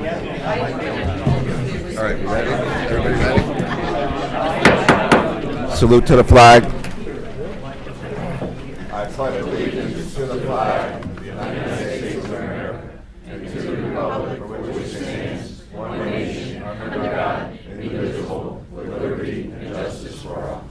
All right, ready? Everybody ready? Salute to the flag. I pledge allegiance to the flag of the United States of America and to the republic for which it stands, one nation, under God, indivisible, with liberty and justice for all.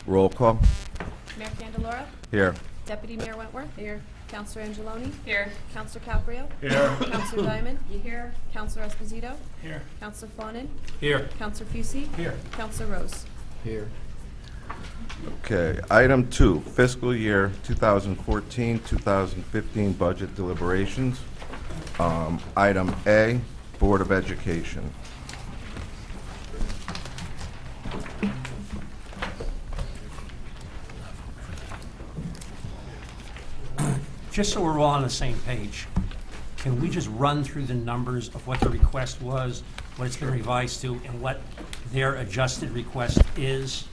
Roll call. Mayor Candelora? Here. Deputy Mayor Wentworth? Here. Councilor Angeloni? Here. Councilor Caprio? Here. Councilor Diamond? Here. Councilor Esposito? Here. Councilor Fawnin? Here. Councilor Fusi? Here. Councilor Rose? Here. Okay, item 2, fiscal year 2014-2015 budget deliberations. Item A, Board of Education. Just so we're all on the same page, can we just run through the numbers of what the request was, what it's been revised to, and what their adjusted request is?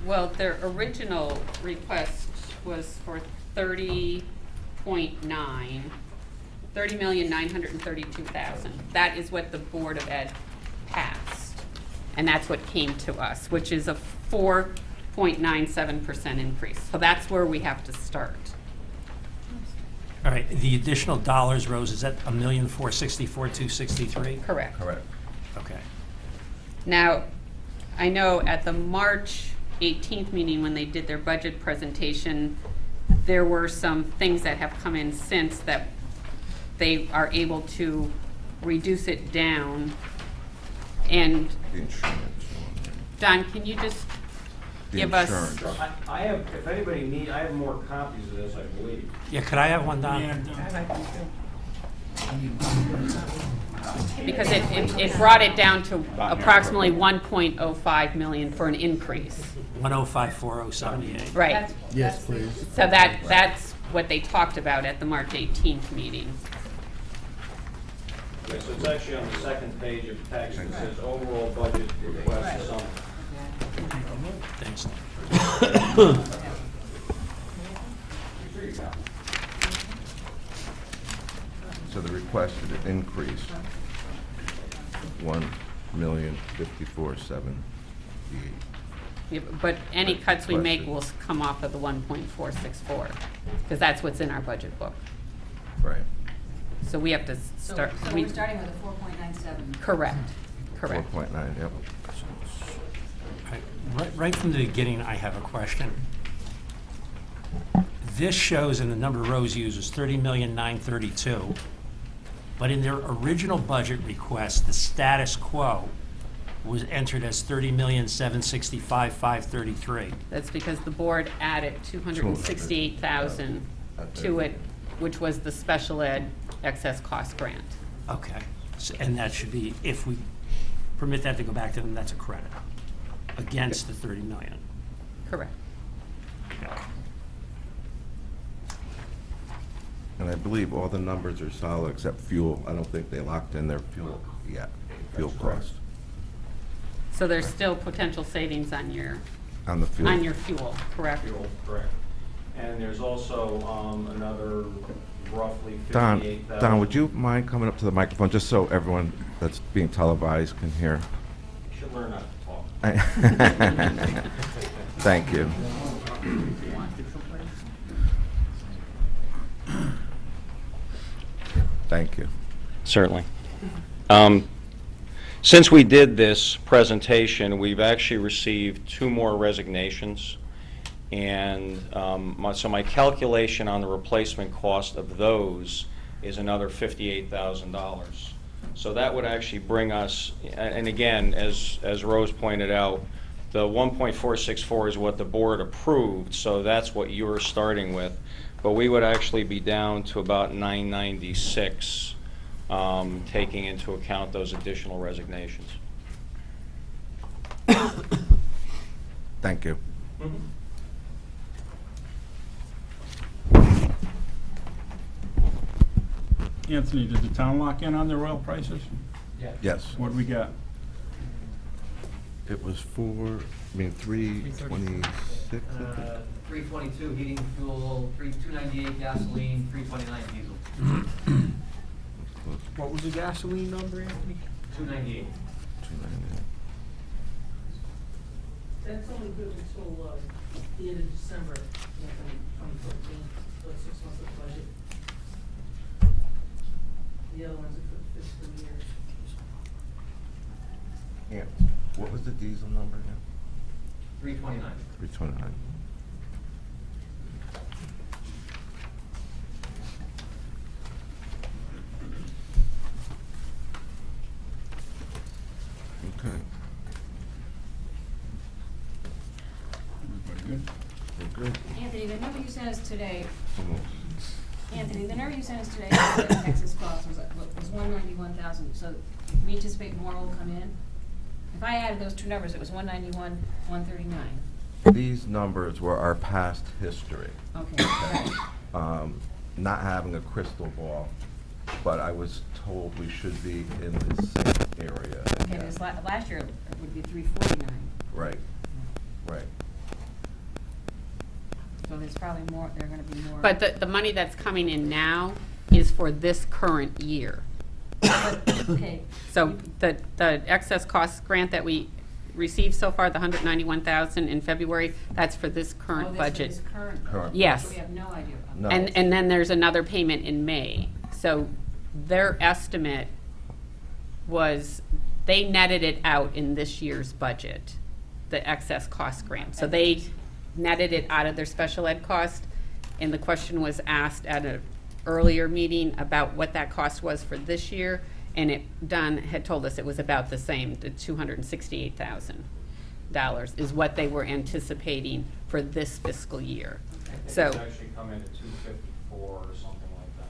Well, their original request was for 30,932,000. That is what the Board of Ed passed. And that's what came to us, which is a 4.97% increase. So that's where we have to start. All right, the additional dollars, Rose, is that 1,464,263? Correct. Correct. Okay. Now, I know at the March 18th meeting, when they did their budget presentation, there were some things that have come in since that they are able to reduce it down. And The insurance. Don, can you just The give us? insurance. I have, if anybody needs, I have more copies of this, I believe. Yeah, could I have one, Don? Because it brought it down to approximately 1.05 million for an increase. 105,478. Right. Yes, please. So that's what they talked about at the March 18th meeting. Okay, so it's actually on the second page of the text, it says overall budget request sum. Thanks. So the requested increase, 1,054,788. Yeah, but any cuts we make Question. will come off of the 1.464, because that's what's in our budget book. Right. So we have to So start. we're starting with a 4.97. Correct, correct. 4.9, yep. Right from the beginning, I have a question. This shows, and the number Rose uses, 30,932,000, but in their original budget request, the status quo was entered as 30,765,533. That's because the board added 268,000 to it, which was the special ed excess cost grant. Okay, and that should be, if we permit that to go back to them, that's a credit against the 30 million. Correct. And I believe all the numbers are solid except fuel. I don't think they locked in their fuel yet, fuel cost So there's still potential savings on your on the fuel. fuel, correct? Fuel, correct. And there's also another roughly Don, 58,000. Don, would you mind coming up to the microphone just so everyone that's being televised can hear? You should learn not to talk. Thank you. Thank you. Certainly. Since we did this presentation, we've actually received 2 more resignations. And so my calculation on the replacement cost of those is another $58,000. So that would actually bring us, and again, as Rose pointed out, the 1.464 is what the board approved, so that's what you're starting with. But we would actually be down to about 996, taking into account those additional resignations. Thank you. Anthony, did the town lock in on their oil prices? Yes. What do we got? It was 326, I think. 322 heating fuel, 298 gasoline, 329 diesel. What was the gasoline number, Anthony? 298. 298. That's only good until, the end of December, 2014, so 6 months of the budget. The other ones are for the fiscal year. Yeah. What was the diesel number again? 329. 329. Okay. Everybody good? We're good. Anthony, the number you sent us today, Almost. Anthony, the number you sent us today, for the Texas cost was 191,000, so we anticipate more will come in? If I added those two numbers, it was 191, 139. These numbers were our past history. Okay, right. Not having a crystal ball, but I was told we should be in the same area. Okay, this last year it would be 349, Right, right. so there's probably more, there are gonna be more. But the money that's coming in now is for this current year. Okay. So the excess costs grant that we received so far, the 191,000 in February, that's for this current Oh, that's for budget. this current. Current. Yes. So we have no idea. No. And then there's another payment in May. So their estimate was, they netted it out in this year's budget, the excess cost grant. So they netted it out of their special ed cost, and the question was asked at an earlier meeting about what that cost was for this year, and Don had told us it was about the same, the $268,000 is what they were anticipating for this fiscal year. I think So. it's actually come in at 254 or something like that.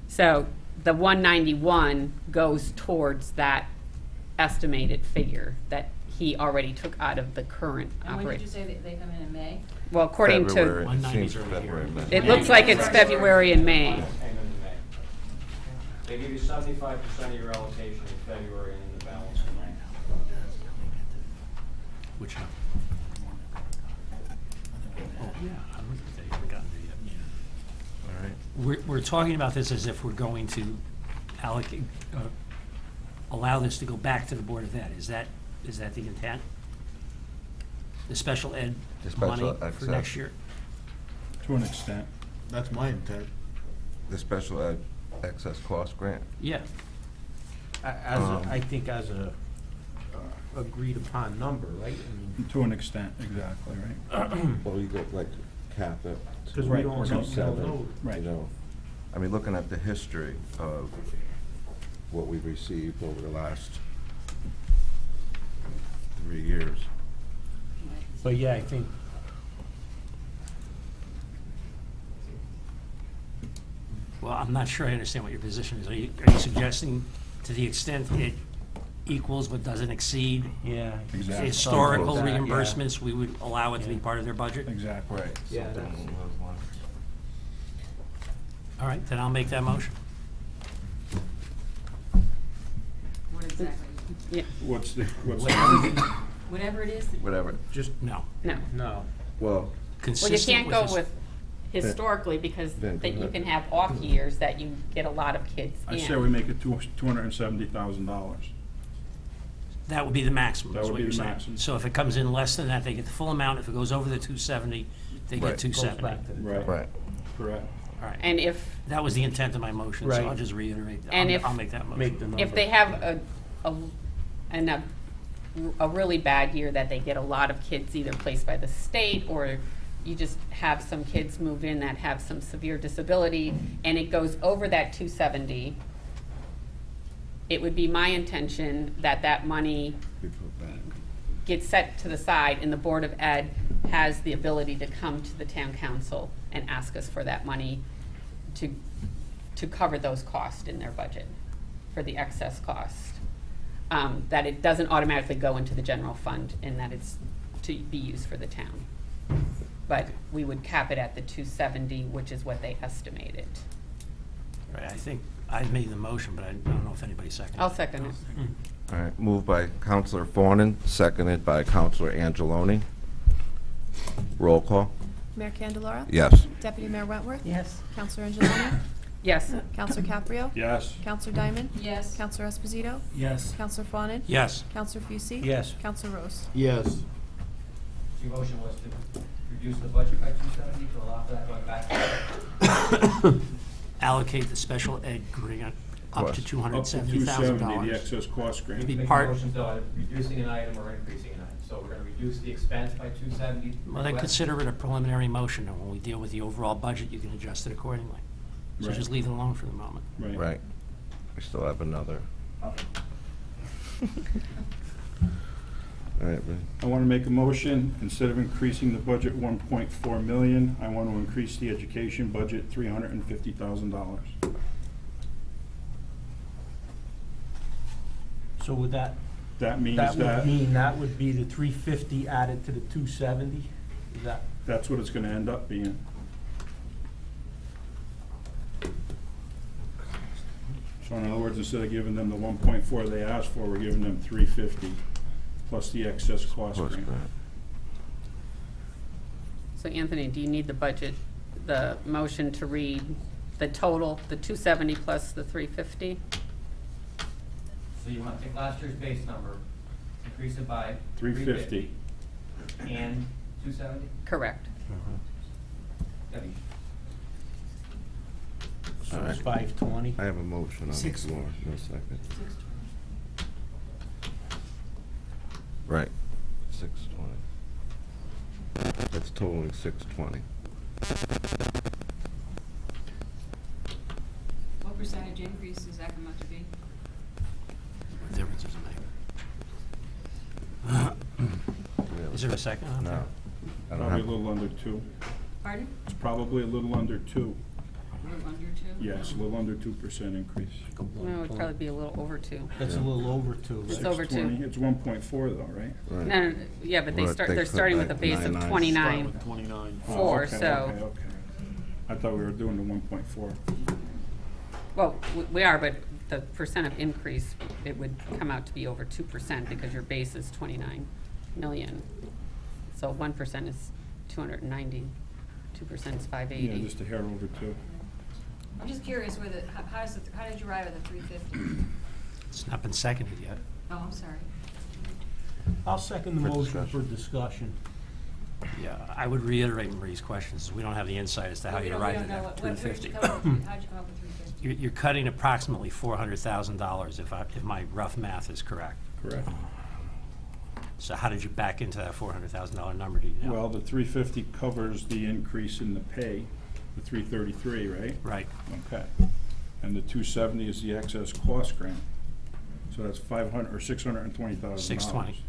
So the 191 goes towards that estimated figure that he already took out of the current And when did you operation. say that they come in May? Well, according February, to, it 190 seems is over February, here. May. it looks like it's February and May. Payment in May. They give you 75% of your allocation in February and then the balance in May. Which one? Oh, yeah, I'm looking at that, you haven't gotten there yet. All right. We're talking about this as if we're going to allocate, allow this to go back to the Board of Ed. Is that the intent? The special ed The special money for excess. next year? To an extent. That's my intent. The special ed excess cost grant. Yeah. I think as a agreed upon number, right? I mean, To an extent, exactly, right? Well, you go like cap it. Because Right, we don't we're know, gonna we Seven, don't know. Right. you know. I mean, looking at the history of what we've received over the last 3 years. But yeah, I think, Well, I'm not sure I understand what your position is. Are you suggesting to the extent it equals but doesn't exceed yeah. Exactly. historical Something like that, yeah. reimbursements, we would allow it to be Yeah. part of their budget? Exactly. Right. Yeah, Something that's- along those lines. All right, then I'll make that motion. What exactly? Yeah, What's the, Whatever it is, that- Whatever. Just, No. no. no. Well, Well, you Consistent can't go his- with historically because Then go that you ahead. can have off years that you get a lot of kids in. I say we make it $270,000. That would be the maximum, That is would what be you're the saying. maximum. So if it comes in less than that, they get the full amount. If it goes over the 270, they Right. get 270. Goes back to the- Right. right. Correct. All right. And if, That was the intent of my motion, so Right. I'll just reiterate. And I'll if- make that motion. Make the number. if they have a really bad year that they get a lot of kids either placed by the state or you just have some kids move in that have some severe disability and it goes over that 270, it would be my intention that that money We put back. gets set to the side and the Board of Ed has the ability to come to the town council and ask us for that money to cover those costs in their budget for the excess cost. That it doesn't automatically go into the general fund and that it's to be used for the town. But we would cap it at the 270, which is what they estimated. Right, I think I made the motion, but I don't know if anybody seconded it. I'll second it. All right, moved by Counselor Fawnin, seconded by Counselor Angeloni. Roll call? Mayor Candelora? Yes. Deputy Mayor Wentworth? Yes. Counselor Angeloni? Yes. Counselor Caprio? Yes. Counselor Diamond? Yes. Counselor Esposito? Yes. Counselor Fawnin? Yes. Counselor Fucy? Yes. Counselor Rose? Yes. Your motion was to reduce the budget by 270 to allow for that going back. Allocate the special ed grant up to Cost. Up to $270,000. 270, the excess cost grant. Maybe Make a part, motion though, reducing an item or increasing an item. So we're gonna reduce the expense by 270. well, then consider it a preliminary motion, and when we deal with the overall budget, you can adjust it accordingly. So Right. just leave it alone for the moment. Right. We still have another. All right, I want to make a motion, instead of increasing the budget 1.4 million, I want to increase the education budget $350,000. So would that, That means that would that, mean that would be the 350 added to the 270? Is that? that's what it's going to end up being. So in other words, instead of giving them the 1.4 they asked for, we're giving them 350 plus the excess cost cost grant. grant. So Anthony, do you need the budget, the motion to read the total, the 270 plus the 350? So you want to take last year's base number, increase it by 350. and 270? Correct. Debbie? So All it's right. 520? I have a motion on the 620. floor. No second. Right. 620. That's totaling 620. What percentage increase is that come out to be? What difference does it make? Is there a second on No. that? I don't Probably a have, little under 2. Pardon? It's probably a little under 2. A little under two? Yes, a little under 2% increase. No, it'd probably be a little over 2. That's a little over 2, It's right? over 2. 620, it's 1.4 though, right? right. No, no, yeah, but Well, they they're cut starting by with a base of 99. 29. 29. Oh, 4, okay, so, Okay. I thought we were doing the 1.4. well, we are, but the percent of increase, it would come out to be over 2% because your base is 29 million. So 1% is 290, 2% is 580. Yeah, just a hair over 2. I'm just curious where the, how did you arrive at the 350? It's not been seconded yet. Oh, I'm sorry. I'll second the For motion discussion. for discussion. Yeah, I would reiterate Marie's questions. We don't have the insight as to how We you don't- arrived we at don't know that where'd you 350. come up with- How'd you come up with 350? You're cutting approximately $400,000 if my rough math is correct. Correct. So how did you back into that $400,000 number, do you know? Well, the 350 covers the increase in the pay, the 333, right? Right. Okay. And the 270 is the excess cost grant. So that's $620,000. 620.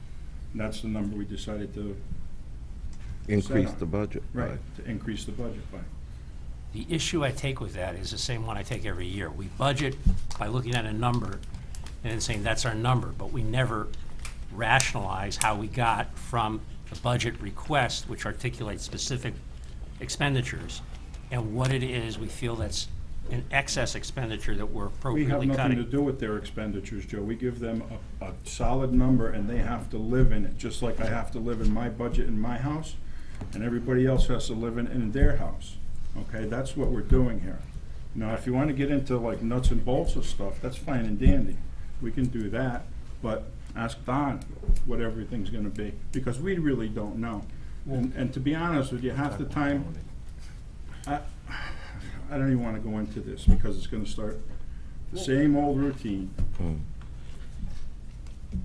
And that's the number we decided to, Increase Set up. the budget. right, to increase the budget by. The issue I take with that is the same one I take every year. We budget by looking at a number and then saying that's our number, but we never rationalize how we got from the budget request, which articulates specific expenditures, and what it is we feel that's an excess expenditure that we're We have appropriately nothing to cutting. do with their expenditures, Joe. We give them a solid number and they have to live in it, just like I have to live in my budget in my house and everybody else has to live in their house. Okay, that's what we're doing here. Now, if you want to get into like nuts and bolts of stuff, that's fine and dandy. We can do that, but ask Don what everything's gonna be, because we really don't know. And to be honest with you, half the time, I don't even wanna go into this, because it's gonna start the same old routine. Mm.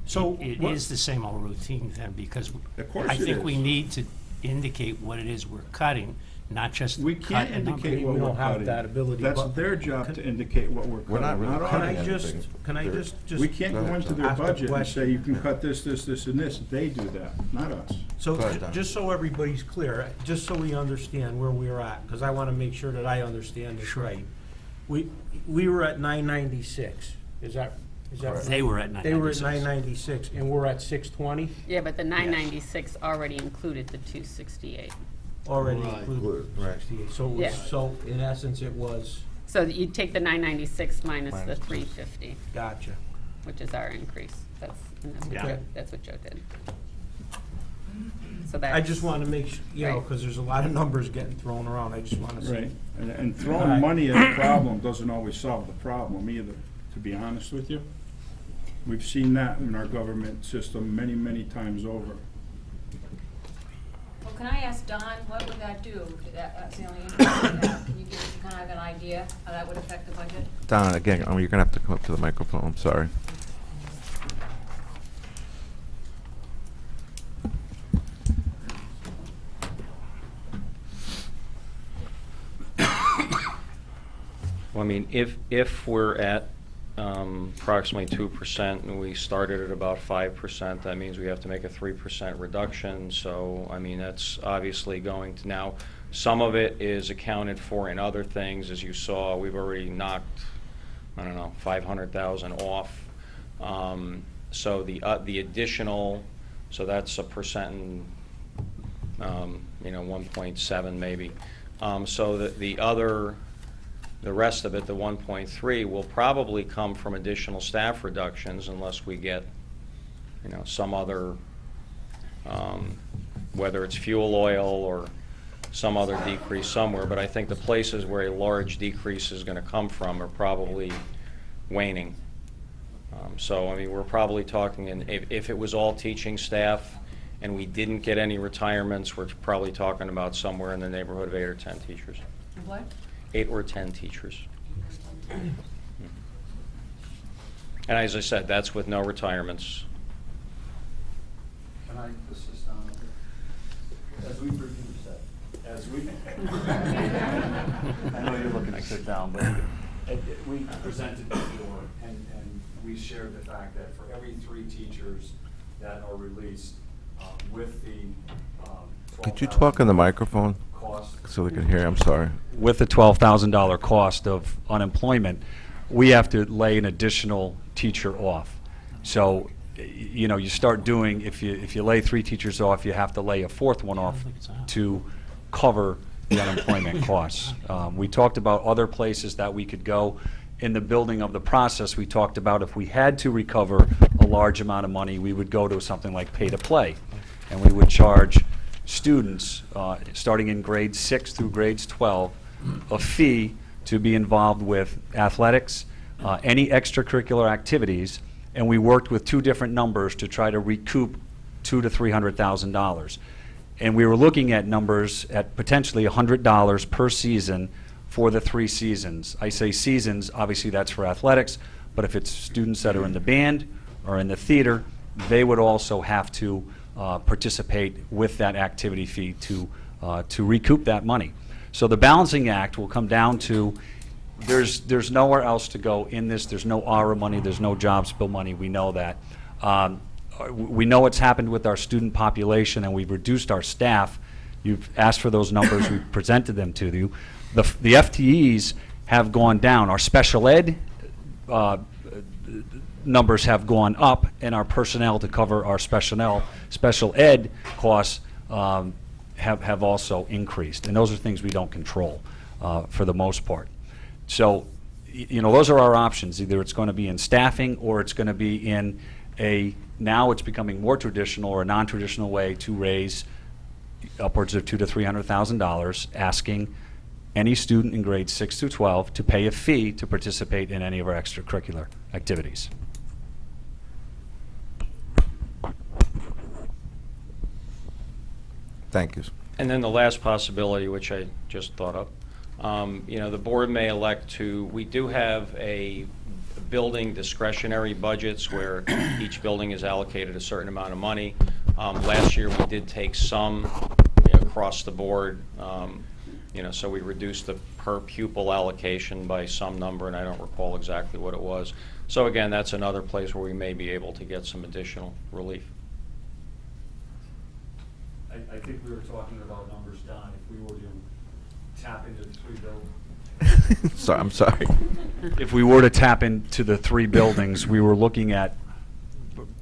So It what- is the same old routine then, because Of course I it think we is. need to indicate what it is we're cutting, not just We cut can't a number. indicate what We we're don't have cutting. that ability, That's but- their job to indicate what we're cutting. We're not really ours. Can cutting I just, anything. can I There- just? We can't Go go ahead, into John. their Ask a budget and question. say you can cut this, and this. They do that, not us. So, Go ahead, Don. just so everybody's clear, just so we understand where we're at, because I want to make sure that I understand this right. We were at 996, is that right? They were at They were at 996. 996, and we're at 620, Yeah, but the 996 already included the 268. already Right. included Right. 68. So it Yeah. was, so in essence, it was So you take the 996 minus the Minus 350, Gotcha. which is our increase. And that's what Yeah. that's what Joe did. So that's. I just want to make, you know, because there's a lot of numbers getting thrown around. I just want to see. Right, and throwing money at a problem doesn't always solve the problem either, to be honest with you. We've seen that in our government system many, many times over. Well, can I ask Don, what would that do? That's the only interest I have. Can you give us kind of an idea how that would affect the budget? Don, again, you're gonna have to come up to the microphone, I'm sorry. Well, I mean, if we're at approximately 2% and we started at about 5%, that means we have to make a 3% reduction. So, I mean, that's obviously going to, now, some of it is accounted for in other things. As you saw, we've already knocked, I don't know, 500,000 off. So the additional, so that's a percent and, 1.7 maybe. So the rest of it, the 1.3, will probably come from additional staff reductions unless we get, some other, whether it's fuel oil or some other decrease somewhere. But I think the places where a large decrease is going to come from are probably waning. So, I mean, we're probably talking, if it was all teaching staff and we didn't get any retirements, we're probably talking about somewhere in the neighborhood of 8 or 10 teachers. What? 8 or 10 teachers. And as I said, that's with no retirements. Can I assist on it? As we reviewed that, as we, I know you're looking to sit down, but we presented before, and we shared the fact that for every 3 teachers that are released with the Could you talk in the microphone cost. so they can hear? I'm sorry. With the $12,000 cost of unemployment, we have to lay an additional teacher off. So, you start doing, if you lay 3 teachers off, you have to lay a 4th one off to cover the unemployment costs. We talked about other places that we could go. In the building of the process, we talked about if we had to recover a large amount of money, we would go to something like pay-to-play. And we would charge students, starting in grades 6 through grades 12, a fee to be involved with athletics, any extracurricular activities, and we worked with 2 different numbers to try to recoup $200,000 to $300,000. And we were looking at numbers at potentially $100 per season for the 3 seasons. I say seasons, obviously that's for athletics, but if it's students that are in the band or in the theater, they would also have to participate with that activity fee to recoup that money. So the balancing act will come down to, there's nowhere else to go in this. There's no ARA money, there's no jobs bill money, we know that. We know what's happened with our student population, and we've reduced our staff. You've asked for those numbers, we've presented them to you. The FTEs have gone down. Our special ed numbers have gone up, and our personnel to cover our special ed costs have also increased. And those are things we don't control for the most part. So, those are our options. Either it's going to be in staffing, or it's going to be in now it's becoming more traditional or a non-traditional way to raise upwards of $200,000 to $300,000, asking any student in grades 6 through 12 to pay a fee to participate in any of our extracurricular activities. Thank you. And then the last possibility, which I just thought of, the board may elect to, we do have a building discretionary budgets where each building is allocated a certain amount of money. Last year we did take some across the board, so we reduced the per pupil allocation by some number, and I don't recall exactly what it was. So again, that's another place where we may be able to get some additional relief. I think we were talking about numbers, Don, if we were to tap into the 3 buildings. Sorry, I'm sorry. If we were to tap into the 3 buildings, we were looking at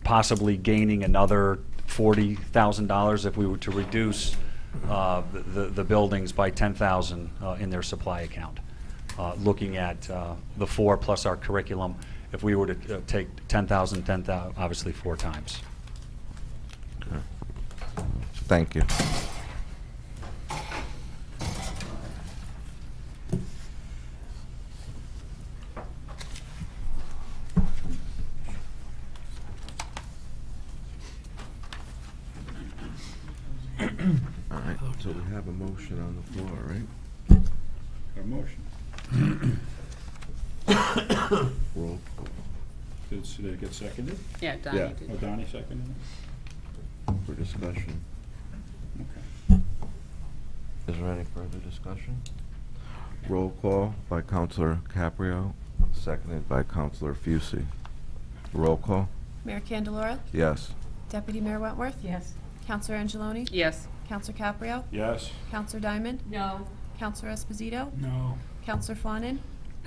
possibly gaining another $40,000 if we were to reduce the buildings by $10,000 in their supply account. looking at the 4 plus our curriculum. If we were to take 10,000, obviously 4 times. Thank you. All right, so we have a motion on the floor, right? A motion. Roll. Did it get seconded? Yeah, Donnie Yeah. did. Oh, Donnie seconded it? For discussion. Okay. Is there any further discussion? Roll call by Counselor Caprio, seconded by Counselor Fucy. Roll call? Mayor Candelora? Yes. Deputy Mayor Wentworth? Yes. Counselor Angeloni? Yes. Counselor Caprio? Yes. Counselor Diamond? No. Counselor Esposito? No. Counselor Fawnin?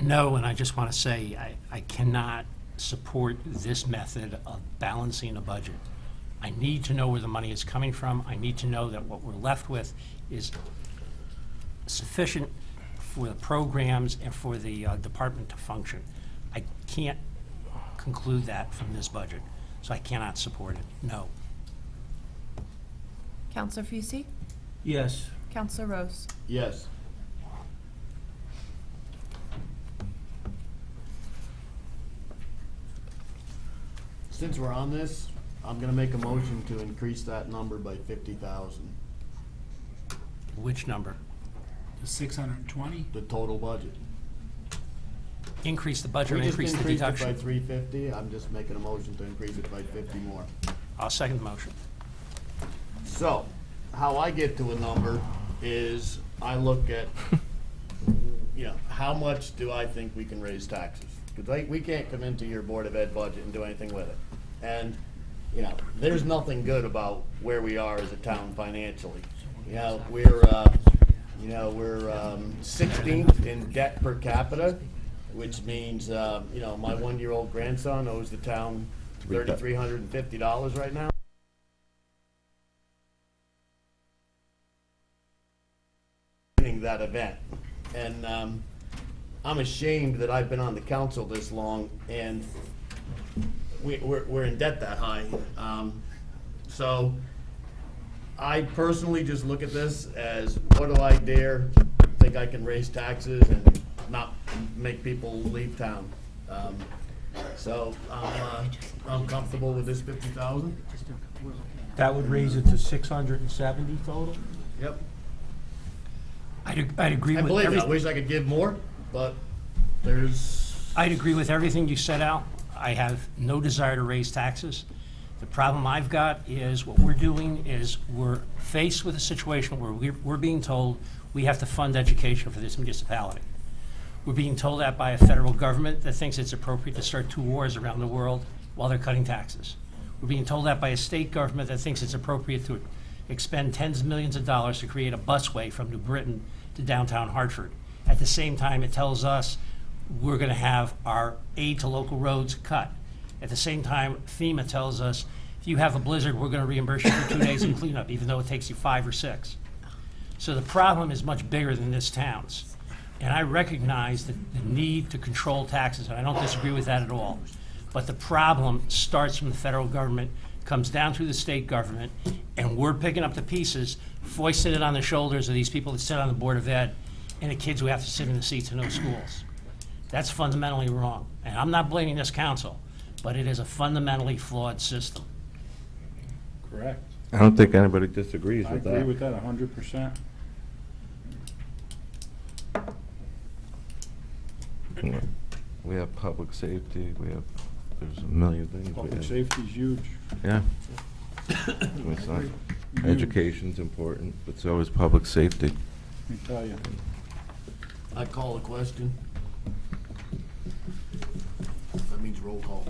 No, and I just want to say, I cannot support this method of balancing a budget. I need to know where the money is coming from. I need to know that what we're left with is sufficient for the programs and for the department to function. I can't conclude that from this budget, so I cannot support it. No. Counselor Fucy? Yes. Counselor Rose? Yes. Since we're on this, I'm gonna make a motion to increase that number by 50,000, Which number? 620? the total budget. Increase the budget We or just increase the increased it by deduction? 350, I'm just making a motion to increase it by 50 more. I'll second the motion. So, how I get to a number is I look at, how much do I think we can raise taxes? Because we can't come into your Board of Ed budget and do anything with it. And, there's nothing good about where we are as a town financially. We're 16th in debt per capita, which means, my 1-year-old grandson owes the town $3,350 right now. That event, and I'm ashamed that I've been on the council this long and we're in debt that high. So I personally just look at this as, what do I dare think I can raise taxes and not make people leave town? So I'm comfortable with this 50,000. That would raise it to 670 total? Yep. I'd agree I with believe it. I everything. wish I could give more, but there's. I'd agree with everything you set out. I have no desire to raise taxes. The problem I've got is what we're doing is we're faced with a situation where we're being told we have to fund education for this municipality. We're being told that by a federal government that thinks it's appropriate to start 2 wars around the world while they're cutting taxes. We're being told that by a state government that thinks it's appropriate to expend tens of millions of dollars to create a busway from New Britain to downtown Hartford. At the same time, it tells us we're going to have our aid to local roads cut. At the same time, FEMA tells us if you have a blizzard, we're going to reimburse you for 2 days in cleanup, even though it takes you 5 or 6. So the problem is much bigger than this town's. And I recognize the need to control taxes, and I don't disagree with that at all. But the problem starts from the federal government, comes down through the state government, and we're picking up the pieces, foisting it on the shoulders of these people that sit on the Board of Ed and the kids who have to sit in the seats in those schools. That's fundamentally wrong. And I'm not blaming this council, but it is a fundamentally flawed system. Correct. I don't think anybody disagrees I with agree that. with that 100%. We have public safety, there's a million things. Public safety's huge. Yeah. It's not, education's important, but so is public safety. Let me tell you. I call the question. That means roll call.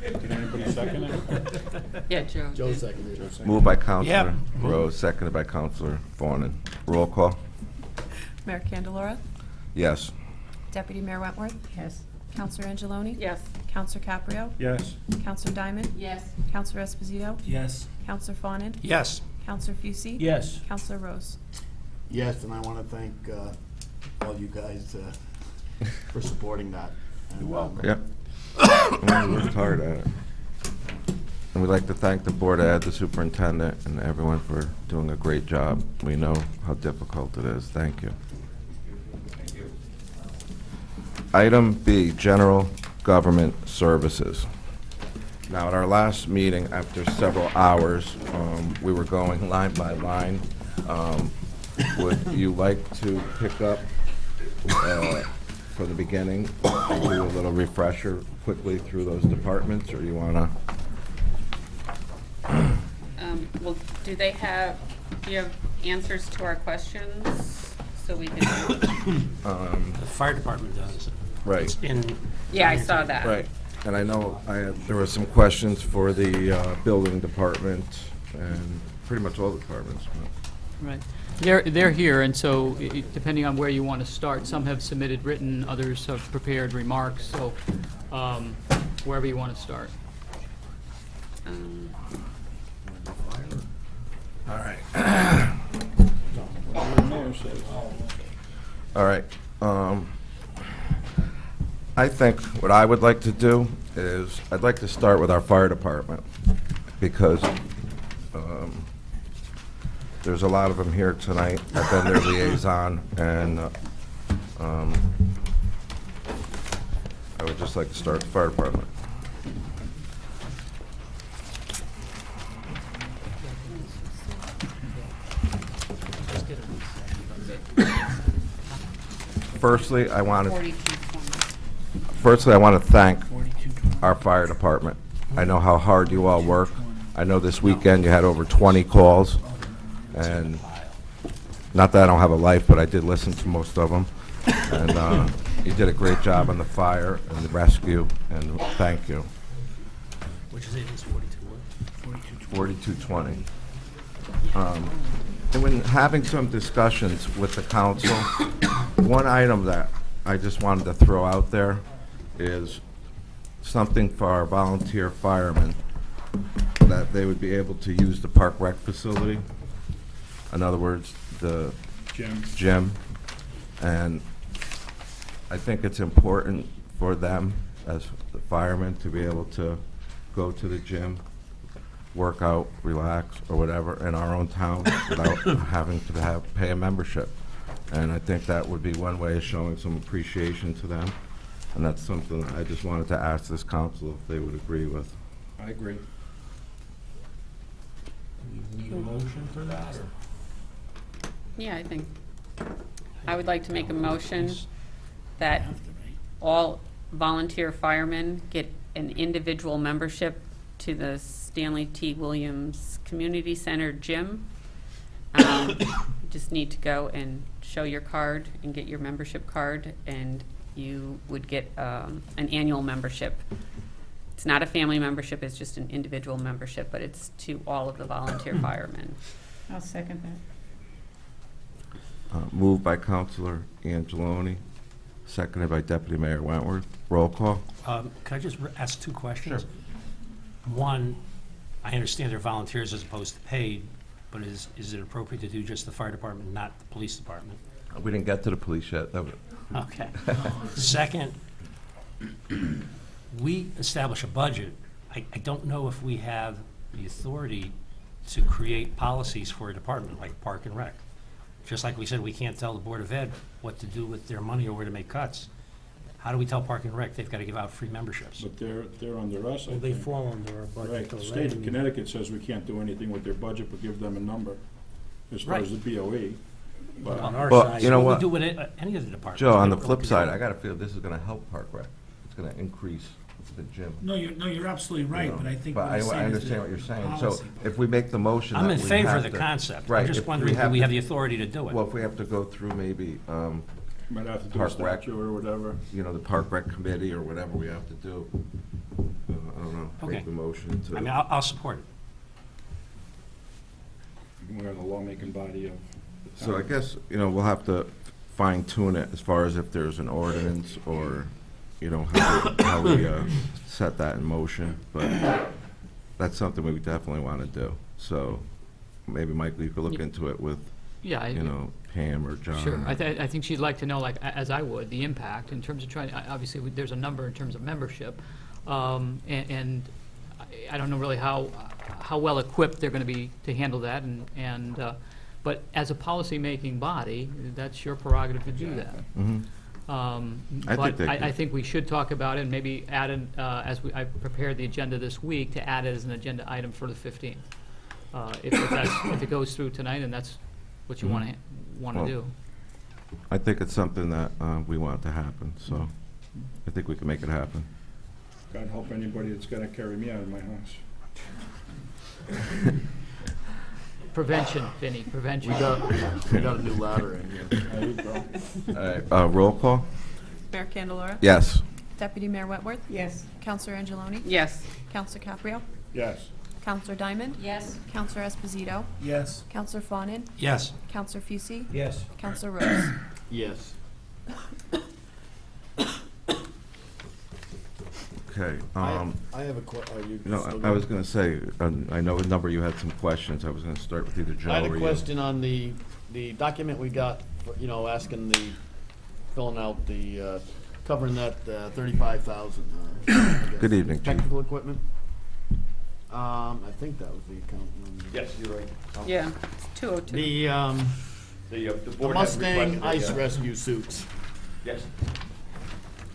Did anybody second it? Yeah, Joe. Joe did. seconded it. Moved by Counselor Yep. Rose, seconded by Counselor Fawnin. Roll call? Mayor Candelora? Yes. Deputy Mayor Wentworth? Yes. Counselor Angeloni? Yes. Counselor Caprio? Yes. Counselor Diamond? Yes. Counselor Esposito? Yes. Counselor Fawnin? Yes. Counselor Fucy? Yes. Counselor Rose? Yes, and I want to thank all you guys for supporting that. You're welcome. Yep. We worked hard at it. And we'd like to thank the Board of Ed, the superintendent, and everyone for doing a great job. We know how difficult it is. Thank you. Item B, General Government Services. Now, at our last meeting, after several hours, we were going line by line. Would you like to pick up from the beginning and do a little refresher quickly through those departments, or you want to? Well, do you have answers to our questions, so we can? The fire department does. Right. It's in. Yeah, I saw that. Right. And I know there were some questions for the building department and pretty much all the departments. Right. They're here, and so depending on where you want to start, some have submitted written, others have prepared remarks, so wherever you want to start. All right. All right. I think what I would like to do is, I'd like to start with our fire department, because there's a lot of them here tonight. I've been their liaison, and I would just like to start with the fire department. Firstly, I want to thank our fire department. I know how hard you all work. I know this weekend you had over 20 calls, and not that I don't have a life, but I did listen to most of them. And you did a great job on the fire and the rescue, and thank you. Which is 4220. And when having some discussions with the council, one item that I just wanted to throw out there is something for our volunteer firemen, that they would be able to use the park rec facility. In other words, the gym. And I think it's important for them as the firemen to be able to go to the gym, work out, relax, or whatever in our own town without having to pay a membership. And I think that would be one way of showing some appreciation to them. And that's something I just wanted to ask this council if they would agree with. I agree. You need a motion for that, or? Yeah, I think, I would like to make a motion that all volunteer firemen get an individual membership to the Stanley T. Williams Community Center gym. You just need to go and show your card and get your membership card, and you would get an annual membership. It's not a family membership, it's just an individual membership, but it's to all of the volunteer firemen. I'll second that. Moved by Councilor Angeloni, seconded by Deputy Mayor Wentworth. Roll call. Can I just ask two questions? Sure. One, I understand they're volunteers as opposed to paid, but is it appropriate to do just the fire department, not the police department? We didn't get to the police yet. Okay. Second, we establish a budget. I don't know if we have the authority to create policies for a department like Park and Rec. Just like we said, we can't tell the Board of Ed what to do with their money or where to make cuts. How do we tell Park and Rec they've got to give out free memberships? But they're under us, I Well, they think. fall under our budget Right, the already. state of Connecticut says we can't do anything with their budget but give them a number as far as the BOE. But on But our Well, side. you know We what? do with any of the departments. Joe, on the They flip don't side, control. I gotta feel this is gonna help Park Rec. It's gonna increase the gym. No, you're absolutely right, but I think what I he's saying is understand the what you're saying. So policy. if we make the motion I'm that in we favor have of the to- concept. Right, I'm if just we wondering, do we to- have the authority to do it? Well, if we have to go through maybe, Might have to do a Park Rec. statute or whatever. you know, the Park Rec Committee or whatever we have to do. I don't know, Okay. make the motion to. I mean, I'll support it. We're the lawmaking body of the So I town. guess, you know, we'll have to fine tune it as far as if there's an ordinance or, you know, how we set that in motion. But that's something we definitely want to do. So maybe, Michael, you could look into it with, Yeah, you know, Pam or John. Sure, I think she'd like to know, like, as I would, the impact in terms of trying, obviously, there's a number in terms of membership, and I don't know really how well equipped they're gonna be to handle that, but as a policy-making body, that's your prerogative to do that. Mhm. But they I could. think we should talk about it and maybe add it, I prepared the agenda this week, to add it as an agenda item for the 15th. If it goes through tonight and that's what you want to Well, do. I think it's something that we want to happen, so I think we can make it happen. God help anybody that's gonna carry me out of my house. Prevention, Vinnie, prevention. We got a new ladder in here. There you go. All right, roll call? Mayor Candelora? Yes. Deputy Mayor Wentworth? Yes. Counselor Angeloni? Yes. Counselor Caprio? Yes. Counselor Diamond? Yes. Counselor Esposito? Yes. Counselor Fawnin? Yes. Counselor Fucy? Yes. Counselor Rose? Yes. Okay. I have a are you No, still I going? was going to say, I know a number you had some questions. I was going to start with either Joe I had or a you. question on the document we got, asking filling out the, covering that 35,000. Good evening, Chief. Technical equipment. I think that was the account number. Yes, you're right. Yeah, it's 202. The The the Mustang Ice Rescue suits. Yes.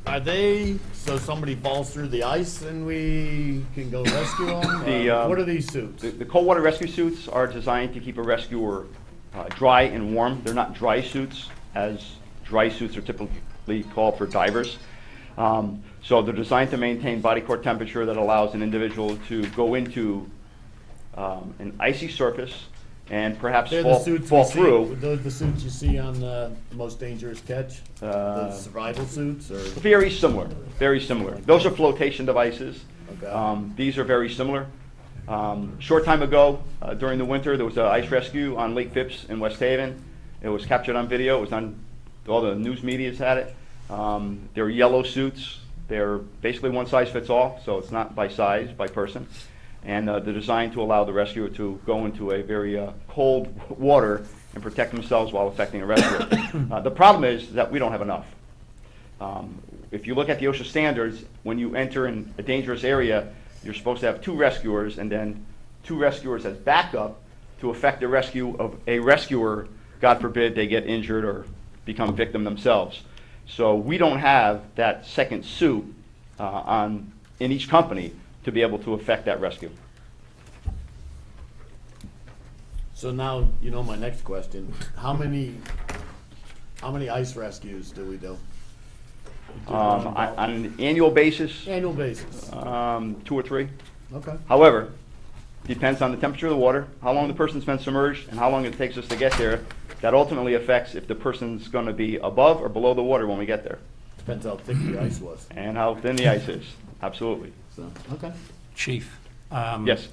Are they, so somebody falls through the ice and we can go rescue them? What are these suits? The cold water rescue suits are designed to keep a rescuer dry and warm. They're not dry suits, as dry suits are typically called for divers. So they're designed to maintain body core temperature that allows an individual to go into an icy surface and perhaps They're the suits we fall see- through. Those the suits you see on the Most Dangerous Catch? The survival suits, or? Very similar, very similar. Those are flotation devices. Okay. These are very similar. Short time ago, during the winter, there was an ice rescue on Lake Phipps in West Haven. It was captured on video. It was on, all the news media's had it. They're yellow suits. They're basically one size fits all, so it's not by size, by person. And they're designed to allow the rescuer to go into a very cold water and protect themselves while affecting a rescuer. The problem is that we don't have enough. If you look at the OSHA standards, when you enter in a dangerous area, you're supposed to have 2 rescuers and then 2 rescuers as backup to effect the rescue of a rescuer. God forbid they get injured or become victim themselves. So we don't have that second suit in each company to be able to effect that rescue. So now, my next question, how many ice rescues do we do? On an annual basis, Annual basis? 2 or 3. Okay. However, depends on the temperature of the water, how long the person's been submerged, and how long it takes us to get there. That ultimately affects if the person's going to be above or below the water when we get there, Depends how thick the ice was. and how thin the ice is. Absolutely. So, okay. Chief. Yes.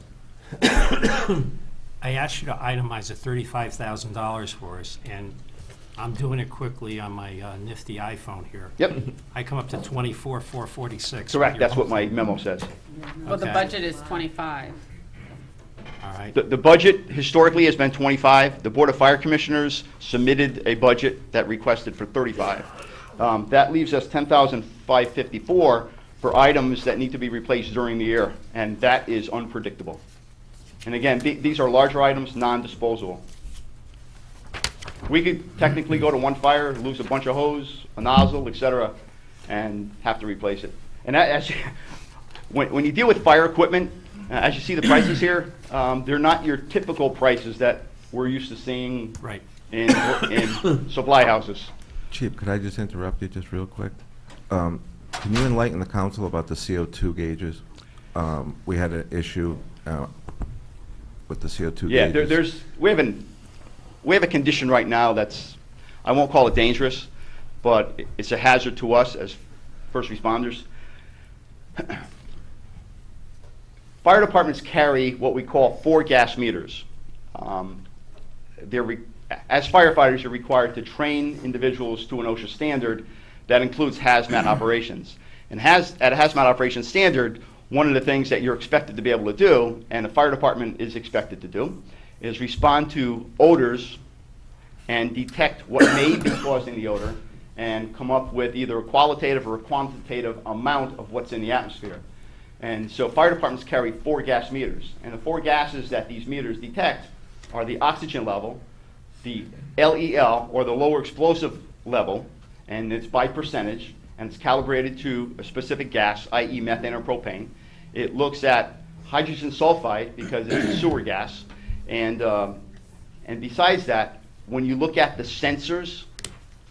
I asked you to itemize the $35,000 for us, and I'm doing it quickly on my nifty iPhone here. Yep. I come up to 24,446. Correct. That's what my memo says. Well, the Okay. budget is 25. All right. The budget historically has been 25. The Board of Fire Commissioners submitted a budget that requested for 35. That leaves us 10,554 for items that need to be replaced during the year, and that is unpredictable. And again, these are larger items, non-disposable. We could technically go to one fire, lose a bunch of hose, a nozzle, et cetera, and have to replace it. And when you deal with fire equipment, as you see the prices here, they're not your typical prices that we're used to seeing Right. in supply houses. Chief, could I just interrupt you just real quick? Can you enlighten the council about the CO2 gauges? We had an issue with the CO2 Yeah, gauges. we have a condition right now that's, I won't call it dangerous, but it's a hazard to us as first responders. Fire departments carry what we call 4 gas meters. As firefighters, you're required to train individuals to an OSHA standard that includes hazmat operations. And at a hazmat operations standard, one of the things that you're expected to be able to do, and the fire department is expected to do, is respond to odors and detect what may be causing the odor and come up with either a qualitative or a quantitative amount of what's in the atmosphere. And so fire departments carry 4 gas meters, and the 4 gases that these meters detect are the oxygen level, the LEL, or the lower explosive level, and it's by percentage, and it's calibrated to a specific gas, i.e. methane or propane. It looks at hydrogen sulfide because it's a sewer gas, and besides that, when you look at the sensors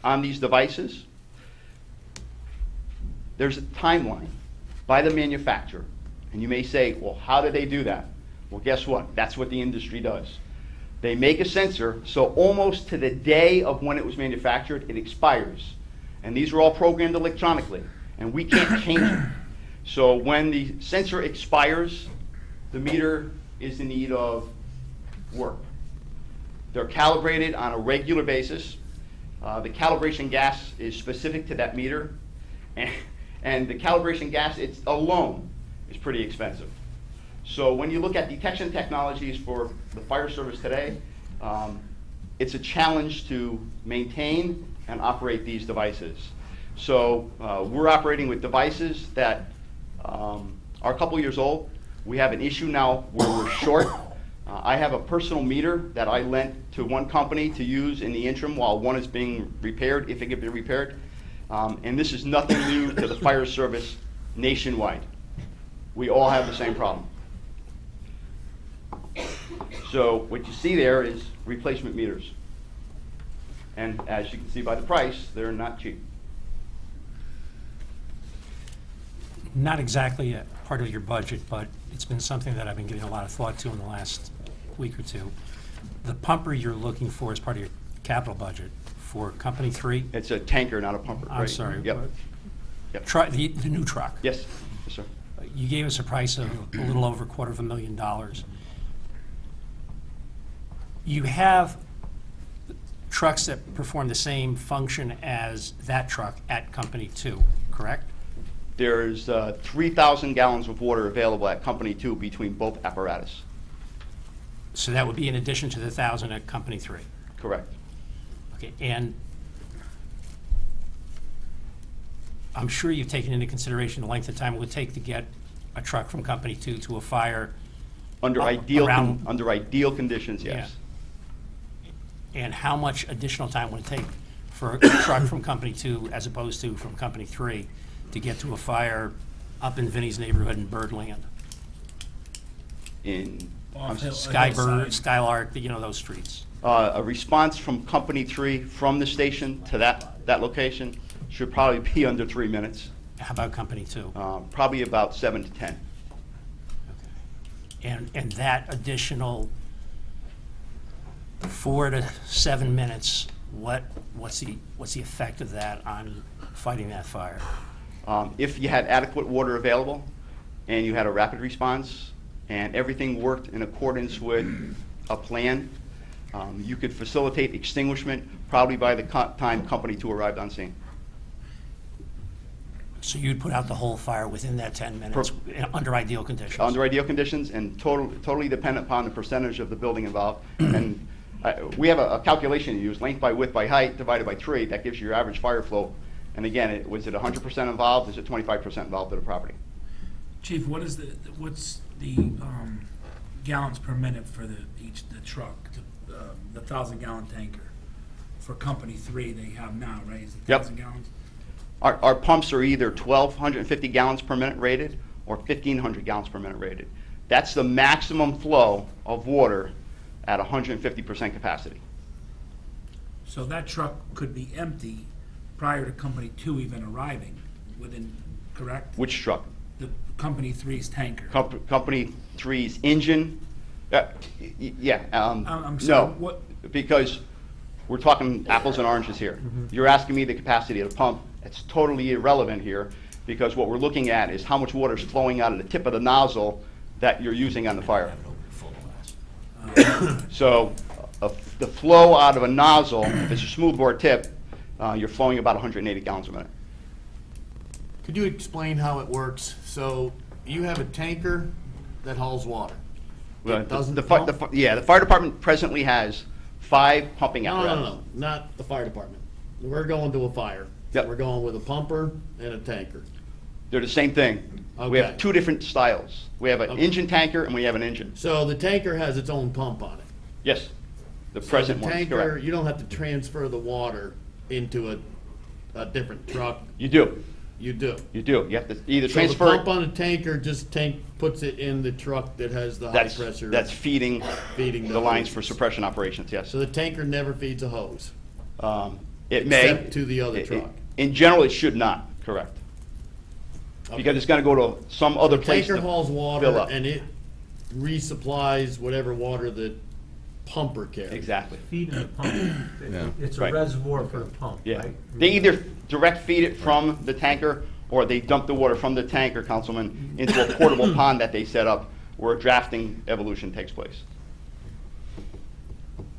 on these devices, there's a timeline by the manufacturer. And you may say, well, how do they do that? Well, guess what? That's what the industry does. They make a sensor, so almost to the day of when it was manufactured, it expires. And these are all programmed electronically, and we can't change it. So when the sensor expires, the meter is in need of work. They're calibrated on a regular basis. The calibration gas is specific to that meter, and the calibration gas alone is pretty expensive. So when you look at detection technologies for the fire service today, it's a challenge to maintain and operate these devices. So we're operating with devices that are a couple years old. We have an issue now where we're short. I have a personal meter that I lent to one company to use in the interim while one is being repaired, if it can be repaired. And this is nothing new to the fire service nationwide. We all have the same problem. So what you see there is replacement meters. And as you can see by the price, they're not cheap. Not exactly a part of your budget, but it's been something that I've been giving a lot of thought to in the last week or two. The pumper you're looking for as part of your capital budget for Company 3? It's a tanker, not a pumper. I'm right? sorry. Yep. Yep. The new truck. Yes. Yes, sir. You gave us a price of a little over $250,000. You have trucks that perform the same function as that truck at Company 2, correct? There's 3,000 gallons of water available at Company 2 between both apparatus. So that would be in addition to the 1,000 at Company 3? Correct. Okay, and I'm sure you've taken into consideration the length of time it would take to get a truck from Company 2 to a fire. Under up ideal around- under ideal conditions, yes. Yeah. And how much additional time would it take for a truck from Company 2 as opposed to from Company 3 to get to a fire up in Vinnie's neighborhood in Birdland? In Skybird, Skylark, those streets. a response from Company 3 from the station to that location should probably be under 3 minutes. How about Company 2? Probably about 7 to 10. And that additional 4 to 7 minutes, what's the effect of that on fighting that fire? If you had adequate water available and you had a rapid response and everything worked in accordance with a plan, you could facilitate extinguishment probably by the time Company 2 arrived on scene. So you'd put out the whole fire within that 10 minutes under ideal conditions? Under ideal conditions and totally dependent upon the percentage of the building involved. And we have a calculation to use, length by width by height divided by 3. That gives you your average fire flow. And again, was it 100% involved? Is it 25% involved in the property? Chief, what's the gallons per minute for the truck, the 1,000-gallon tanker? For Company 3 they have now, right? Is it 1,000 gallons? Our pumps are either 1,250 gallons per minute rated or 1,500 gallons per minute rated. That's the maximum flow of water at 150% capacity. So that truck could be empty prior to Company 2 even arriving correct? Which truck? The Company 3's tanker. Company 3's engine? Yeah. I'm sorry, no, what? Because we're talking apples and oranges here. You're asking me the capacity of the pump. It's totally irrelevant here because what we're looking at is how much water is flowing out of the tip of the nozzle that you're using on the fire. So the flow out of a nozzle, if it's a smoothbore tip, you're flowing about 180 gallons a minute. Could you explain how it works? So you have a tanker that hauls water. Well, It doesn't the pump? fire department presently has 5 pumping No, apparatus. no, no, not the fire department. We're going to a fire. Yep. We're going with a pumper and a tanker. They're the same thing. We have Okay. 2 different styles. We have an Okay. engine tanker and we have an engine. So the tanker has its own pump on it. Yes, the So present the one, tanker, correct. you don't have to transfer the water into a different truck. You do, You do. you do. You have to either So transfer the it. pump on the tanker just puts it in the truck that has the high That's, pressure. that's feeding Feeding the lines for hoses. suppression operations, yes. So the tanker never feeds a hose. It may. Except to the other truck. In general, it should not, correct. Because it's gonna go to some other The place to tanker hauls fill water up. and it resupplies whatever water the pumper carries. Exactly, Feeding the pump. It's a Right. reservoir for the pump, yeah. right? They either direct feed it from the tanker, or they dump the water from the tanker, Councilman, into a portable pond that they set up where drafting evolution takes place.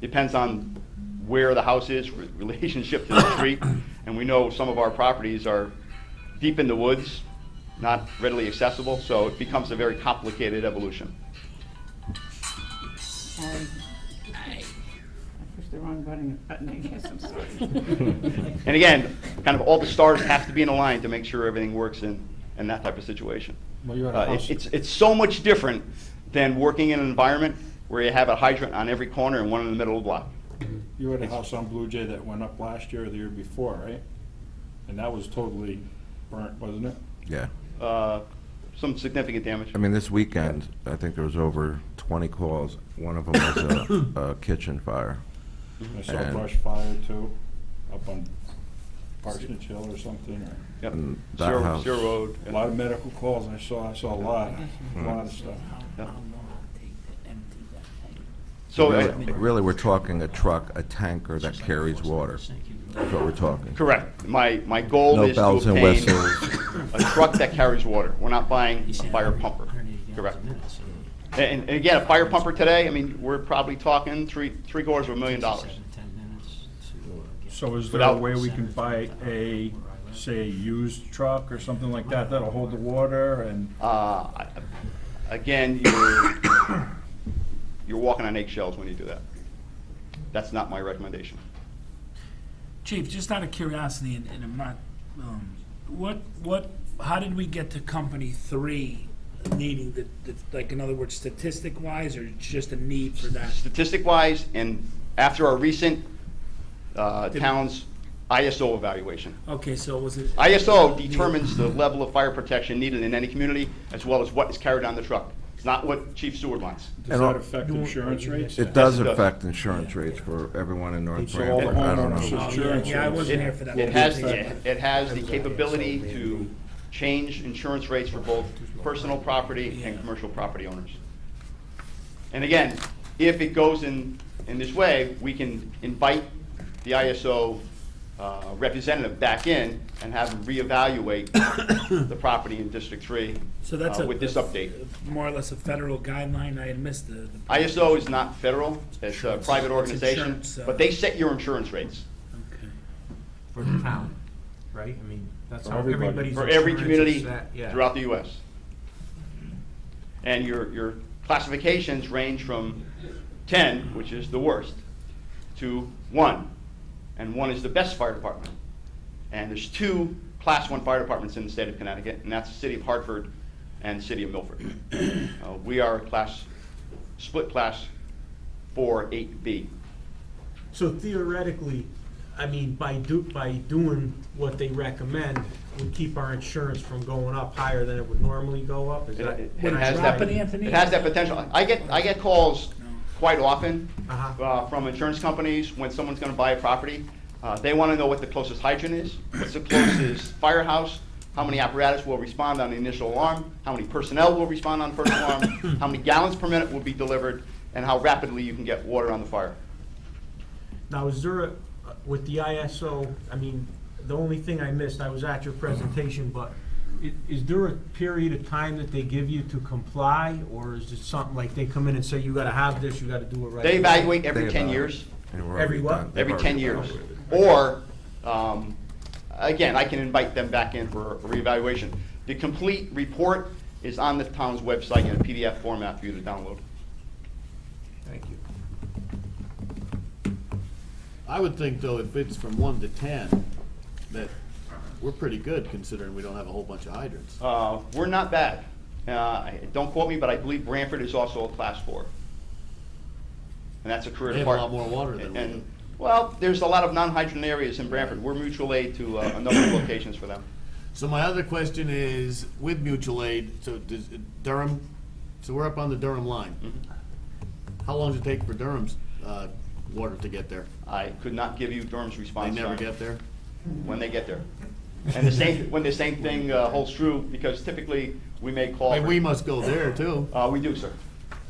Depends on where the house is, relationship to the street, and we know some of our properties are deep in the woods, not readily accessible, so it becomes a very complicated evolution. I pushed the wrong button, I guess, I'm sorry. And again, kind of all the stars have to be in a line to make sure everything works in that type of situation. Well, you had a house- It's so much different than working in an environment where you have a hydrant on every corner and one in the middle of the block. You had a house on Blue Jay that went up last year or the year before, right? And that was totally burnt, wasn't it? Yeah. Some significant damage. I mean, this weekend, I think there was over 20 calls. One of them was a kitchen fire. I saw And- brush fire too, up on Parsonage Hill or something. or- Yep. And that Zero- house- Zero Road. A lot of medical calls I saw a lot of stuff. Yeah. So, Really, we're talking a truck, a tanker that carries water. That's what we're talking. correct. My goal No is to bells and obtain whistles. a truck that carries water. We're not buying a fire pumper. Correct. And again, a fire pumper today, I mean, we're probably talking $750,000 $1 So is there a Without- way we can buy a, say, a used truck or something like that that'll hold the water and? Again, you're walking on eggshells when you do that. That's not my recommendation. Chief, just out of curiosity, and I'm not, how did we get to company 3 needing like, in other words, statistic-wise, or it's just a need for that? Statistic-wise, and after our recent town's ISO evaluation. Okay, so was it? ISO determines the level of fire protection needed in any community, as well as what is carried on the truck. It's not what Chief Seward wants. Does that affect insurance rates? It does Yes, it does. affect insurance rates for everyone in North So all the Branford. I don't homeowners' know. insurance Yeah, I rates. wasn't here for that. It has the capability to change insurance rates for both personal property and commercial property owners. And again, if it goes in this way, we can invite the ISO representative back in and have them reevaluate the property in District 3 So that's with this update. more or less a federal guideline. I had missed the. ISO is not federal, it's a private organization, insurance, but they set your insurance rates. Okay. For the town, right? I mean, that's For how everybody. everybody's For every insurance community is set, yeah. throughout the US. And your classifications range from 10, which is the worst, to 1. And 1 is the best fire department. And there's 2 Class 1 fire departments in the state of Connecticut, and that's the city of Hartford and the city of Milford. We are split class 4-8B. So theoretically, I mean, by doing what they recommend, would keep our insurance from going up higher than it would normally go up? Is that? It Would it has drop that, it, Anthony? it has that potential. I get calls quite often Uh-huh. from insurance companies when someone's gonna buy a property. They wanna know what the closest hydrant is, what's the closest firehouse, how many apparatus will respond on the initial alarm, how many personnel will respond on the first alarm, how many gallons per minute will be delivered, and how rapidly you can get water on the fire. Now, is there with the ISO, I mean, the only thing I missed, I was at your presentation, but is there a period of time that they give you to comply, or is it something like they come in and say, you gotta have this, you gotta do it right? They evaluate every They 10 evaluate. years. And we're Every already what? done. They've Every already 10 years. evaluated. Or, again, I can invite them back in for a reevaluation. The complete report is on the town's website in a PDF format for you to download. Thank you. I would think though, if it's from 1 to 10, that we're pretty good considering we don't have a whole bunch of hydrants. We're not bad. Don't quote me, but I believe Branford is also a class 4. And that's a career They have a department. lot more water than we do. Well, there's a lot of non-hydrant areas in Branford. We're mutual aid to a number of locations for them. So my other question is, with mutual aid, so does Durham, so we're up on the Durham line. How long does it take for Durham's water to get there? I could not give you Durham's response They never time. get there? When they get there. And when the same thing holds true, because typically we may call. Hey, we must go there too. We do, sir.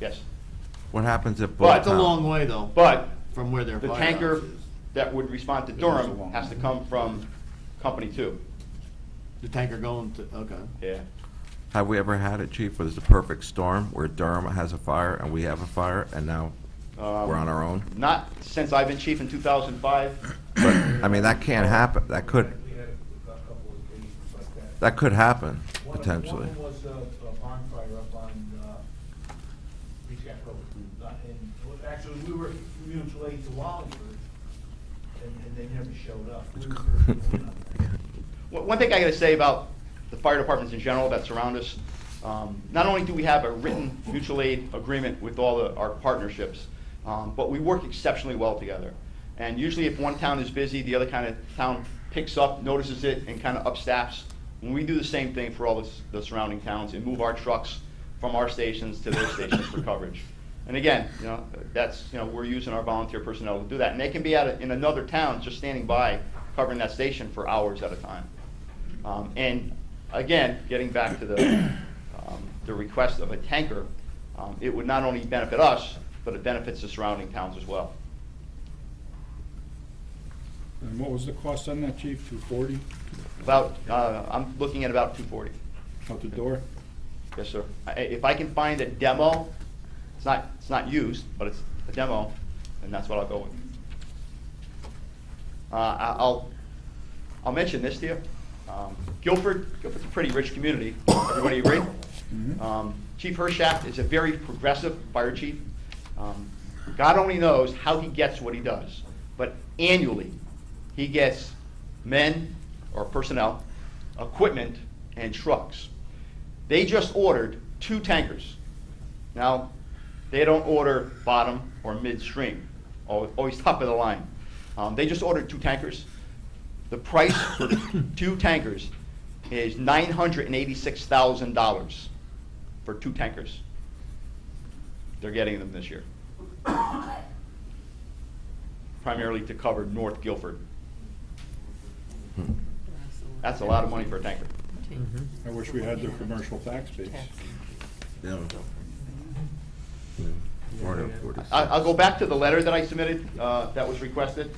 Yes. What happens if But both That's a long way though, But from where their the firehouse tanker is. that would respond to It is a long Durham has to way. come from Company 2. The tanker going to, okay. Yeah. Have we ever had it, Chief, where it's the perfect storm, where Durham has a fire and we have a fire, and now we're on our own? Not since I've been chief in 2005. But, I mean, that can't happen. That could happen, potentially. One was a bonfire up on Beach Gap Road. And actually, we were mutual aid to Wallingford, and they never showed up. We were first to win up there. One thing I gotta say about the fire departments in general that surround us, not only do we have a written mutual aid agreement with all our partnerships, but we work exceptionally well together. And usually if one town is busy, the other kind of town picks up, notices it, and kind of upstaffs. And we do the same thing for all the surrounding towns and move our trucks from our stations to their stations for coverage. And again, we're using our volunteer personnel to do that. And they can be in another town just standing by, covering that station for hours at a time. And again, getting back to the request of a tanker, it would not only benefit us, but it benefits the surrounding towns as well. And what was the cost on that, Chief? 240 I'm looking at about 240. out the door? Yes, sir. If I can find a demo, it's not used, but it's a demo, and that's what I'll go with. I'll mention this to you. Guilford's a pretty rich community. Everybody agree? Chief Hershaft is a very progressive fire chief. God only knows how he gets what he does, but annually he gets men or personnel, equipment, and trucks. They just ordered 2 tankers. Now, they don't order bottom or midstream, always top of the line. They just ordered 2 tankers. The price for 2 tankers is $986,000 for 2 tankers. They're getting them this year. Primarily to cover North Guilford. That's a lot of money for a tanker. I wish we had the commercial tax base. Yeah. I'll go back to the letter that I submitted that was requested.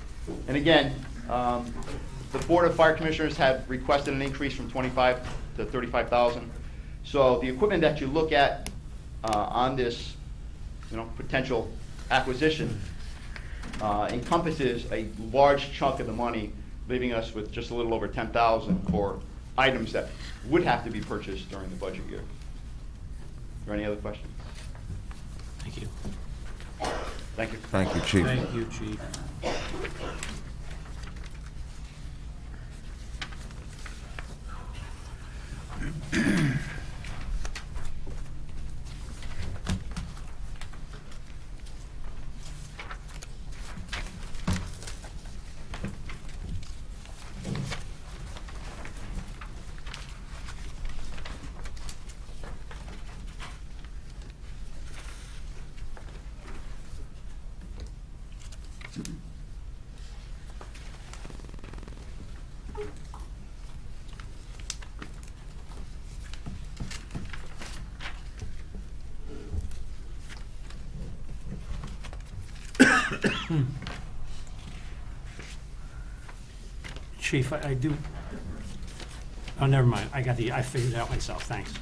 And again, the Board of Fire Commissioners had requested an increase from 25 to 35,000. So the equipment that you look at on this, potential acquisition encompasses a large chunk of the money, leaving us with just a little over 10,000 for items that would have to be purchased during the budget year. Are there any other questions? Thank you. Thank you. Thank you, Chief. Thank you, Chief. Chief, I do, oh, never mind, I figured it out myself, thanks.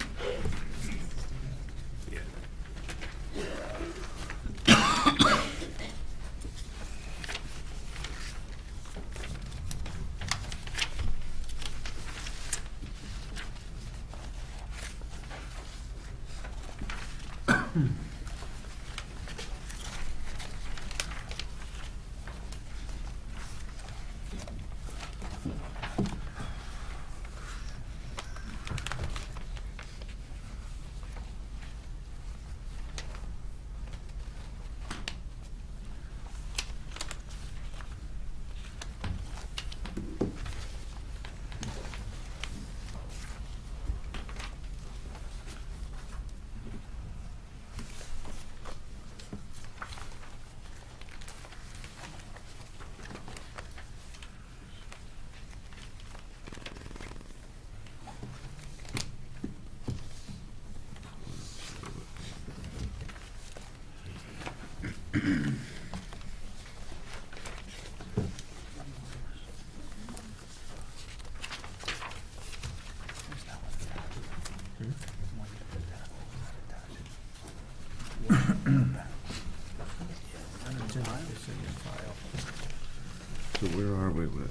So where are we with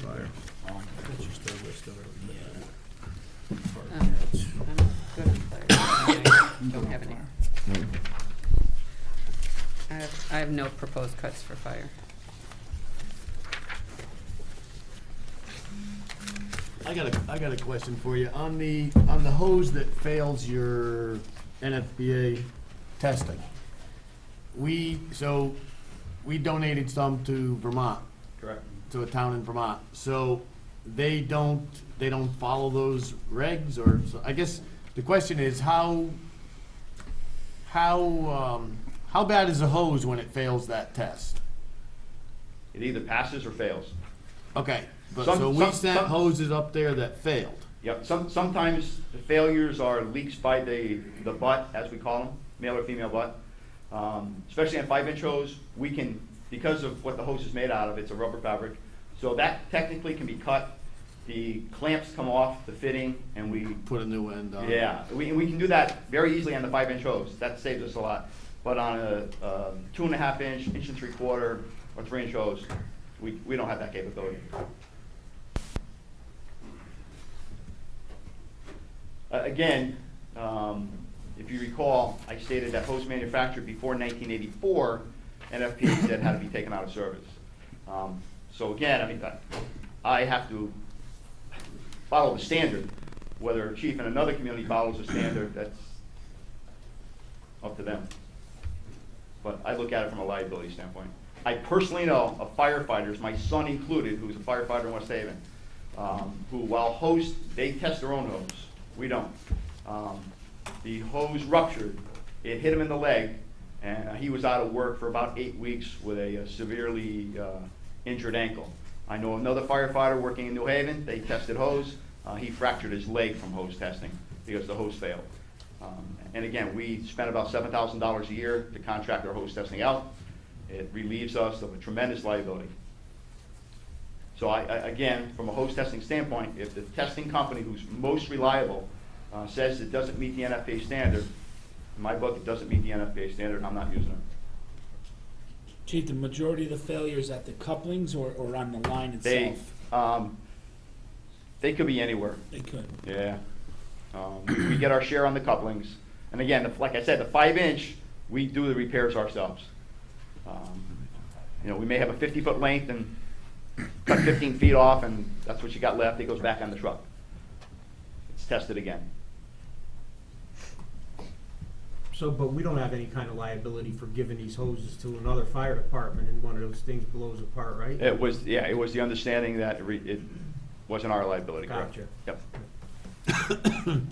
fire? I'm good on fire. I don't have any. I have no proposed cuts for fire. I got a question for you. On the hose that fails your NFPA testing, we donated some to Vermont, Correct. to a town in Vermont. So they don't follow those regs, or so I guess the question is how bad is a hose when it fails that test? It either passes or fails. Okay, but Some- so we some- sent some- hoses up there that failed. Yep, sometimes the failures are leaks by the butt, as we call them, male or female butt. Especially on 5-inch hose, we can, because of what the hose is made out of, it's a rubber fabric, so that technically can be cut. The clamps come off the fitting, and we Put a new end on. yeah, we can do that very easily on the 5-inch hose. That saves us a lot. But on a 2.5-inch, 1.75-inch, or 3-inch hose, we don't have that capability. Again, if you recall, I stated that hose manufactured before 1984, NFPA said had to be taken out of service. So again, I mean, I have to follow the standard. Whether a chief in another community follows the standard, that's up to them. But I look at it from a liability standpoint. I personally know of firefighters, my son included, who's a firefighter in West Haven, who while hose, they test their own hose. We don't. The hose ruptured, it hit him in the leg, and he was out of work for about 8 weeks with a severely injured ankle. I know another firefighter working in New Haven, they tested hose, he fractured his leg from hose testing because the hose failed. And again, we spend about $7,000 a year to contract our hose testing out. It relieves us of a tremendous liability. So again, from a hose testing standpoint, if the testing company who's most reliable says it doesn't meet the NFPA standard, in my book, it doesn't meet the NFPA standard, I'm not using it. Chief, the majority of the failures at the couplings or on the line itself? They could be anywhere. They could. Yeah. We get our share on the couplings. And again, like I said, the 5-inch, we do the repairs ourselves. You know, we may have a 50-foot length and cut 15 feet off, and that's what you got left. It goes back on the truck. It's tested again. So, but we don't have any kind of liability for giving these hoses to another fire department and one of those things blows apart, right? It was the understanding that it wasn't our liability, correct? Gotcha. Yep.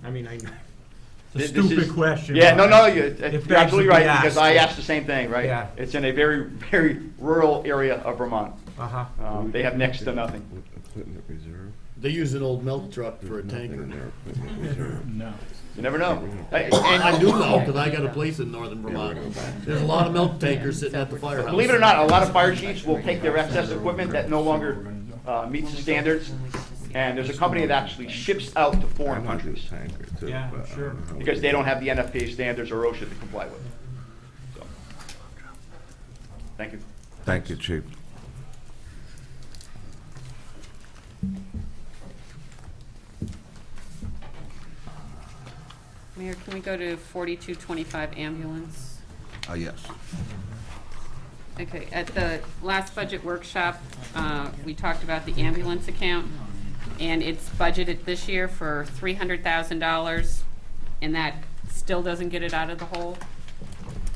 I mean, it's a This stupid is- question. Yeah, but no, it you're begs absolutely to right, be because I asked. asked the same thing, right? Yeah. It's in a very, very rural area of Vermont. Uh-huh. They have next to nothing. Equipment reserve? They use an old milk truck for a Nothing tanker. in their equipment reserve. No. You never know. I do know, because I got a place in northern Vermont. There's a lot of milk tankers sitting at the firehouse. Believe it or not, a lot of fire chiefs will take their excess equipment that no longer meets the standards, and there's a company that actually ships out to foreign I want countries this tanker too, Yeah, but I sure. don't know how because we they do don't it. have the NFPA standards or OSHA to comply with. So, thank you. Thank you, Chief. Mayor, can we go to 4225 ambulance? Yes. Okay, at the last budget workshop, we talked about the ambulance account, and it's budgeted this year for $300,000, and that still doesn't get it out of the hole.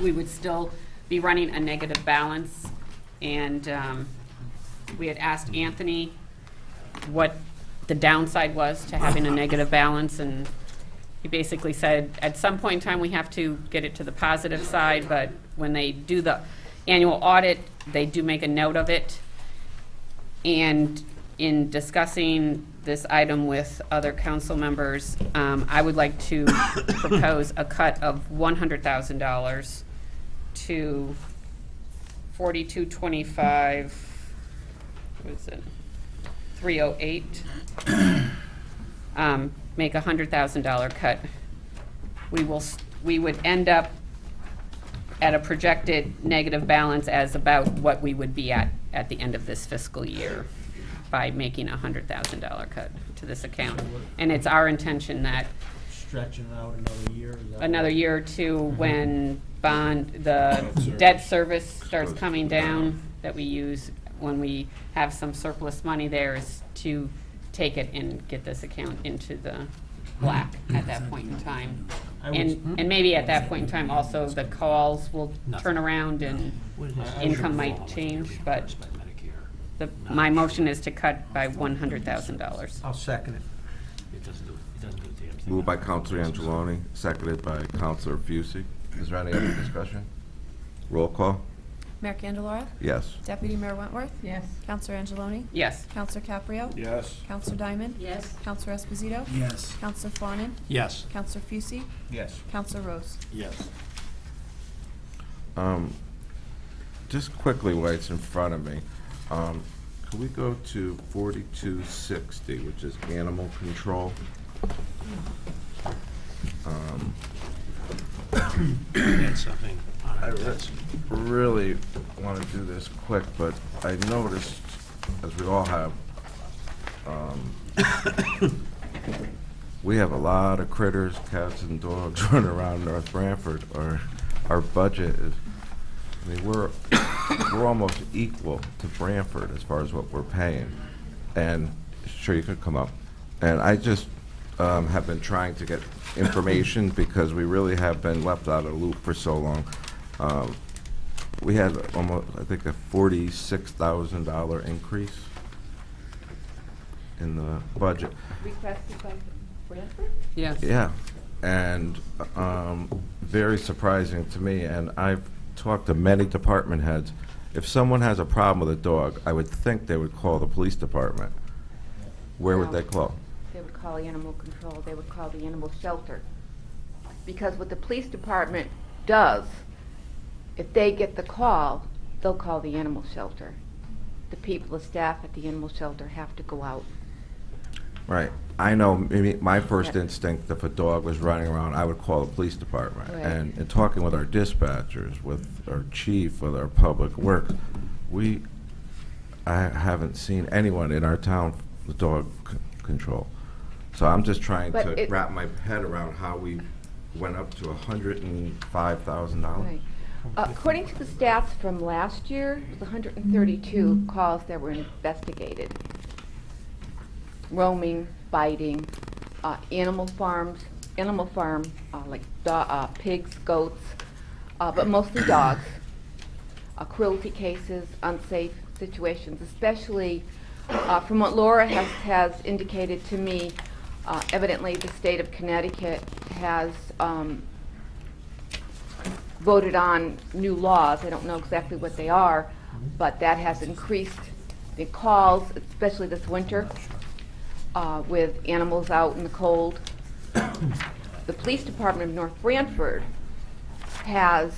We would still be running a negative balance, and we had asked Anthony what the downside was to having a negative balance, and he basically said, at some point in time, we have to get it to the positive side, but when they do the annual audit, they do make a note of it. And in discussing this item with other council members, I would like to propose a cut of $100,000 to 4225, what is it, 308. Make a $100,000 cut. We would end up at a projected negative balance as about what we would be at the end of this fiscal year by making a $100,000 cut to this account. And it's our intention that Stretching it out another year? Is that another right? year or two, when the debt service starts coming down, that we use when we have some surplus money there, is to take it and get this account into the black at that point in time. And maybe at that point in time, also, the calls will turn around and income might change, but my motion is to cut by $100,000. I'll second it. It doesn't do the damn thing. Moved by Counselor Angeloni, seconded by Counselor Fucy. Is there any other discussion? Roll call? Mayor Candelora? Yes. Deputy Mayor Wentworth? Yes. Counselor Angeloni? Yes. Counselor Caprio? Yes. Counselor Diamond? Yes. Counselor Esposito? Yes. Counselor Fawnin? Yes. Counselor Fucy? Yes. Counselor Rose? Yes. Just quickly, while it's in front of me, could we go to 4260, which is animal control? Add something on I it. really want to do this quick, but I noticed, as we all have, we have a lot of critters, cats and dogs running around North Branford. Our budget is, I mean, we're almost equal to Branford as far as what we're paying. And, sure, you could come up. And I just have been trying to get information because we really have been left out of the loop for so long. We had almost, I think, a $46,000 increase in the budget. Requested by Branford? Yes. Yeah, and very surprising to me, and I've talked to many department heads. If someone has a problem with a dog, I would think they would call the police department. Where would No. they call? They would call animal control, they would call the animal shelter. Because what the police department does, if they get the call, they'll call the animal shelter. The people, the staff at the animal shelter have to go out. Right. I know, maybe my first instinct, if a dog was running around, I would call the police department. Right. And in talking with our dispatchers, with our chief, with our public works, I haven't seen anyone in our town with dog control. So I'm just trying But to it- wrap my head around how we went up to $105,000. Right. According to the stats from last year, it was 132 calls that were investigated. Roaming, biting, animal farm, like pigs, goats, but mostly dogs. Cruelty cases, unsafe situations, especially from what Laura has indicated to me. Evidently, the state of Connecticut has voted on new laws. I don't know exactly what they are, but that has increased the calls, especially this winter, with animals out in the cold. The police department of North Branford has,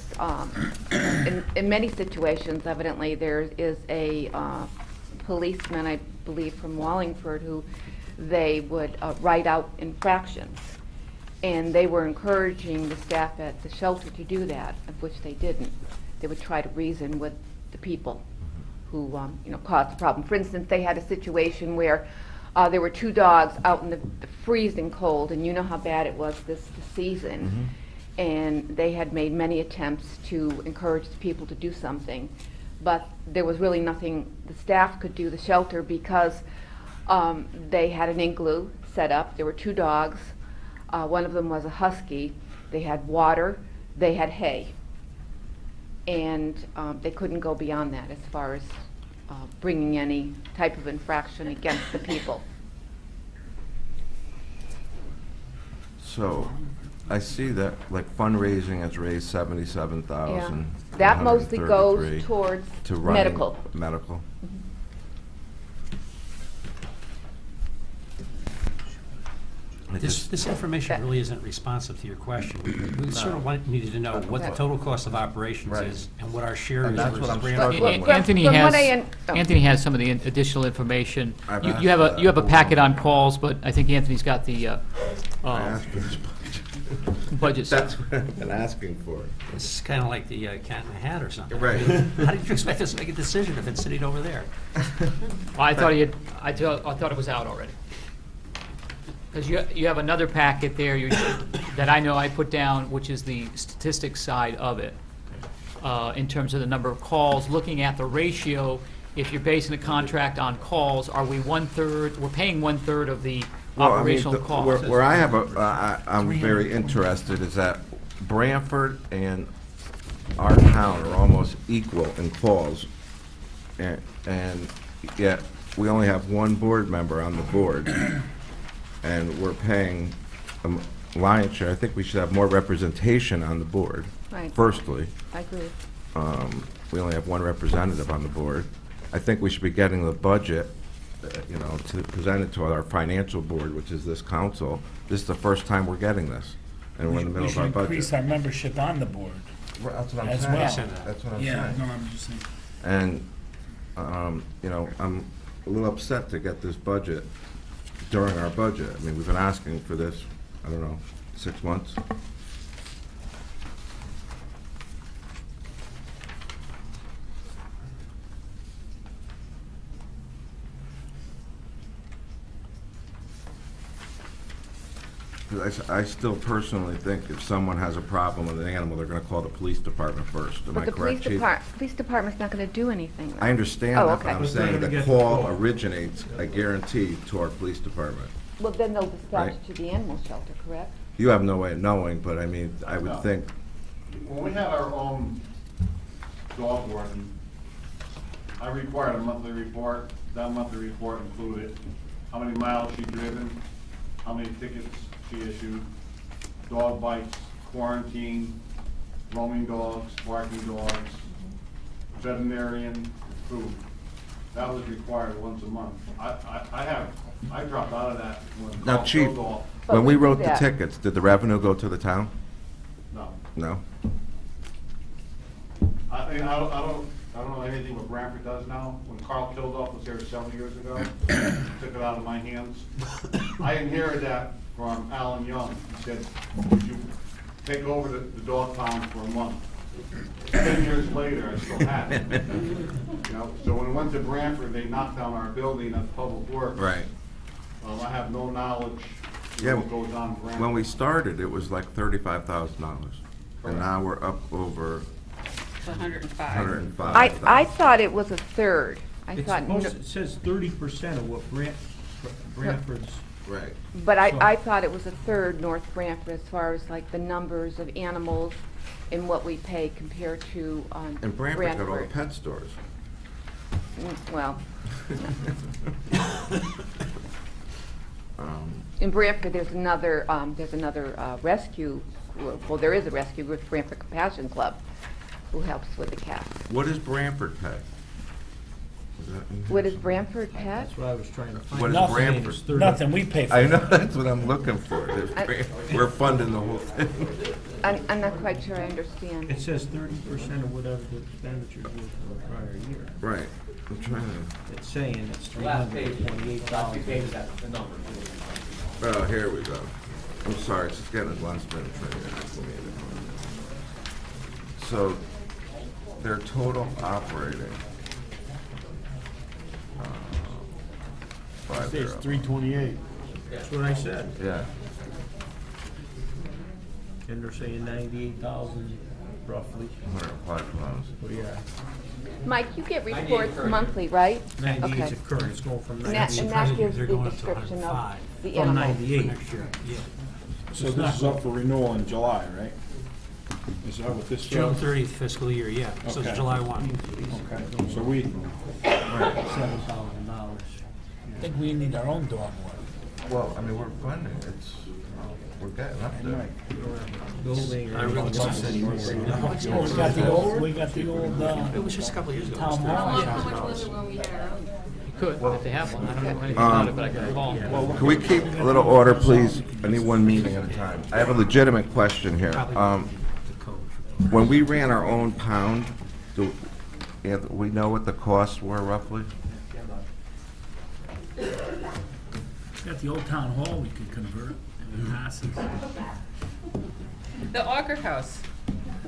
in many situations, evidently, there is a policeman, I believe, from Wallingford, who they would write out infractions. And they were encouraging the staff at the shelter to do that, of which they didn't. They would try to reason with the people who, caused the problem. For instance, they had a situation where there were two dogs out in the freezing cold, and you know how bad it was this season. And they had made many attempts to encourage the people to do something. But there was really nothing the staff could do, the shelter, because they had an igloo set up. There were two dogs. One of them was a husky. They had water. They had hay. And they couldn't go beyond that as far as bringing any type of infraction against the people. So, I see that, like, fundraising has raised $77,000. Yeah. That mostly goes 133 towards to running medical. Medical. This information really isn't responsive to your question. We sort of needed to know what the total cost of operations Right. is and what our share And is that's versus what I'm Branford. struggling with. Anthony From what has, I Anthony has some of the additional information. I've You asked have for a, that. you have a packet on calls, but I think Anthony's got the I asked for this budget. budget. That's what I've been asking for. This is kind of like the cat in the hat or something. Right. How did you expect us to make a decision if it's sitting over there? I thought he had, I thought it was out already. Because you have another packet there that I know I put down, which is the statistics side of it, in terms of the number of calls, looking at the ratio. If you're basing a contract on calls, are we we're paying 1/3 of the Well, I mean, operational cost? where I have I'm very interested is that Branford and our town are almost equal in calls, and yet we only have one board member on the board, and we're paying a lion's share. I think we should have more representation on the board, Right. firstly. I agree. We only have one representative on the board. I think we should be getting the budget, to present it to our financial board, which is this council. This is the first time we're getting this, and we're in the middle We of our should increase budget. our membership on the board That's what I'm as saying. well. That's what I'm Yeah, saying. no, I'm just saying. And, I'm a little upset to get this budget during our budget. I mean, we've been asking for this, I don't know, 6 months? I still personally think if someone has a problem with an animal, they're gonna call the police department first. Am I But the correct, Chief? police department's not gonna do anything. I understand Oh, that, but okay. I'm But they're saying gonna the get the call call. originates, I guarantee, to our police department. Well, then they'll dispatch Right. to the animal shelter, correct? You have no way of knowing, but I mean, I would No. think, When we had our own dog warden, I required a monthly report. That monthly report included how many miles she'd driven, how many tickets she issued, dog bites, quarantine, roaming dogs, barking dogs, veterinarian, food. That was required once a month. I dropped out of that when now, Carl Chief, killed off. But when we we do wrote the that. tickets, did the revenue go to the town? No. No? I mean, I don't know anything what Branford does now. When Carl Kildoff was here 7 years ago, he took it out of my hands. I inherited that from Alan Young. He said, would you take over the dog pound for a month? 10 years later, I still have it. So when we went to Branford, they knocked down our building at Public Works. Right. I have no knowledge Yeah, of what goes on in Branford. when we started, it was like $35,000, and now we're up over It's 105. $105,000. I thought it was a third. I It's thought, supposed, it says 30% of what Branford's, Right. but I thought it was a third North Branford as far as like the numbers of animals and what we pay compared to And Branford's got all the Branford. pet stores. Well, in Branford, there's another rescue group. Well, there is a rescue group, Branford Compassion Club, who helps with the cats. What does Branford pay? Is that in here What is somewhere? Branford Pet? that's what I was trying to find. What is Nothing. Branford? It's 30. Nothing, we pay for I it. know, that's what I'm looking for. We're funding the whole thing. I'm not quite sure I understand. It says 30% of whatever the expenditures were for the prior year. Right. I'm trying to, It's saying it's The last page, last few $328. pages, that's the number. oh, here we go. I'm sorry, it's just getting a last minute trivia. So, their total operating. It says 328. That's what I said. Yeah. And they're saying 98,000 roughly. 105 pounds. Oh, yeah. Mike, you get 98 reports current. monthly, right? 98 Okay. is current, it's going from And that 98. gives They're the going up to description of 105 the From animal. 98. next year. Yeah. So this is up for renewal in July, right? Is that what this? June 30th fiscal year, yeah. So it's Okay. July 1. Okay, so we, $7,000. I think we need our own dog warden. Well, I mean, we're funding, we're getting up there. Building. I really don't say anymore. Oh, we got the old, It was just a couple of years ago. Town hall. How much was it when we had our own? could, if they have one. I don't know anything about it, but I could call. Can we keep a little order, please? I need one meeting at a time. I have a legitimate question here. When we ran our own pound, do we know what the costs were roughly? Got the old town hall we could convert, if it passes. The Auger House.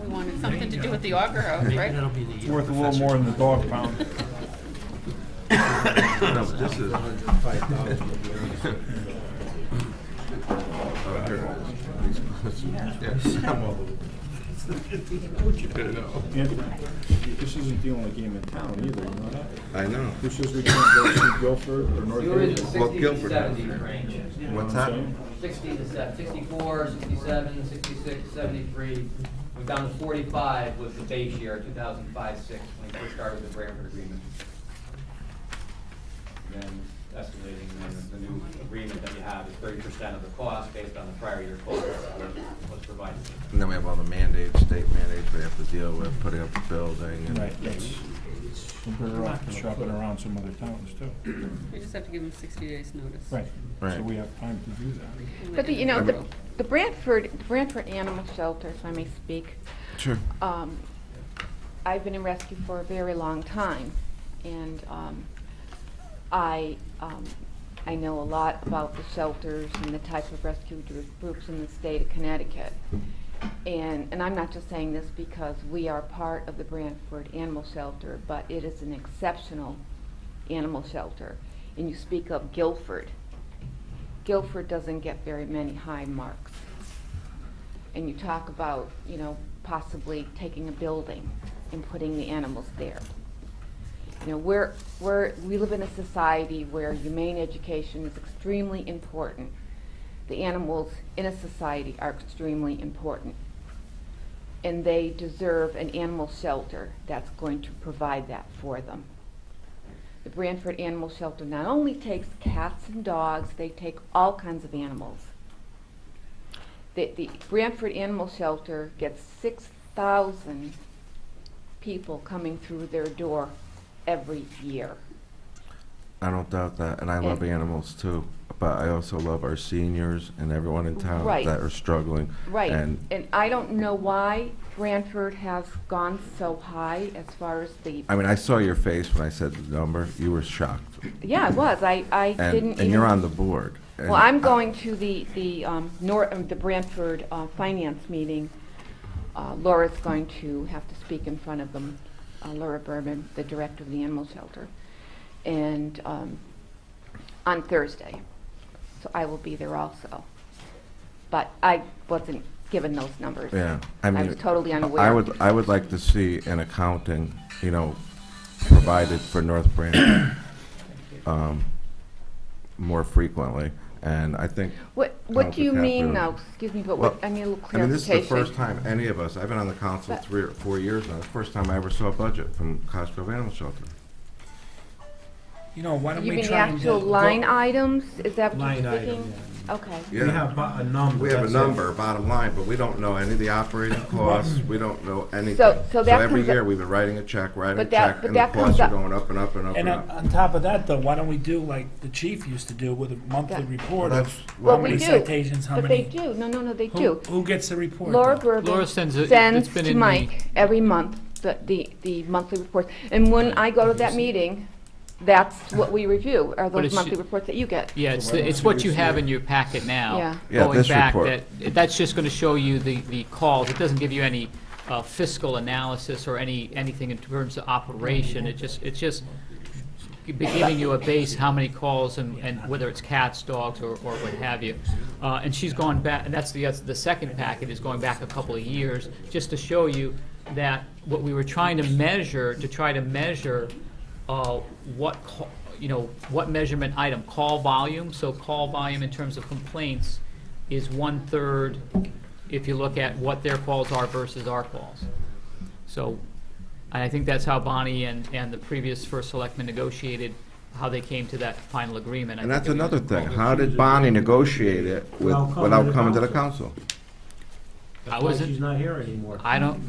We wanted something to do with the Auger House, right? That'll be the. It's worth a little more than the dog pound. No, but this is. Anthony, this isn't the only game in town either, you know that? I know. Who says we can't go see Guilford or North You're in the Haven? Well, 60 to Guilford 70 has. range. What's that? 60 to 70, 64, 67, 66, 73. We're down to 45 with the base year, 2005-6, when we first started the Branford agreement. And then estimating, and then the new agreement that you have is 30% of the cost based on the prior year cost was provided. And then we have all the mandates, state mandates we have to deal with, putting up the building and. Right, that's, we're better off shopping around some other towns too. We just have to give them 60 days notice. Right, so Right. we have time to do that. But you know, the Branford Animal Shelter, if I may speak. Sure. I've been in rescue for a very long time, and I know a lot about the shelters and the type of rescue groups in the state of Connecticut. And I'm not just saying this because we are part of the Branford Animal Shelter, but it is an exceptional animal shelter. And you speak of Guilford. Guilford doesn't get very many high marks. And you talk about, you know, possibly taking a building and putting the animals there. You know, we live in a society where humane education is extremely important. The animals in a society are extremely important. And they deserve an animal shelter that's going to provide that for them. The Branford Animal Shelter not only takes cats and dogs, they take all kinds of animals. The Branford Animal Shelter gets 6,000 people coming through their door every year. I don't doubt that, and I love animals too, but I also love our seniors and everyone in town Right. that are struggling. Right, And and I don't know why Branford has gone so high as far as the, I mean, I saw your face when I said the number. You were shocked. yeah, I was, I didn't And you're even- on the board. And Well, I'm going to the Branford Finance meeting. Laura's going to have to speak in front of them, Laura Berman, the director of the animal shelter, and on Thursday. So I will be there also. But I wasn't given those numbers. Yeah, I mean, was totally unaware. I would like to see an accounting, you know, provided for North Branford more frequently, and I think. What do you mean now? Excuse me, but Well, I need a little I mean, this is the clarification. first time any of us, I've been on the council But- 3 or 4 years now, it's the first time I ever saw a budget from Cosgrove Animal Shelter. You know, why don't You we mean the try and actual go- line items? Is that what Line you're speaking? item, Okay. We have a number. We have a that's it. number, bottom line, but we don't know any of the operating costs, we don't know anything. So that every comes year, up- we've been writing a check, but that and the comes costs are up- going up and up and up And and on up. on top of that, though, why don't we do like the chief used to do with a monthly That- report Well, of that's- Well, how we many do. citations, how But many? they do. No, they Who- do. Who gets the report? Laura though? Bergen Laura sends it- sends it's been to in the- Mike every month the monthly reports. And when I go to that meeting, that's what we review, are But those it's- monthly reports that you get. Yeah, it's what you have in your packet now. Yeah. Yeah, Going this back, report. that's just gonna show you the calls. It doesn't give you any fiscal analysis or anything in terms of operation. It's just giving you a base, how many calls and whether it's cats, dogs, or what have you. And she's gone back, and that's the second packet is going back a couple of years, just to show you that what we were trying to measure, what measurement item, call volume. So call volume in terms of complaints is 1/3 if you look at what their calls are versus our calls. So I think that's how Bonnie and the previous first selectman negotiated, how they came to that final agreement. I And think that's it was- another thing, how did Bonnie negotiate it without coming to the council? That's I why wasn't- she's not here anymore. I don't,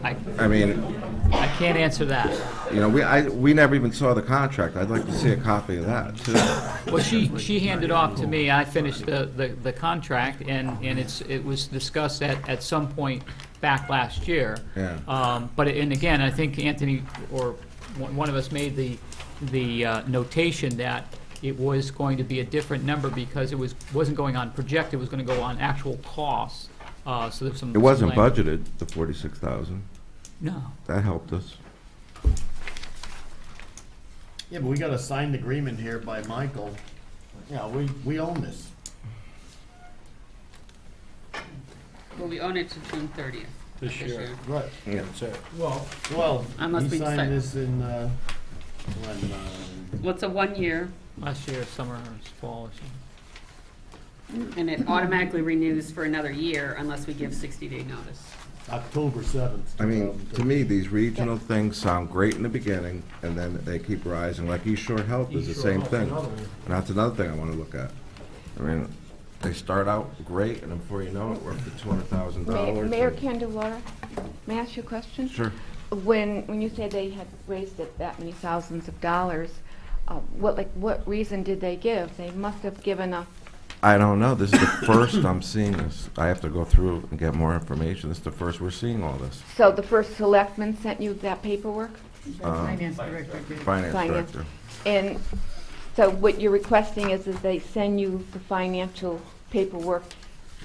I mean, I can't answer that. You know, we never even saw the contract. I'd like to see a copy of that, too. Well, she handed off to me, I finished the contract, and it was discussed at some point back last year. Yeah. But, and again, I think Anthony, or one of us made the notation that it was going to be a different number because it wasn't going on projected, it was gonna go on actual costs. So there's some. It wasn't some language. budgeted, the 46,000. No. That helped us. Yeah, but we got a signed agreement here by Michael. Yeah, we own this. Well, we own it to June 30th. This year. Right. Yeah. That's it. Well, Unless he we signed decide- this in, when, Well, it's a 1 year, Last year, summer or fall or something. and it automatically renews for another year unless we give 60-day notice. October 7th. I mean, to me, these regional things sound great in the beginning, and then they keep rising, like East Shore Health is the same thing. And that's another thing I want to look at. I mean, they start out great, and then before you know it, we're up to $200,000. Mayor Candelara, may I ask you a question? Sure. When you say they had raised it that many thousands of dollars, what reason did they give? They must have given a, I don't know. This is the first I'm seeing this. I have to go through and get more information. This is the first we're seeing all this. so the first selectman sent you that paperwork? Finance director did. Finance Finance. director. And so what you're requesting is that they send you the financial paperwork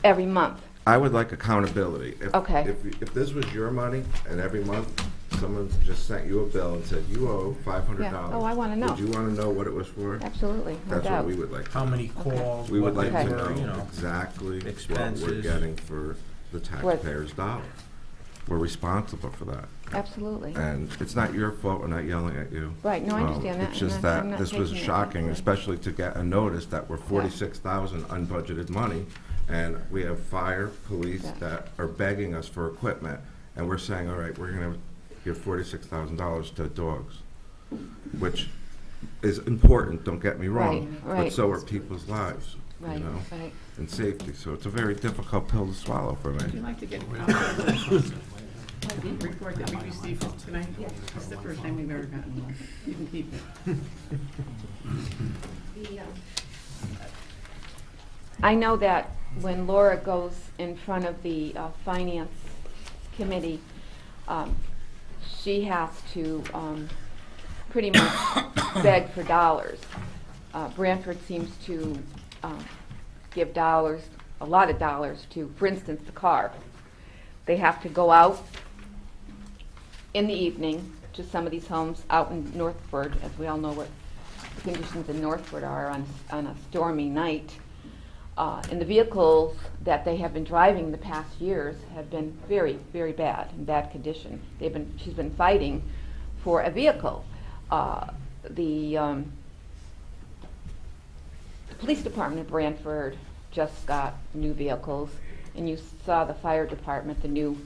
every month? I would like accountability. Okay. If this was your money, and every month someone just sent you a bill and said, you owe $500. Yeah. Oh, I wanna know. Would you want to know what it was for? Absolutely, no That's what doubt. we would like. How many calls, We would what like they to were, you know know. exactly what we're expenses. getting for the taxpayers' dollar. We're responsible for that. Absolutely. And it's not your fault, we're not yelling at you. Right, no, I understand that, It's and just that's- I'm that not this was taking it shocking, personally. especially to get a notice that we're 46,000 unbudgeted money, and we have fire, police Yeah. that are begging us for equipment, and we're saying, all right, we're gonna give $46,000 to dogs, which is important, don't get me wrong, Right, right. but so are people's lives, Right, you know, right. and safety. So it's a very difficult pill to swallow for me. Would you like to get the report that we received tonight? It's the first time we've ever gotten one. You can keep it. I know that when Laura goes in front of the Finance Committee, she has to pretty much beg for dollars. Branford seems to give dollars, a lot of dollars to, for instance, the car. They have to go out in the evening to some of these homes out in Northford, as we all know what the conditions in Northford are on a stormy night. And the vehicles that they have been driving the past years have been very, very bad, in bad condition. She's been fighting for a vehicle. The police department of Branford just got new vehicles, and you saw the fire department, the new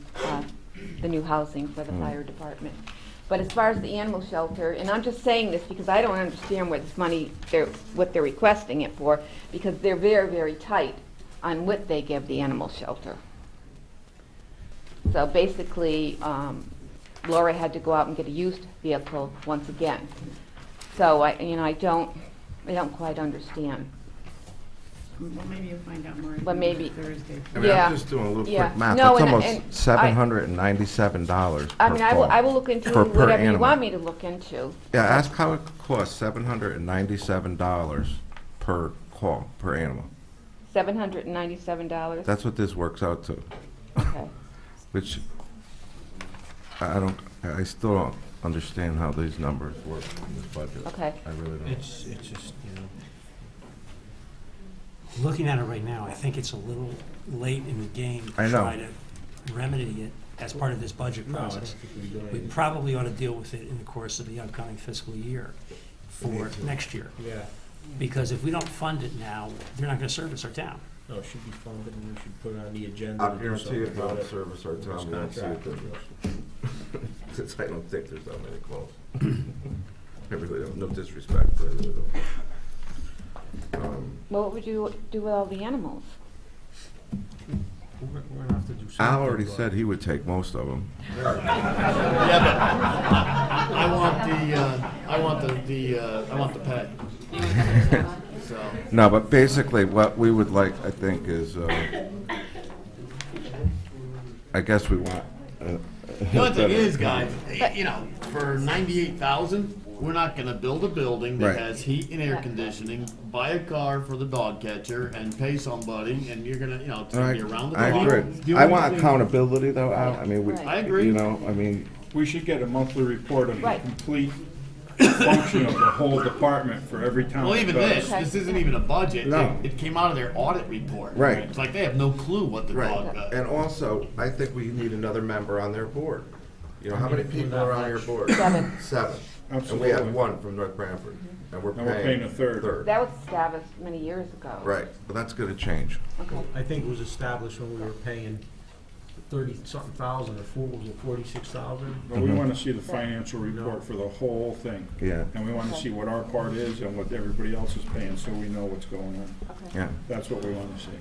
housing for the fire department. But as far as the animal shelter, and I'm just saying this because I don't understand where this money, what they're requesting it for, because they're very, very tight on what they give the animal shelter. So basically, Laura had to go out and get a used vehicle once again. So I don't quite understand. Well, maybe you'll find out more But maybe- Thursday. I mean, Yeah. I'm just doing a little Yeah. quick math. No, That's and almost $797 per I mean, I call. will look into per whatever you animal. want me to look into. Yeah, ask how it costs, $797 per call, per animal. $797? That's what this works out to. Okay. Which, I still don't understand how these numbers work in this budget. Okay. I really don't. It's just, looking at it right now, I think it's a little late in the game I to know. try to remedy it as part of this budget process. We probably ought to deal with it in the course of the upcoming fiscal year for next year. Yeah. Because if we don't fund it now, they're not gonna service our town. No, it should be funded, and we should put it on the agenda I to do guarantee something if about don't it. service our town, we won't see it different. Since I don't think there's that many calls. I really don't, no disrespect, but I really don't. Well, what would you do with all the animals? We're gonna have to do something. Al already but- said he would take most of them. Yeah, but I want the pay. So, No, but basically what we would like, I think, is, I guess we want. the only thing is, guys, you know, for 98,000, we're not gonna build a building that Right. has heat and air conditioning, buy a car for the dog catcher, and pay somebody, and you're gonna, you know, it's gonna be around the I clock. agree. I want accountability, though, Al. I mean, I agree. You know, I mean, We should get a monthly report of the Right. complete function of the whole department for every town. Well, it even does. this isn't even a budget. No. It came out of their audit report. Right. It's like they have no clue what the dog right. does. And also, I think we need another member on their board. You know, how many people are on your board? 7. 7. And we Absolutely. have 1 from North Branford, and we're And we're paying a third. That was established many years ago. Right, but that's gonna change. Okay. I think it was established when we were paying 30-something thousand, or was it 46,000? But we want to see the financial report for the whole thing. Yeah. And we want to see what our part is and what everybody else is paying, so we know what's going on. Okay. Yeah, That's what we want to see. We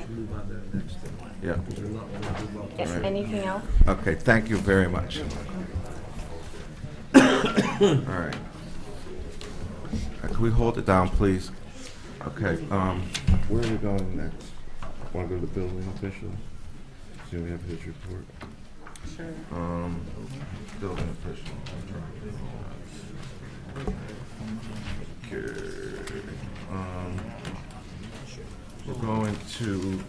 should move on to the next thing. yeah. Because we're not gonna do about this. Anything else? Okay, thank you very much. All right. Can we hold it down, please? Okay, where are we going next? Want to go to the building official? See, we have his report. Sure. Building official. Okay. We're going to,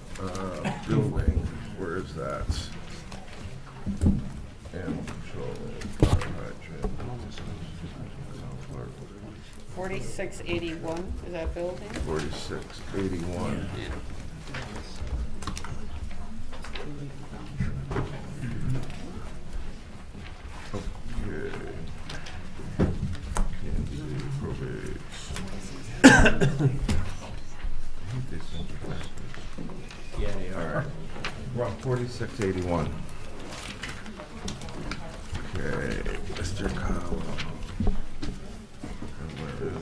building, where is that? Animal control, fire hydrant. 4681, is that building? 4681. Yeah. Okay. Kansas probates. Yeah, they All are. right. We're on 4681. Okay, Mr. Kyle. And where is?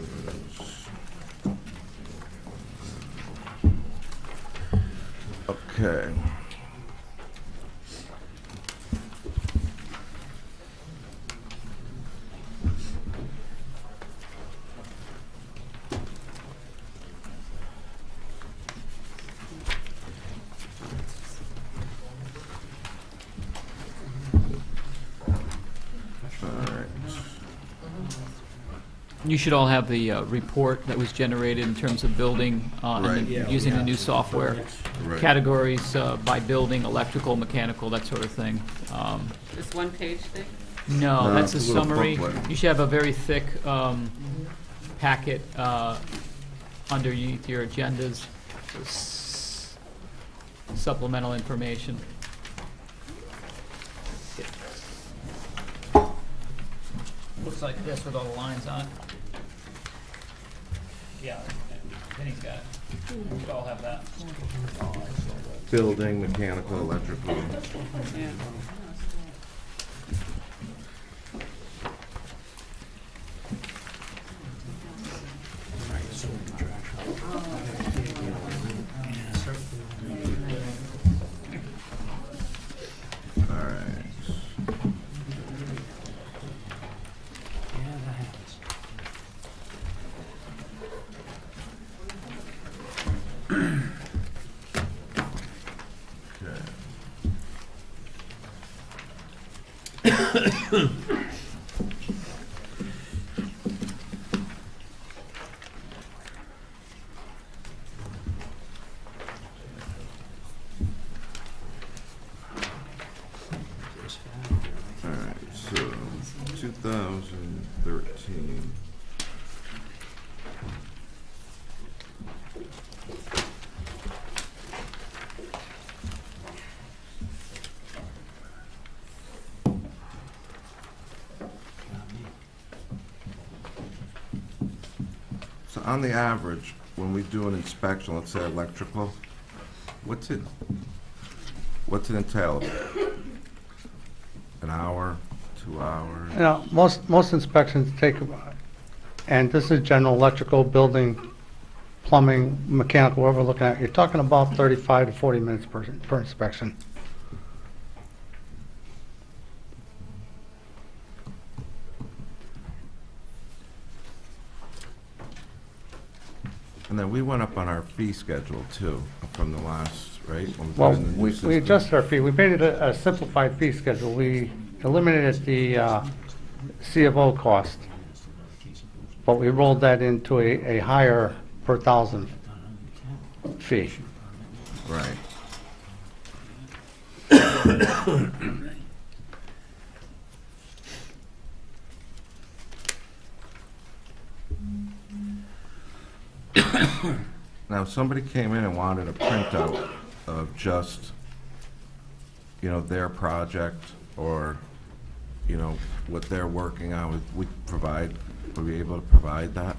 Okay. You should all have the report that was generated in terms of building, and Right. then Yeah, using we the new have. software. Right. Categories by building, electrical, mechanical, that sort of thing. This one-page thing? No, No, that's a it's a little summary. booklet. You should have a very thick packet underneath your agendas, supplemental information. Looks like this with all the lines on it. Yeah, Penny's got it. We should all have that. Building, mechanical, electrical. Yeah. All right. Yeah, that happens. Okay. All right, so 2013. So on the average, when we do an inspection, let's say electrical, what's it entail? An hour, 2 hours? You know, most inspections take, and this is general electrical, building, plumbing, mechanical, whatever we're looking at, you're talking about 35 to 40 minutes per inspection. And then we went up on our fee schedule too, from the last, right? when we put Well, in the new we system. adjusted our fee. We made it a simplified fee schedule. We eliminated the C of O cost, but we rolled that into a higher per thousand fee. Right. Now, if somebody came in and wanted a printout of just, their project or, what they're working on, would be able to provide that?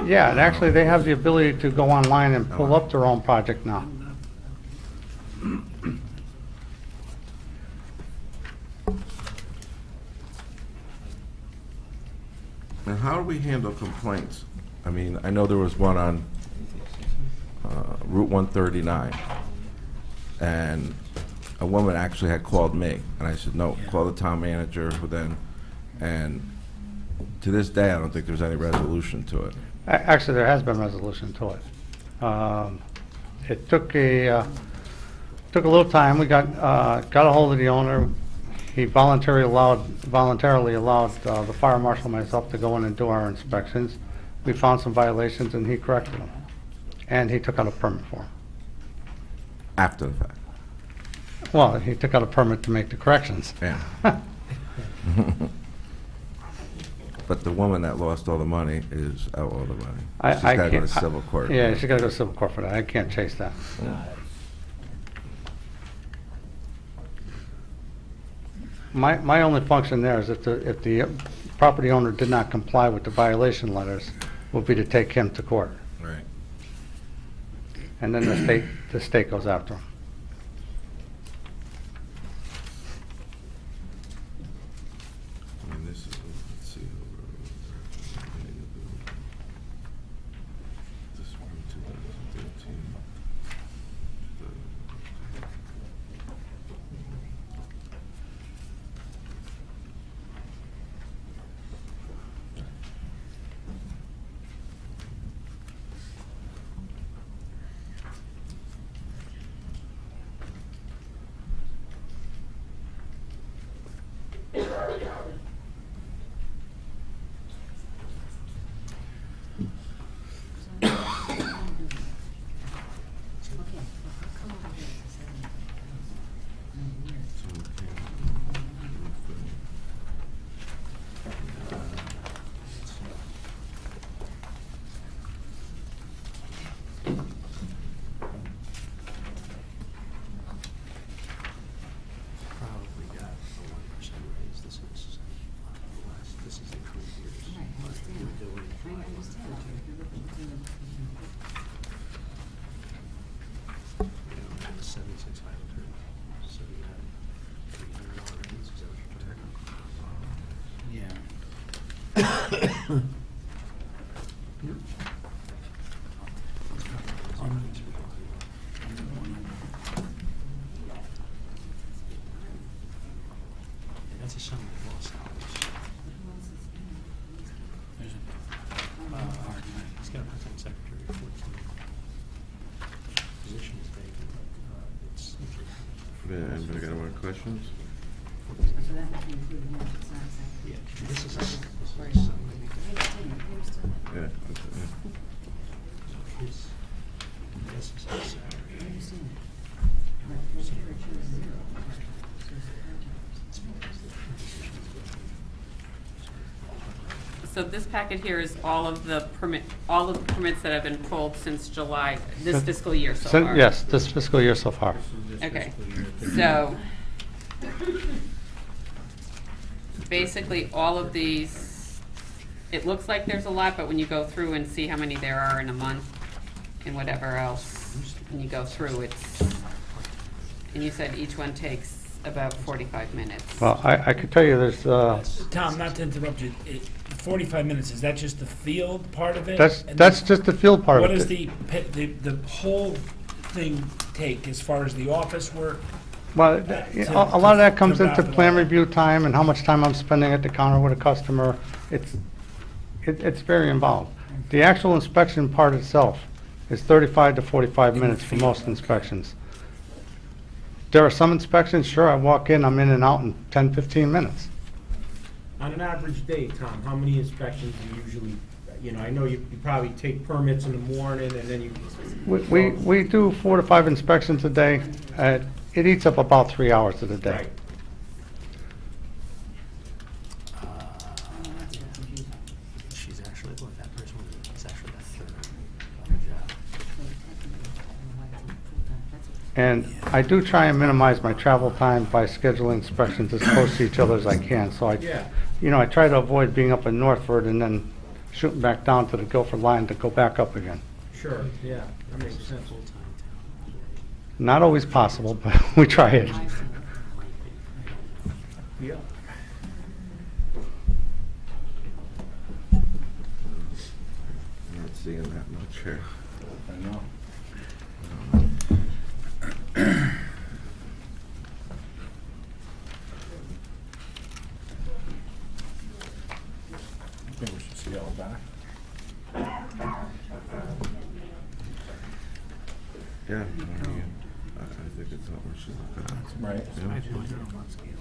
Yeah, and actually, they have the ability to go online and pull up their own project now. And how do we handle complaints? I mean, I know there was one on Route 139, and a woman actually had called me, and I said, no, call the town manager, who then, and to this day, I don't think there's any resolution to it. Actually, there has been resolution to it. It took a little time. We got a hold of the owner. He voluntarily allowed the fire marshal and myself to go in and do our inspections. We found some violations, and he corrected them. And he took out a permit for them. After the fact. Well, he took out a permit to make the corrections. Yeah. But the woman that lost all the money is out all the money. She's got to go to civil court. Yeah, she's got to go to civil court for that. I can't chase that. My only function there is if the property owner did not comply with the violation letters, would be to take him to court. Right. And then the state goes after him. I mean, this is, let's see. This one, 2013. Probably got a 1% raise. This is less. This is the 3 years. We're doing 7,600. So you have $300 raise. Is that what you're talking about? Yeah. That's a sum of lost hours. There's he's got a part-time secretary, 14. Position is vacant, but it's. Anybody got any more questions? Yeah, this is a sum. Yeah. Okay, yeah. This is his salary. So this packet here is all of the permits that have been pulled since July, this fiscal year so far? Yes, this fiscal year so far. Okay, so basically all of these, it looks like there's a lot, but when you go through and see how many there are in a month and whatever else, and you go through, and you said each one takes about 45 minutes. Well, I could tell you there's, Tom, not to interrupt you, 45 minutes, is that just the field part of it? that's And just the field part of it. What does the whole thing take as far as the office work? Well, a lot of that comes into plan review time and how much time I'm spending at the counter with a customer. It's very involved. The actual inspection part itself is 35 to 45 minutes for most inspections. There are some inspections, sure, I walk in, I'm in and out in 10, 15 minutes. On an average day, Tom, how many inspections do you usually, I know you probably take permits in the morning and then you. We do 4 to 5 inspections a day. It eats up about 3 hours of the day. Right. She's actually, look, that person is actually the third on the job. And I do try and minimize my travel time by scheduling inspections as close to each other as I can. So Yeah. I try to avoid being up in Northford and then shooting back down to the Guilford line to go back up again. Sure, yeah, that makes sense. Not always possible, but we try it. Yeah. Not seeing that much here. I know. I think we should scale it back. Yeah, I think it's not what she's looking at. Right. Yeah.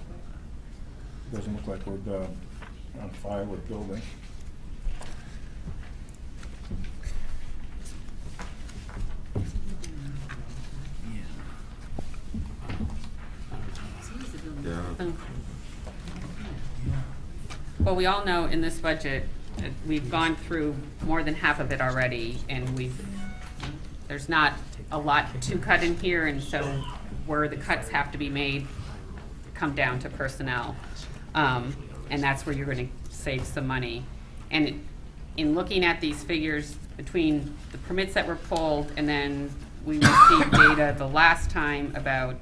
Doesn't look like we're on fire with building. Well, we all know in this budget, we've gone through more than half of it already, and there's not a lot to cut in here, and so where the cuts have to be made come down to personnel. And that's where you're gonna save some money. And in looking at these figures between the permits that were pulled, and then we received data the last time about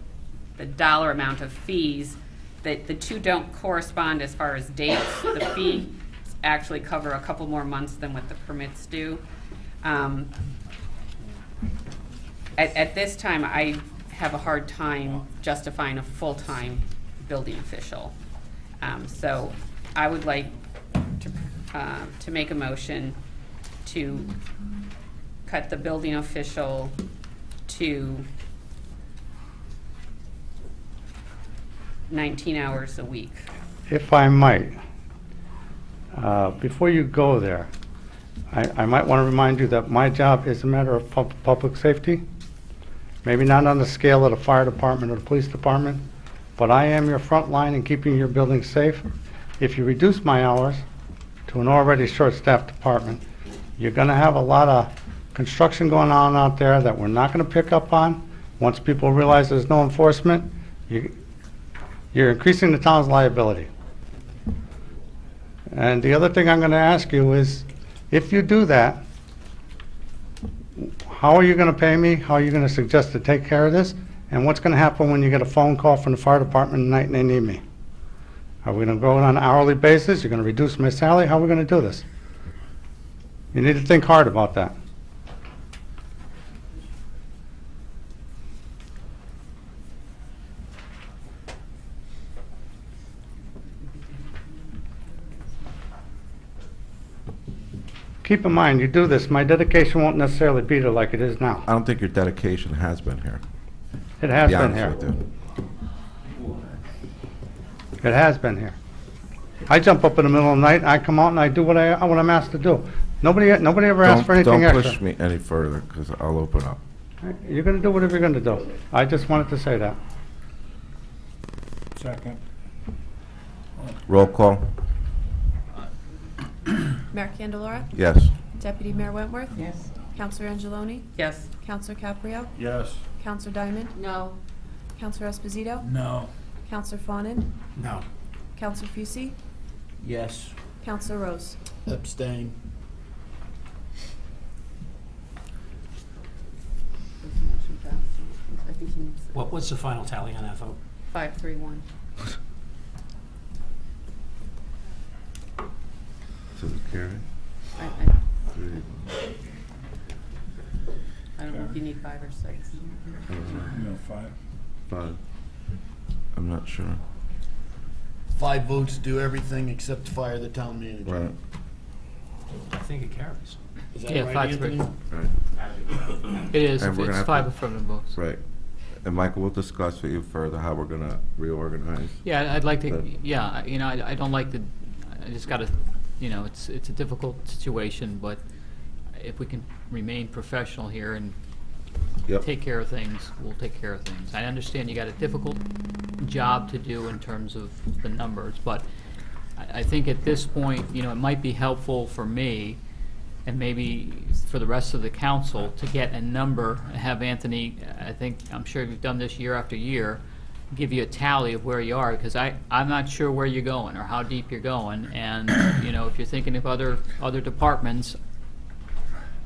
the dollar amount of fees, that the two don't correspond as far as dates. The fees actually cover a couple more months than what the permits do. At this time, I have a hard time justifying a full-time building official. So I would like to make a motion to cut the building official to 19 hours a week. If I might, before you go there, I might want to remind you that my job is a matter of public safety. Maybe not on the scale of the fire department or the police department, but I am your front line in keeping your building safe. If you reduce my hours to an already short-staffed department, you're going to have a lot of construction going on out there that we're not going to pick up on. Once people realize there's no enforcement, you're increasing the town's liability. And the other thing I'm going to ask you is, if you do that, how are you going to pay me? How are you going to suggest to take care of this? And what's going to happen when you get a phone call from the fire department at night and they need me? Are we going to go on an hourly basis? You're going to reduce my salary? How are we going to do this? You need to think hard about that. Keep in mind, you do this, my dedication won't necessarily be there like it is now. I don't think your dedication has been here. It has Be been honest here. with you. It has been here. I jump up in the middle of the night, I come out and I do what I'm asked to do. Nobody ever asks for anything Don't extra. push me any further, because I'll open up. You're gonna do whatever you're gonna do. I just wanted to say that. Second. Roll call? Mayor Candelora? Yes. Deputy Mayor Wentworth? Yes. Counselor Angeloni? Yes. Counselor Caprio? Yes. Counselor Diamond? No. Counselor Esposito? No. Counselor Fawnin? No. Counselor Fucy? Yes. Counselor Rose? Abstain. What's the final tally on that vote? 5-3-1. Does it carry? I don't know if you need 5 or 6. No, 5. 5. I'm not sure. 5 votes do everything except fire the town manager. Right. I think it carries. Is that Yeah, right, 5-3. Anthony? Right. It is, And we're gonna it's have 5 to- affirmative votes. Right. And Michael, we'll discuss with you further how we're gonna reorganize. Yeah, I'd like to, the- yeah, you know, I don't like to, I just gotta, you know, it's a difficult situation, but if we can remain professional here and Yep. take care of things, we'll take care of things. I understand you got a difficult job to do in terms of the numbers, but I think at this point, you know, it might be helpful for me and maybe for the rest of the council to get a number, have Anthony, I think, I'm sure you've done this year after year, give you a tally of where you are, because I'm not sure where you're going or how deep you're going, and, you know, if you're thinking of other departments,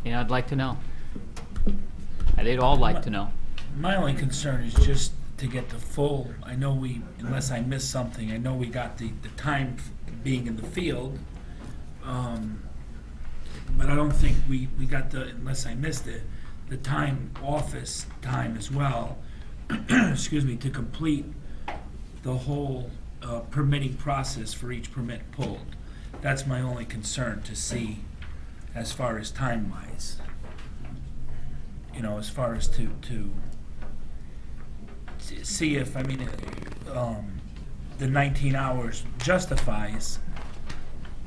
you know, I'd like to know. They'd all like to know. My only concern is just to get the full, I know we, unless I missed something, I know we got the time being in the field, but I don't think we got the, unless I missed it, the time, office time as well, excuse me, to complete the whole permitting process for each permit pulled. That's my only concern to see as far as time-wise. You know, as far as to see if, I mean, the 19 hours justifies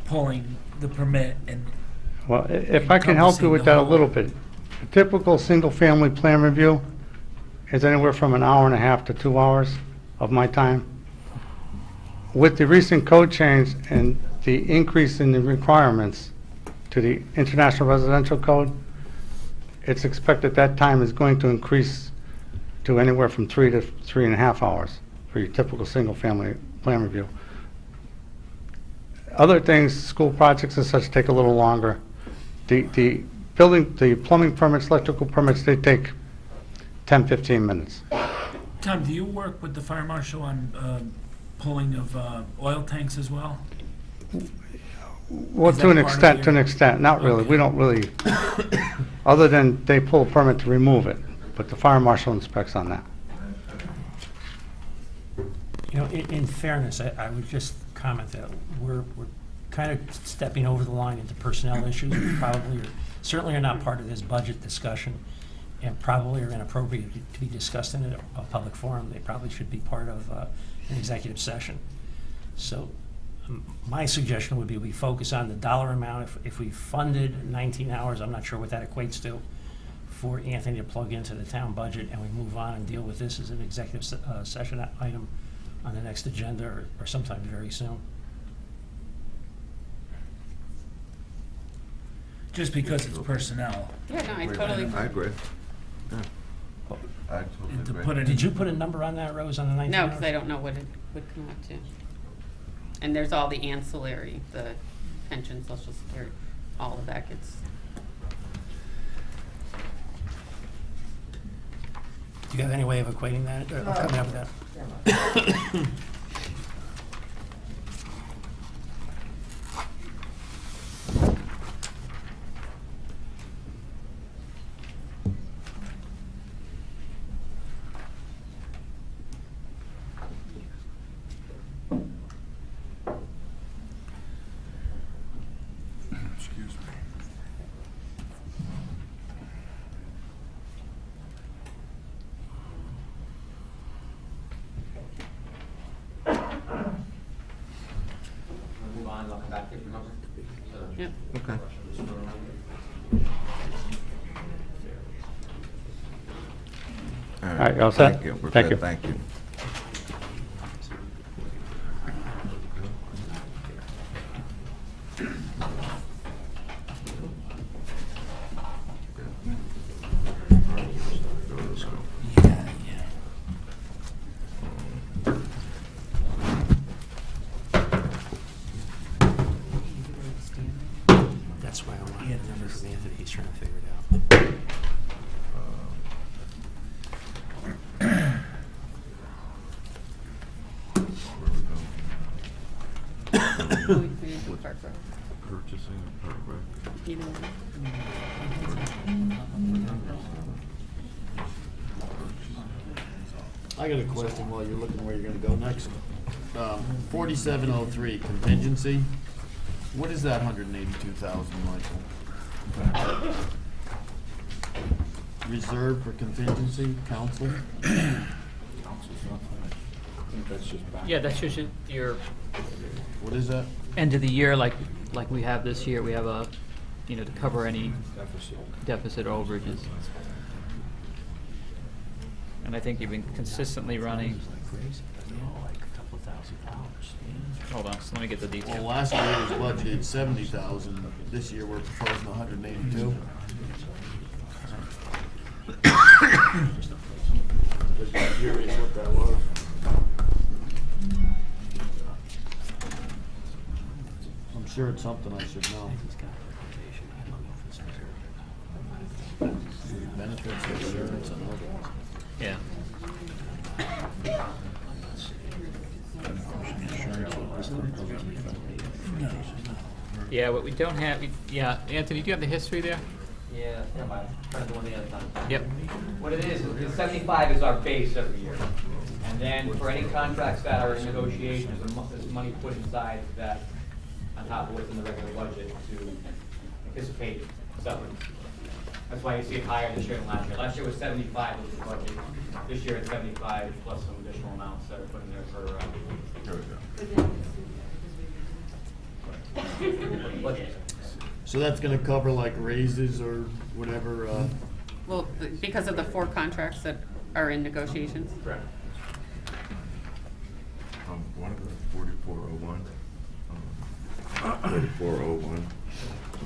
pulling the permit and. Well, if I can help you with that a little bit, a typical single-family plan review is anywhere from an hour and a half to 2 hours of my time. With the recent code change and the increase in the requirements to the International Residential Code, it's expected that time is going to increase to anywhere from 3 to 3.5 hours for your typical single-family plan review. Other things, school projects and such, take a little longer. The building, the plumbing permits, electrical permits, they take 10, 15 minutes. Tom, do you work with the fire marshal on pulling of oil tanks as well? Well, Is to an that part of extent, not really. Okay. We don't really, other than they pull a permit to remove it, but the fire marshal inspects on that. You know, in fairness, I would just comment that we're kind of stepping over the line into personnel issues, which probably certainly are not part of this budget discussion, and probably are inappropriate to be discussed in a public forum. They probably should be part of an executive session. So my suggestion would be we focus on the dollar amount. If we funded 19 hours, I'm not sure what that equates to, for Anthony to plug into the town budget, and we move on and deal with this as an executive session item on the next agenda or sometime very soon. Just because it's personnel. Yeah, no, I totally. I agree. Yeah. I And totally to agree. put it Did in, you put a number on that, Rose, on the 19 No, hours? because I don't know what it would come up to. And there's all the ancillary, the pension, social security, all of that gets. Do you have any way of equating that, or coming up with that? Excuse me. We'll move on, I'll come back to you, remember? Yep. Okay. All right, you all set? Thank you. We're Thank good. you. Thank you. yeah, yeah. That's why I want to get a number from Anthony. He's trying to figure it out. We didn't do Park Road. Purchasing of Park Rec. Either one. I got a question while you're looking where you're gonna go next. 4703 contingency. What is that 182,000, Michael? Reserve for contingency, council? I think that's just back. Yeah, that's just your What is that? end of the year, like we have this year, we have a, to cover any deficit or overages. And I think you've been consistently running. Hold on, so let me get the detail. Well, last year was budgeted 70,000. This year we're proposing 182. Just curious what that was. I'm sure it's something I should know. Benefits, insurance, and others. Yeah. Yeah, what we don't have, yeah, Anthony, do you have the history there? Yeah, never mind. Trying to do one the other time. Yep. What it is 75 is our base every year. And then for any contracts that are in negotiations, there's money put inside that, on top of what's in the regular budget to anticipate settlements. That's why you see it higher this year than last year. Last year was 75 was the budget. This year it's 75 plus some additional amounts that are put in there for, So that's gonna cover like raises or whatever, Well, because of the 4 contracts that are in negotiations. Correct. One of the 4401. 4401.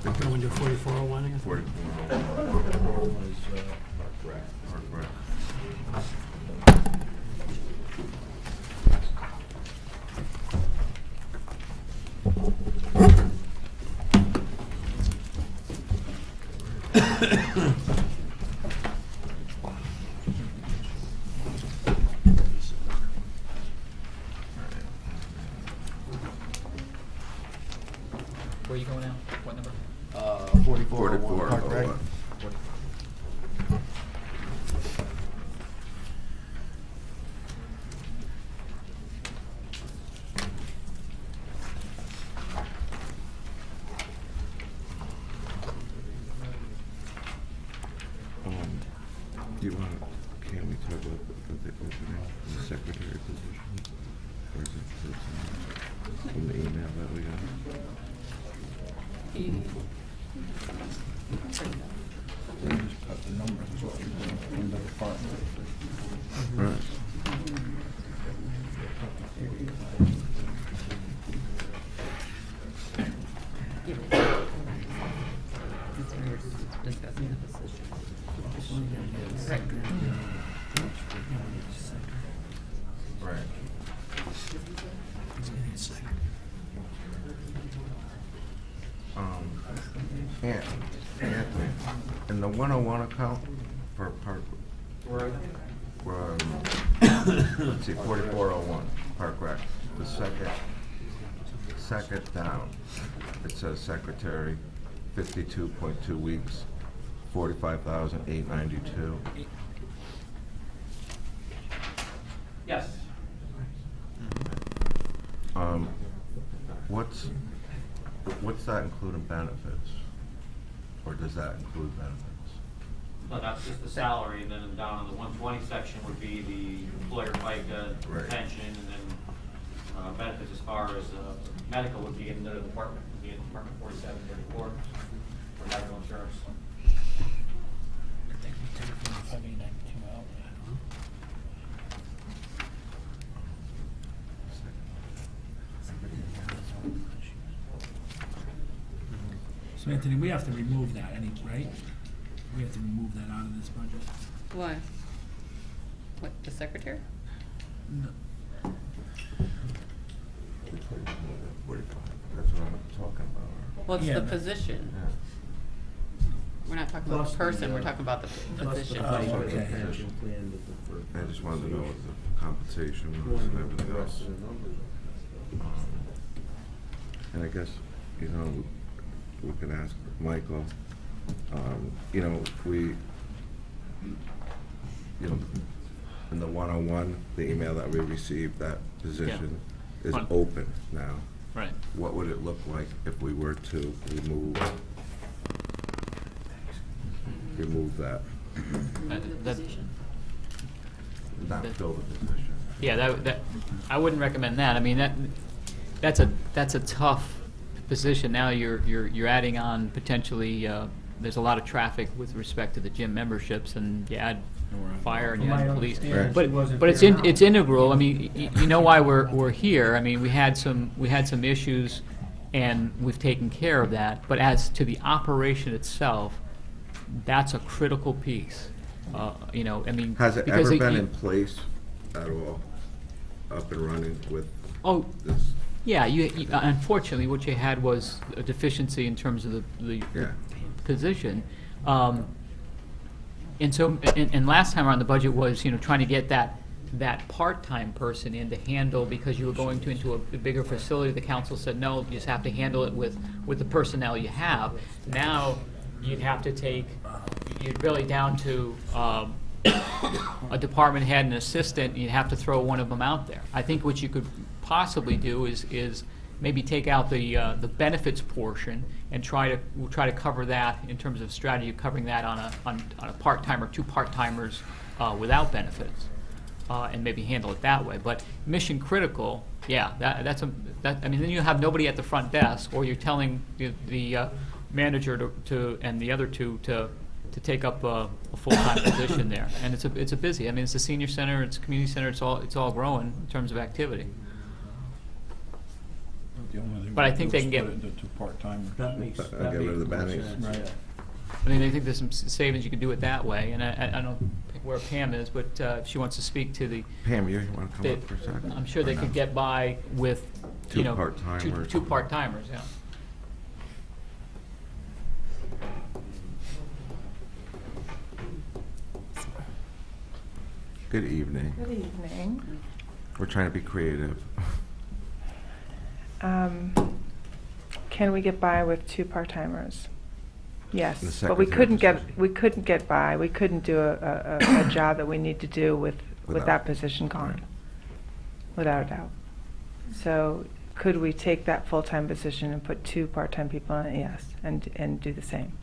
Go into 4401 again? 4401 is correct. Where are you going now? What number? 4401 Park Rec. Do you want, can we talk about the opening, the secretary position? Or is it from the email that we got? They just cut the numbers, is what you're doing in the department. Right. Discussing the position. Right. Anthony, in the 101 account for Park, let's see, 4401 Park Rec, the second down, it says secretary, 52.2 weeks, 45,892. Yes. What's that including benefits? Or does that include benefits? No, that's just the salary, and then down in the 120 section would be the employer FICA, Right. pension, and then benefits as far as medical would be in the department, would be in Department 4734 for medical insurance. So Anthony, we have to remove that, right? We have to remove that out of this budget. Why? What, the secretary? No. That's what I'm talking about. Well, it's Yeah, the but- position. Yeah. We're not talking about the person, we're talking about the position. Oh, okay. I just wanted to know what the compensation was and everything else. And I guess, we could ask Michael, in the 101, the email that we received, that position is Fine. open now. Right. What would it look like if we were to remove remove that, That- not fill the position. Yeah, that, I wouldn't recommend that. I mean, that's a tough position. Now you're adding on potentially, there's a lot of traffic with respect to the gym memberships, and you add fire and you From add my police. understanding, she wasn't But it's there now. it's integral. I mean, you know why we're here. I mean, we had some issues, and we've taken care of that. But as to the operation itself, that's a critical piece. You know, I mean, Has it because ever been in place at all, up and running with Oh, this? yeah, unfortunately, what you had was a deficiency in terms of the Yeah. position. And so, and last time around, the budget was, you know, trying to get that part-time person in to handle, because you were going into a bigger facility. The council said, no, you just have to handle it with the personnel you have. Now, you'd have to you'd really down to a department head and assistant, you'd have to throw one of them out there. I think what you could possibly do is maybe take out the benefits portion and we'll try to cover that in terms of strategy, covering that on a part-time or two part-timers without benefits, and maybe handle it that way. But mission critical, yeah, I mean, then you have nobody at the front desk, or you're telling the manager and the other two to take up a full-time position there. And it's a busy, I mean, it's a senior center, it's a community center, it's all growing in terms of activity. The only thing But I we think do they is can put it into two part-timers. That makes Get rid of the more bennies. sense, Right. yeah. I mean, I think there's some savings, you could do it that way, and I don't know where Pam is, but if she wants to speak to the. Pam, you want to come the- up for a second? I'm sure they Or could no? get by with, Two you know, part-timers. two part-timers, yeah. Good evening. Good evening. We're trying to be creative. Can we get by with two part-timers? Yes, The but we secretary couldn't get by, we couldn't do a job that we need to do with Without- that position gone, without a doubt. So could we take that full-time position and put two part-time people in it? Yes, and do the same.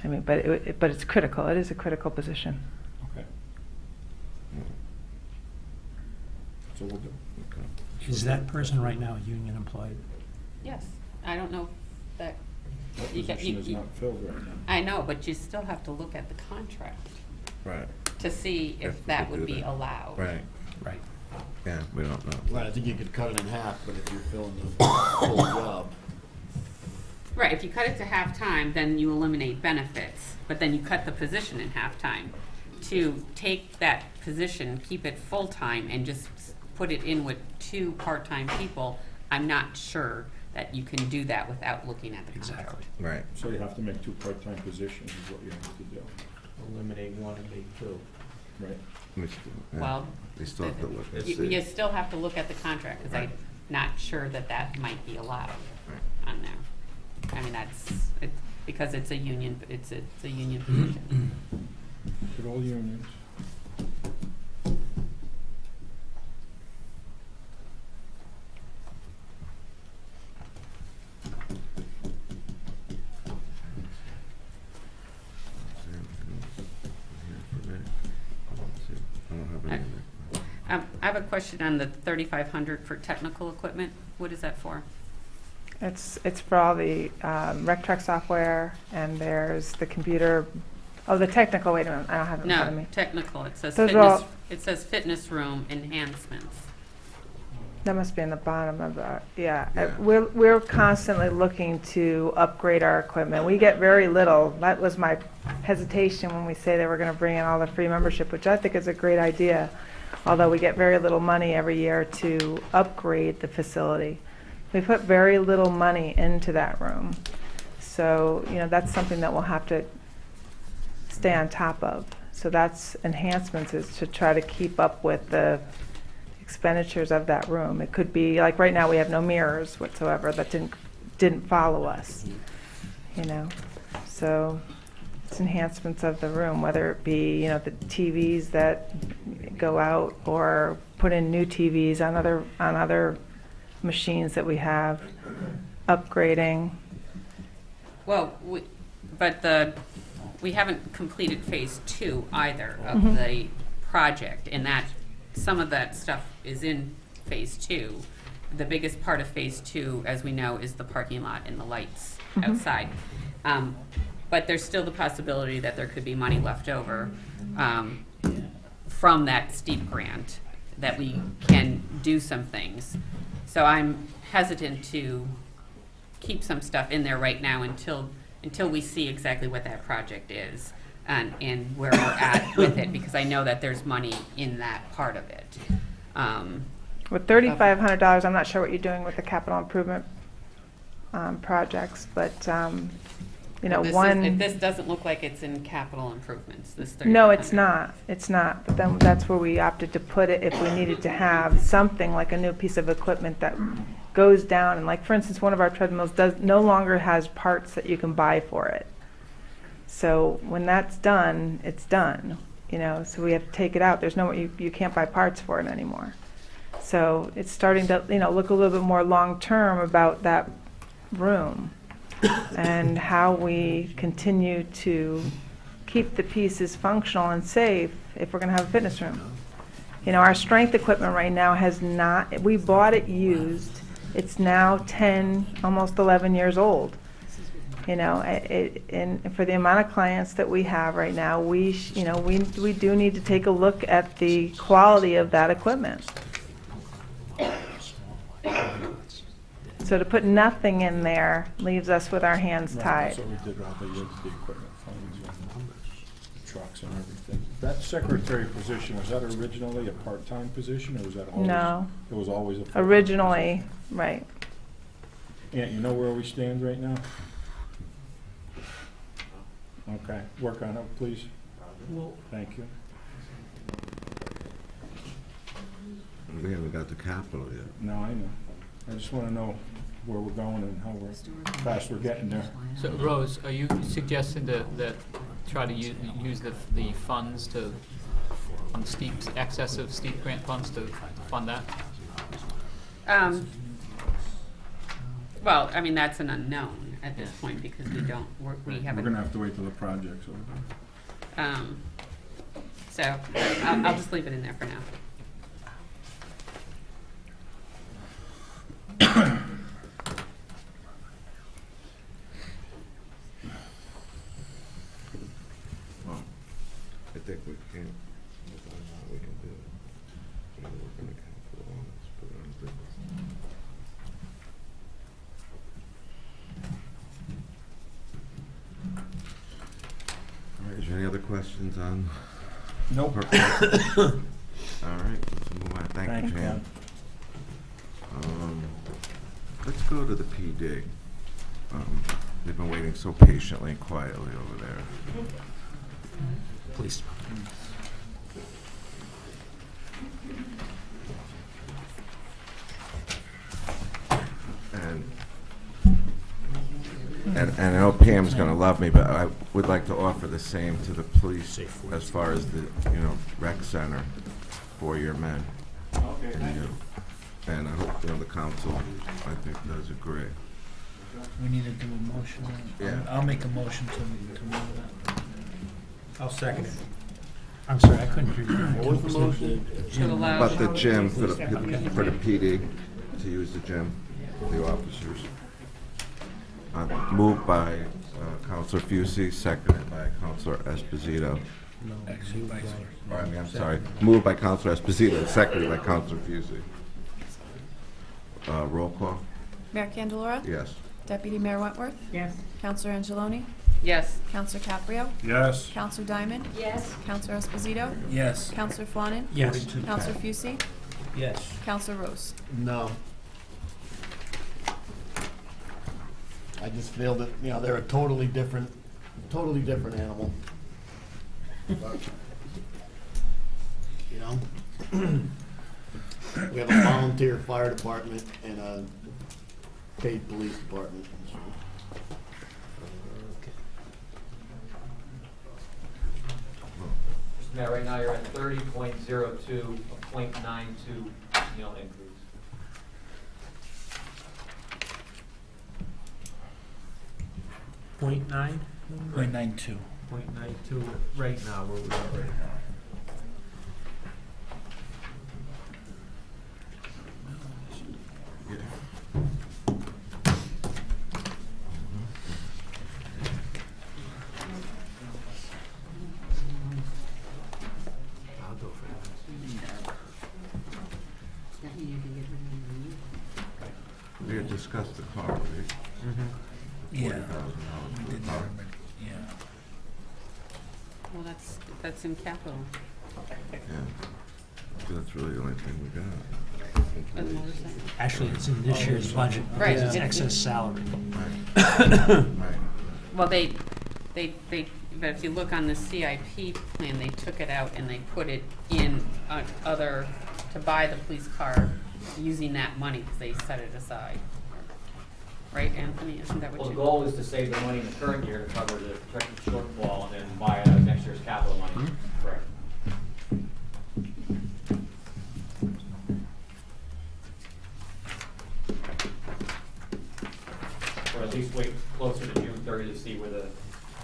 I mean, but it's critical, it is a critical position. Okay. So we'll do. Is that person right now union employed? Yes, I don't know that. you got- Position is you- not filled right now. I know, but you still have to look at the contract Right. to see If if we that could would do be that. allowed. Right. Right. Yeah, we don't know. Right, I think you could cut it in half, but if you're filling the whole job. Right, if you cut it to half-time, then you eliminate benefits, but then you cut the position in half-time. To take that position, keep it full-time, and just put it in with two part-time people, I'm not sure that you can do that without looking at the contract. Right. So you have to make two part-time positions is what you have to do, Eliminate one and make two. right? Yeah. Well, They still have to look and you see. still have to look at the contract, because I'm Right. not sure that might be allowed Right. on there. I mean, because it's a union, it's a union position. Good old unions. I don't have anything. I have a question on the 3,500 for technical equipment. What is that for? It's for all the rec track software, and there's the computer, the technical, wait a minute, I don't have it in front of No, me. technical. It says Those are all- fitness, it says fitness room enhancements. That must be in the bottom of the, yeah. Yeah. We're constantly looking to upgrade our equipment. We get very little. That was my hesitation when we say that we're gonna bring in all the free membership, which I think is a great idea. Although we get very little money every year to upgrade the facility. We put very little money into that room. So, that's something that we'll have to stay on top of. So that's enhancements, is to try to keep up with the expenditures of that room. It could be, like right now, we have no mirrors whatsoever that didn't follow us, So it's enhancements of the room, whether it be, the TVs that go out, or put in new TVs on other machines that we have, upgrading. Well, but the we haven't completed phase 2 either of Mhm. the project, and that, some of that stuff is in phase 2. The biggest part of phase 2, as we know, is the parking lot and the lights Mhm. outside. But there's still the possibility that there could be money left over from that steep grant, that we can do some things. So I'm hesitant to keep some stuff in there right now until we see exactly what that project is and where we're at with it, because I know that there's money in that part of it. With $3,500, I'm not sure what you're doing with the capital improvement projects, but, you know, This doesn't look like it's in capital improvements, this 3,500. No, it's not, but then that's where we opted to put it if we needed to have something like a new piece of equipment that goes down, and like, for instance, one of our treadmills no longer has parts that you can buy for it. So when that's done, it's done, you know, so we have to take it out. There's no, you can't buy parts for it anymore. So it's starting to, you know, look a little bit more long-term about that room and how we continue to keep the pieces functional and safe if we're going to have a fitness room. You know, our strength equipment right now has not, we bought it used. It's now 10, almost 11 years old. You know, and for the amount of clients that we have right now, we do need to take a look at the quality of that equipment. So to put nothing in there leaves us with our hands Right, tied. that's what we did all the years, the equipment funds and the trucks and everything. That secretary position, was that originally a part-time position, or was that always? No. It was always a full-time Originally, right. position? Aunt, you know where we stand right now? Okay, work on it, please. Thank you. We haven't got the capital yet. No, I know. I just want to know where we're going and how fast we're getting there. So Rose, are you suggesting that try to use the funds to, on steep, excess of steep grant funds to fund that? Well, I mean, that's an unknown at this point, because we haven't. We're going to have to wait till the project's over. So I'll just leave it in there for now. Well, I think we can, we can do it. We're gonna cancel all this, put it on business. All right, is there any other questions on? Nope. All right, let's move on. Thank you, Jan. Let's go to the PD. They've been waiting so patiently and quietly over there. Please. And I know Pam's gonna love me, but I would like to offer the same to the police as far as the, rec center for your men. And I hope, the council, I think, does agree. We need to do a motion. Yeah. I'll make a motion to move that. I'll second it. I'm sorry, I couldn't hear you. What was the motion? To allow. But the gym for the PD, to use the gym, the officers. Moved by Councilor Fucy, seconded by Councilor Esposito. Actually, vice versa. I'm sorry. Moved by Councilor Esposito, seconded by Councilor Fucy. Roll call? Mayor Candelora? Yes. Deputy Mayor Wentworth? Yes. Counselor Angeloni? Yes. Counselor Caprio? Yes. Counselor Diamond? Yes. Counselor Esposito? Yes. Counselor Fawnin? Yes. Counselor Fucy? Yes. Counselor Rose? No. I just feel that, they're a totally different animal. But, we have a volunteer fire department and a paid police department. So. Mr. Mayor, right now you're at 30.02, a 0.92 increase. .9? 0.92. .92 right now, where we are right now. I'll go for that. We had discussed the car, right? Yeah. $40,000 We for did the car. remember, yeah. Well, that's in capital. Yeah. So that's really the only thing we got. And the motorcycle. Actually, it's in this year's budget. Right. Because it's excess salary. Right. Well, they, but if you look on the CIP plan, they took it out and they put it in other, to buy the police car using that money, because they set it aside. Right, Anthony, isn't that what Well, you? the goal is to save the money in the current year to cover the projected shortfall and then buy it out of next year's capital money. Correct. Or at least wait closer to June 30 to see where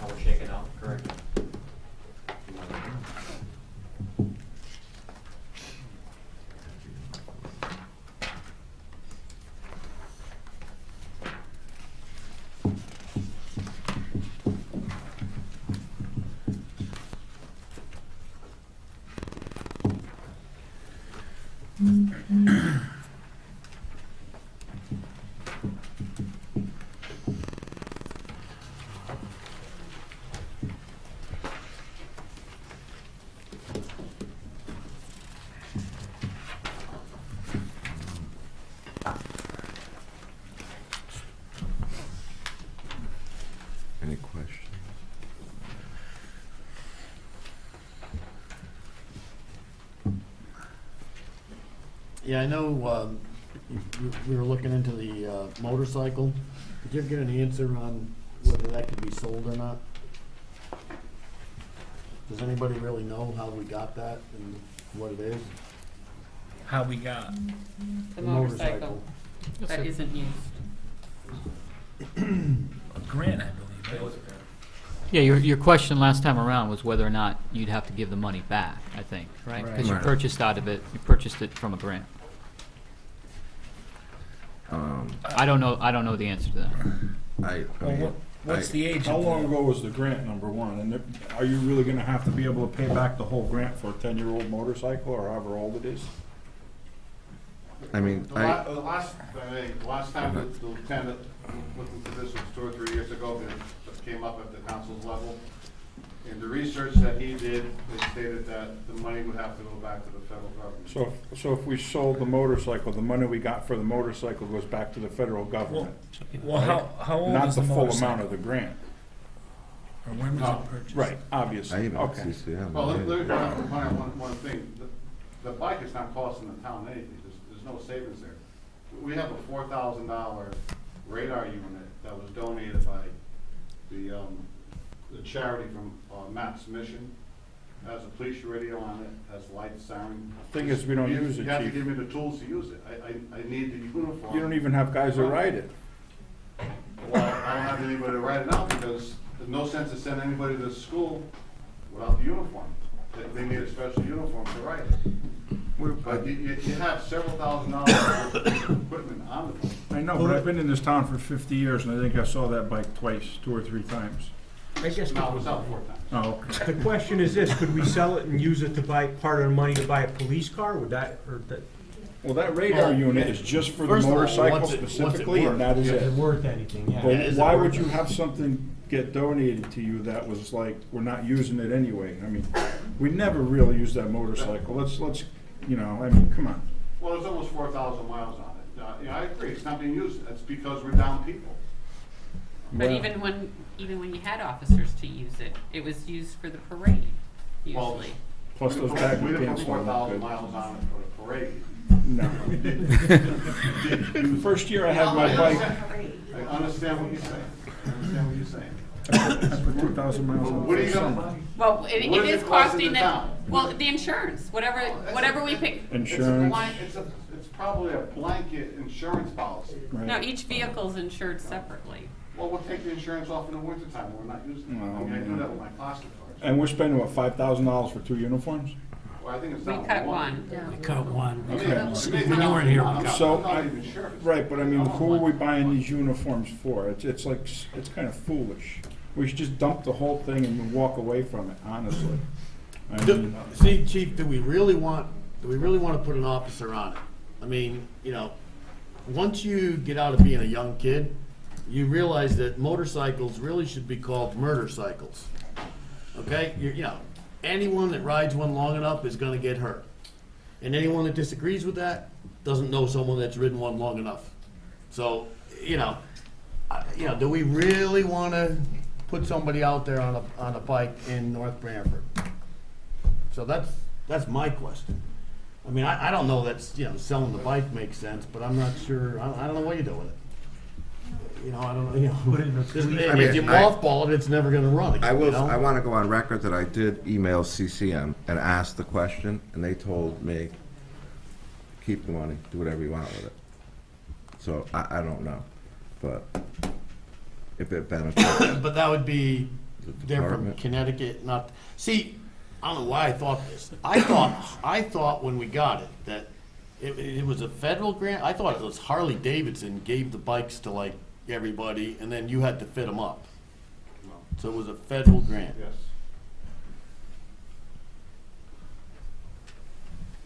how we're shaking out, correct? Any questions? Yeah, I know, we were looking into the motorcycle. Did you ever get an answer on whether that could be sold or not? Does anybody really know how we got that and what it is? How we got? The motorcycle that isn't used. A grant, I believe, right? Yeah, your question last time around was whether or not you'd have to give the money back, I think, right? Because you Right. purchased you purchased it from a grant. I don't know the answer to that. Well, what's the age How of long the, ago was the grant, number one? And are you really gonna have to be able to pay back the whole grant for a 10-year-old motorcycle, or however old it is? I mean, The last time the lieutenant looked into this was 2 or 3 years ago, it came up at the council's level. In the research that he did, it stated that the money would have to go back to the federal government. So if we sold the motorcycle, the money we got for the motorcycle goes back to the federal government? well, how old Not is the the full amount motorcycle? of the grant? Or when was it purchased? Right, obviously, I even okay. CCM. Well, let me point out one thing. The bike is not costing the town anything. There's no savings there. We have a $4,000 radar unit that was donated by the charity from Matt's Mission. Has a police radio on it, has lights, siren. Thing is, we don't use it, You have to Chief. give me the tools to use it. I need the uniform. You don't even have guys that ride it. Well, I don't have anybody to ride it out because there's no sense to send anybody to school without the uniform. They need a special uniform to ride it. But you have several $1,000s worth of equipment on the bike. I know, but I've been in this town for 50 years, and I think I saw that bike twice, 2 or 3 times. I guess No, it was out 4 times. Oh, okay. the question is this, could we sell it and use it to buy, part of the money to buy a police car? Would that, or that? Well, that radar unit is just for the First of all, motorcycle once it specifically, and that is Is it it. worth anything, yeah? But is it why worth would you it? have something get donated to you that was like, we're not using it anyway? I mean, we never really use that motorcycle. Let's, you know, I mean, come on. Well, there's almost 4,000 miles on it. Yeah, I agree, it's not being used. That's because we're down people. But Well- even when you had officers to use it, it was used for the parade, Well, usually. Plus We those didn't put- baggy We didn't pants put don't look 4,000 good. miles on it for the parade. No. The first year I had my bike, I understand what you're saying. I understand what you're saying. I put 2,000 miles on What are it you for gonna summer. buy? Well, it What is it costing costing the them, town? well, the insurance, whatever we pick. Insurance. It's probably a blanket insurance policy. No, each vehicle's insured separately. Well, we'll take the insurance off in the wintertime when we're not using it. I mean, I do that with my plastic cars. And we're spending, what, $5,000 for 2 uniforms? Well, I think it's We down to cut one. one. We cut one. I mean, When you weren't here, we cut So, I'm not even sure. right, but I mean, who are we buying these uniforms for? It's like, it's kind of foolish. We should just dump the whole thing and walk away from it, honestly. I mean, See, Chief, do we really want to put an officer on it? I mean, you know, once you get out of being a young kid, you realize that motorcycles really should be called murder cycles. Okay? You know, anyone that rides one long enough is gonna get hurt. And anyone that disagrees with that doesn't know someone that's ridden one long enough. So, you know, do we really wanna put somebody out there on a bike in North Branford? So that's my question. I mean, I don't know that's, you know, selling the bike makes sense, but I'm not sure, I don't know what you do with it. You know, I don't know, you know. Put it in the police- If you mothball it, it's never gonna run again, you know? I want to go on record that I did email CCM and ask the question, and they told me, keep the money, do whatever you want with it. So I don't know, but if it benefits. But that would be, they're from department. Connecticut, not, see, I don't know why I thought this. I thought when we got it, that it was a federal grant. I thought it was Harley Davidson gave the bikes to like everybody, and then you had to fit them up. No. So it was a federal grant Yes.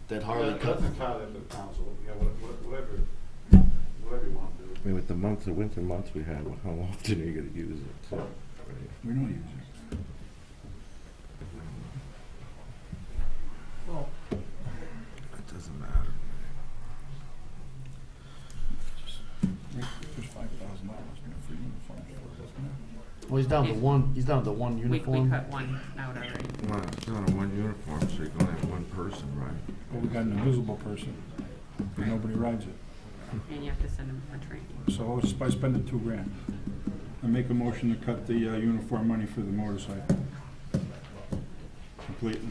that Harley That's cut. entirely up to the council, yeah, whatever you want to do. I mean, with the months, the winter months we had, how often are you going to use it? So, we don't use it. Well, it doesn't matter. Just $5,000 for uniforms, doesn't it? Well, he's down to one. He's down to one We uniform. cut one out already. Well, it's not on one uniform, so you can only have one person, right? Well, we got an invisible person, but nobody rides it. And you have to send them for training. So let's by spending $2,000. I make a motion to cut the uniform money for the motorcycle. Completely.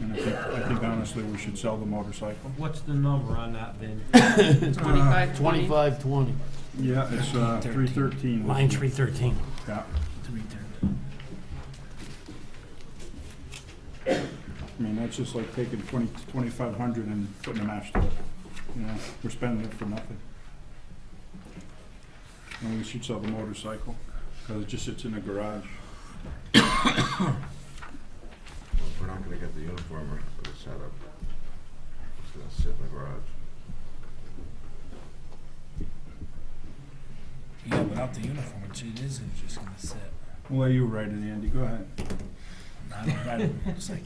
And I think honestly, we should sell the motorcycle. what's the number on that, Vin? 25, 20? 25-20. Yeah, it's 313. Line 313. Yeah. 313. I mean, that's just like taking 2,500 and putting a match to it. You know, we're spending it for nothing. And we should sell the motorcycle, because it just sits in the garage. We're not going to get the uniform for the setup. It's going to sit in the garage. Yeah, without the uniform, it isn't just gonna sit. Well, you write it, Andy, go ahead. I don't write it, it's like,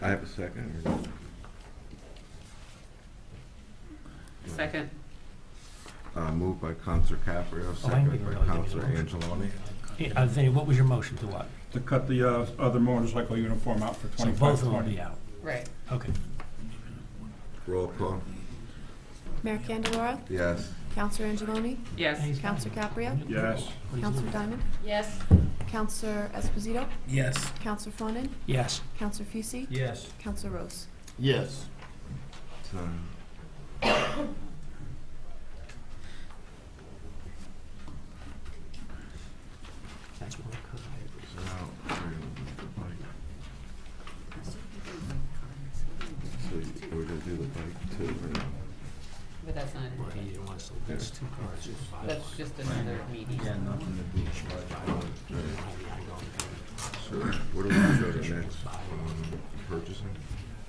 I have a second. Or no? Second. Moved by Counselor Caprio, seconded by Counselor Angeloni. Vinnie, what was your motion to what? To cut the other motorcycle uniform out for So 25, both of them will 20. be out? Right. Okay. Roll call. Mayor Candelora? Yes. Counselor Angeloni? Yes. Counselor Caprio? Yes. Counselor Diamond? Yes. Counselor Esposito? yes. Counselor Fawnin? Yes. Counselor Fucy? Yes. Counselor Rose? Yes. That's one cut. So we're going to do the bike too, or no? But that's not, Well, he didn't want to, so that's two cars. that's just another meeting. So what do we go to next? Purchasing?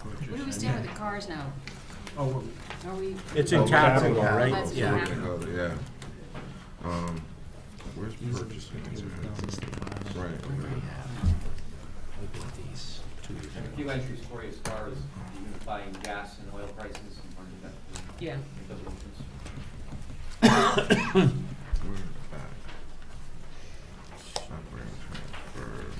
Where do we stand with the cars now? Oh, Are we? it's in capital, right? That's So Yeah. we're gonna go there, yeah. Where's purchasing? Right. These two years ago. A few entries for you as far as unifying gas and oil prices and market that. Yeah. We're back. Operating transfer.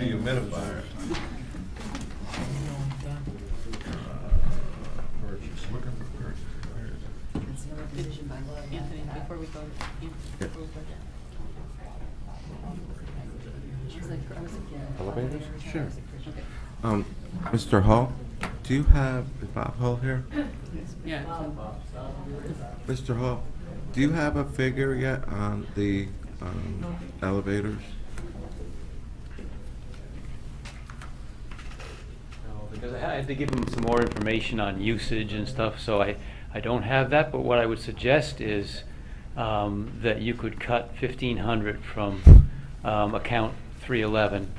Dehumidifier. Looking for purchase. Where is it? Anthony, before we go, Elevators? Sure. Okay. Mr. Hall, do you have, is Bob Hall here? Yeah. Mr. Hall, do you have a figure yet on the elevators? No, because I had to give them some more information on usage and stuff, so I don't have that, but what I would suggest is that you could cut 1,500 from account 311,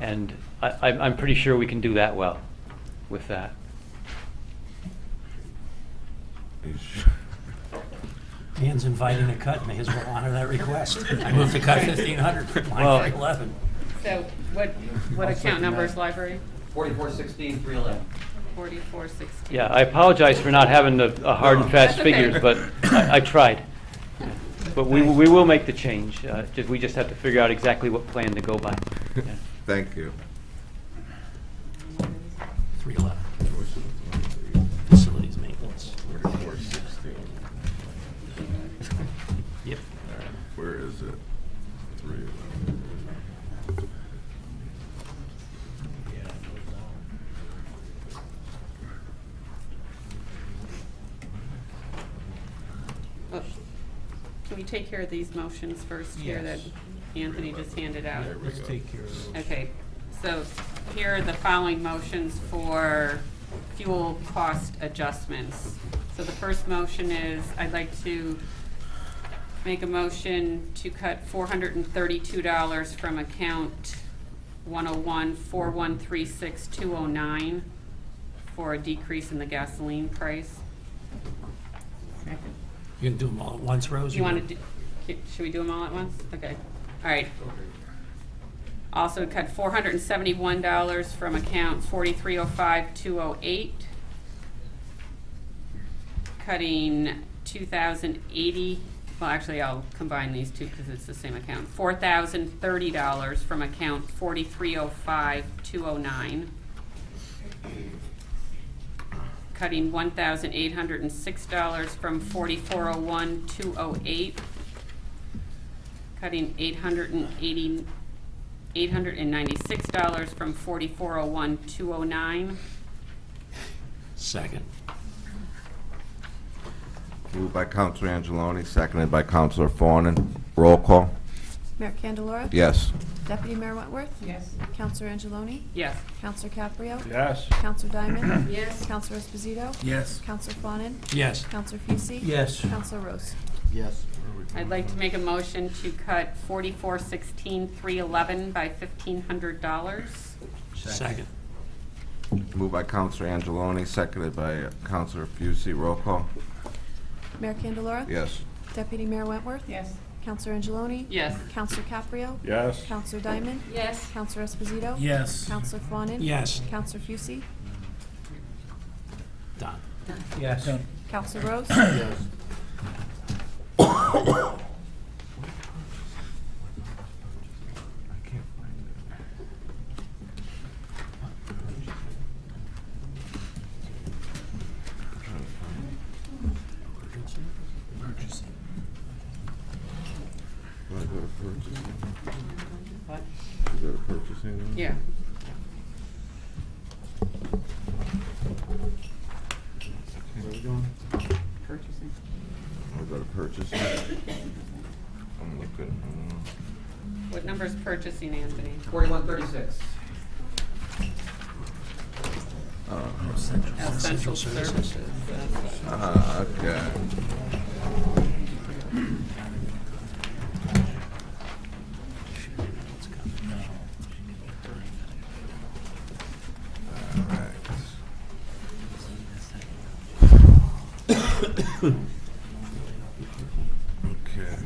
and I'm pretty sure we can do that well with that. Ian's inviting a cut, may as well honor that request. I move to cut 1,500 from line 311. So what account number is library? 4416, 311. 4416. Yeah, I apologize for not having the hard and fast That's okay. figures, but I tried. But we will make the change. We just have to figure out exactly what plan to go by. Yeah. Thank you. 311. Facilities maintenance. 4416. Yep. Where is it? 311. Oh, can we take care of these motions first here that Yes. Anthony just handed out? Let's take care of those. Okay, so here are the following motions for fuel cost adjustments. So the first motion is, I'd like to make a motion to cut $432 from account 101-4136-209 for a decrease in the gasoline price. You can do them all at once, Rose? You want to do, should we do them all at once? Okay, all right. Also cut $471 from account 4305-208. Cutting 2,080, well, actually, I'll combine these two because it's the same account. $4,030 from account 4305-209. Cutting $1,806 from 4401-208. Cutting $896 from 4401-209. Second. Moved by Counselor Angeloni, seconded by Counselor Fawnin. Roll call. Mayor Candelora? Yes. Deputy Mayor Wentworth? Yes. Counselor Angeloni? Yes. Counselor Caprio? Yes. Counselor Diamond? Yes. Counselor Esposito? Yes. Counselor Fawnin? Yes. Counselor Fucy? Yes. Counselor Rose? Yes. I'd like to make a motion to cut 4416-311 by $1,500. Second. Moved by Counselor Angeloni, seconded by Counselor Fucy. Roll call. Mayor Candelora? Yes. Deputy Mayor Wentworth? Yes. Counselor Angeloni? Yes. Counselor Caprio? Yes. Counselor Diamond? Yes. Counselor Esposito? Yes. Counselor Fawnin? Yes. Counselor Fucy? Done. Yes. Counselor Rose? Yes. Want to go to purchasing? What? Go to purchasing? Yeah. Where are we going? Purchasing. We'll go to purchasing. I'm looking. What number is purchasing, Anthony? 4136. Essential services. Okay. Okay.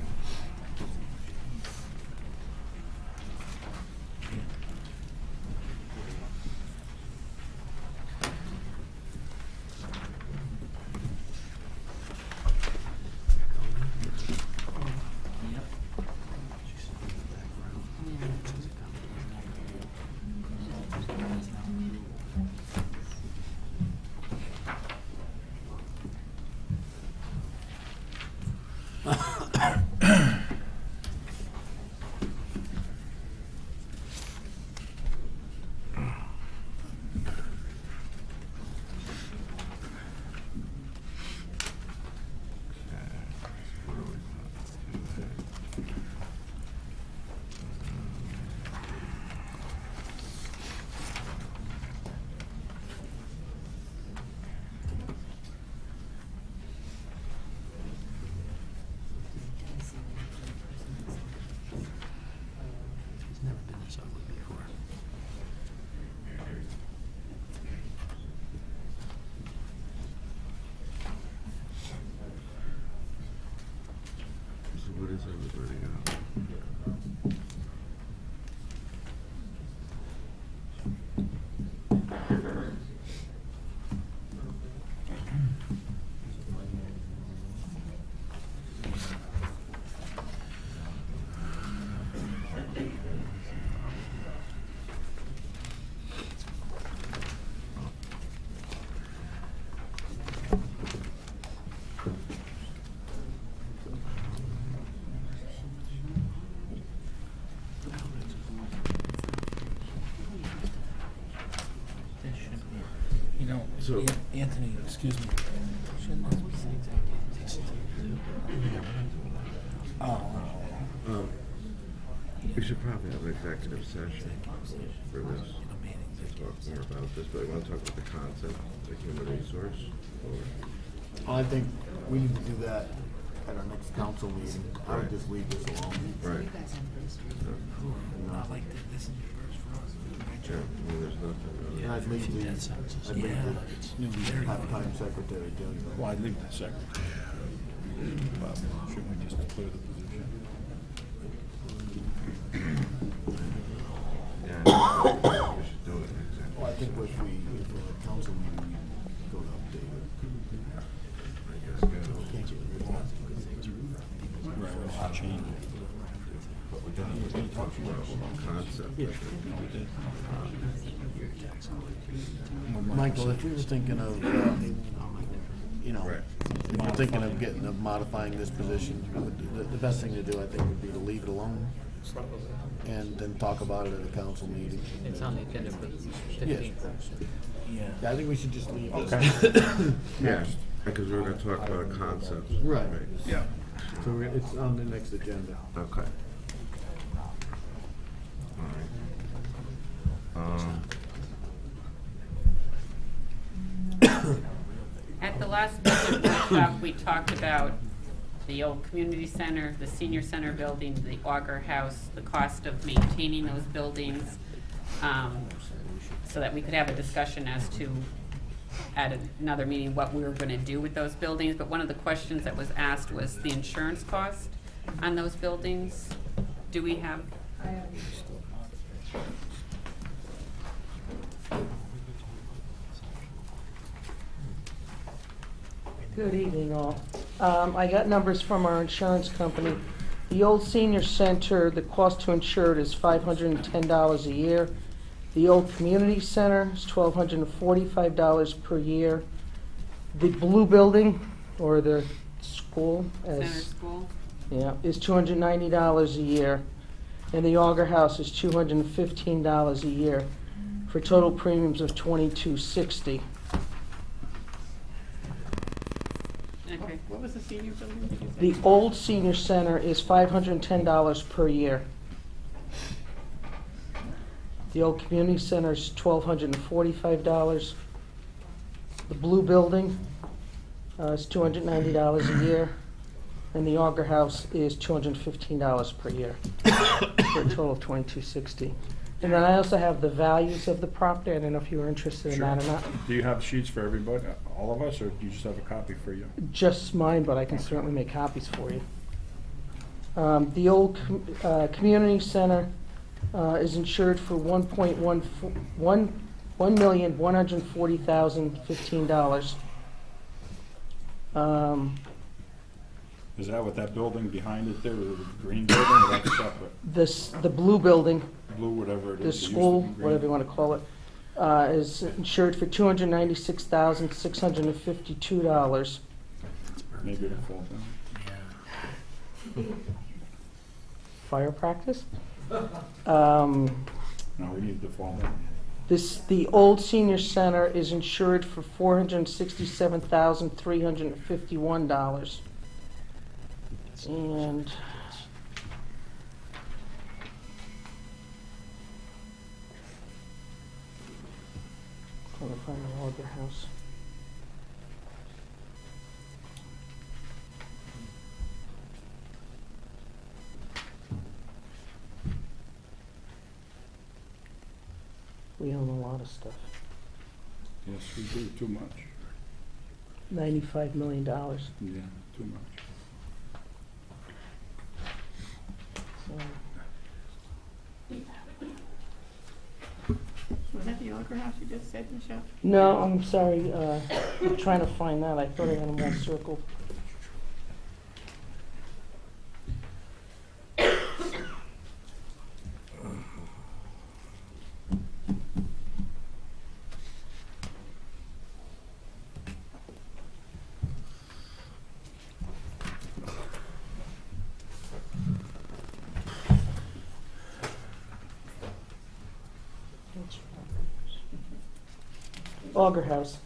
It's never been this ugly before. So what is everybody got? You know, So- Anthony, excuse me. We should probably have an executive session for this, to talk more about this, but I want to talk about the concept, the human resource, or... I think we need to do that at our next council meeting. I would Right. just leave this alone. Right. I like that this is first for us. Yeah, I mean, there's nothing really. And I'd leave the, I'd leave the half-time secretary doing that. Well, I'd leave the secretary. But shouldn't we just clear the position? Yeah, we should do it. Well, I think if we have a council meeting, we go to update it. I guess, good. Can't get rid of it. Right, we should change it. But we definitely talk about concept. I think. Michael, if we were thinking of, you know, if we're thinking of getting, of modifying this position, the best thing to do, I think, would be to leave it alone and then talk about it at a council meeting. It's on the agenda for the Yeah. 15th. Yeah, I think we should just leave it. Okay. Yeah, because we're gonna talk about a concept. Right. Yeah. So it's on the next agenda. Okay. All right. At the last budget workshop, we talked about the old community center, the senior center building, the Auger House, the cost of maintaining those buildings, so that we could have a discussion as to, at another meeting, what we were gonna do with those buildings. But one of the questions that was asked was the insurance cost on those buildings. Do we have? Good evening, all. I got numbers from our insurance company. The old senior center, the cost to insure it is $510 a year. The old community center is $1,245 per year. The blue building, or the school, Center as, school? yeah, is $290 a year. And the Auger House is $215 a year, for total premiums of $2,260. Okay, what was the senior building? did you say? The old senior center is $510 per year. The old community center is $1,245. The blue building is $290 a year. And the Auger House is $215 per year, for a total of $2,260. And then I also have the values of the property. I don't know if you were interested in that or not. Do you have sheets for everybody, all of us, or do you just have a copy for you? Just mine, but I can certainly make copies for you. The old community center is insured for $1,140,015. Is that what that building behind it there, the green building, or that's separate? The blue building, Blue, whatever it the is. it used to school, be green. whatever you want to call it, is insured for $296,652. Maybe it'll fall down. Fire practice? No, we need to fall down. The old senior center is insured for $467,351. And trying to find the Auger House. We own a lot of stuff. Yes, we do, too much. $95 million. Yeah, too much. So, Was that the Auger House you just said, Michelle? no, I'm sorry. I'm trying to find that. I thought I had them all circled. Auger House.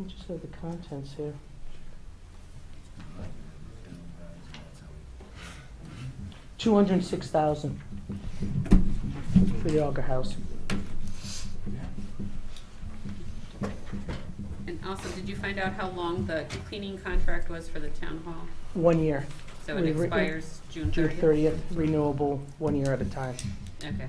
Just have the contents here. $206,000 for the Auger House. And also, did you find out how long the cleaning contract was for the town hall? 1 year. So it expires June 30th? June 30th, renewable, 1 year at a time. Okay.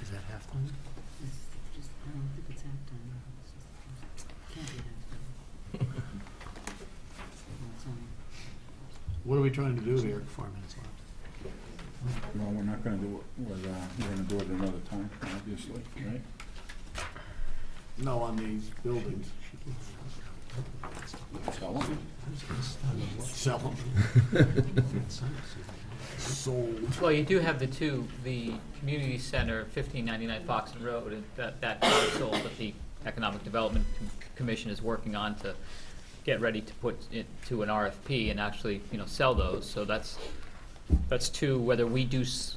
Is that halftime? I don't think it's halftime. Can't be halftime. What are we trying to do here? 4 minutes left. Well, we're not gonna do it, we're gonna do it another time, obviously, right? No, on these buildings. Sell them? Sell them. Sold. Well, you do have the community center, 1599 Foxton Road, and that parcel that the Economic Development Commission is working on to get ready to put it to an RFP and actually, sell those. So that's two, whether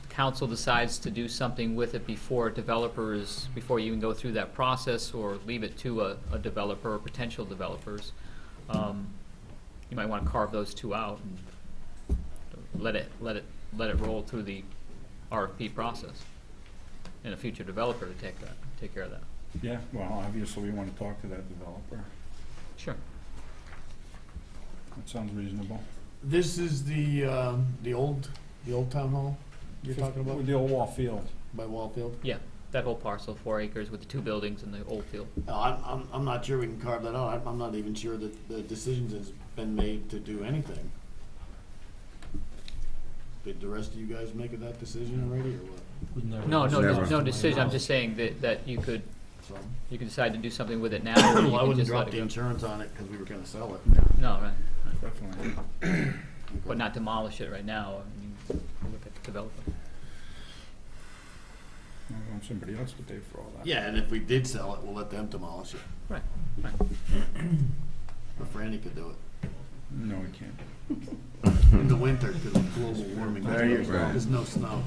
council decides to do something with it before before you even go through that process, or leave it to a developer or potential developers. You might want to carve those two out and let it roll through the RFP process, and a future developer to take care of that. Yeah, well, obviously, we wanna talk to that developer. Sure. That sounds reasonable. This is the old town hall you're talking about? With the old Wall Field. By Wallfield? Yeah, that whole parcel, 4 acres with the 2 buildings and the old field. No, I'm not sure we can carve that out. I'm not even sure that the decisions has been made to do anything. Did the rest of you guys make that decision already, or what? No decision. I'm just saying that you could decide to do something with it now. Or you Well, I could wouldn't just let drop it the go. insurance on it because we were gonna sell it. No, right. Definitely. But not demolish it right now. I mean, look at the developer. I want somebody else to pay for all that. Yeah, and if we did sell it, we'll let them demolish it. Right, right. Or Franny could do it. No, we can't. In the winter, because of global warming. There you go. There's no snow.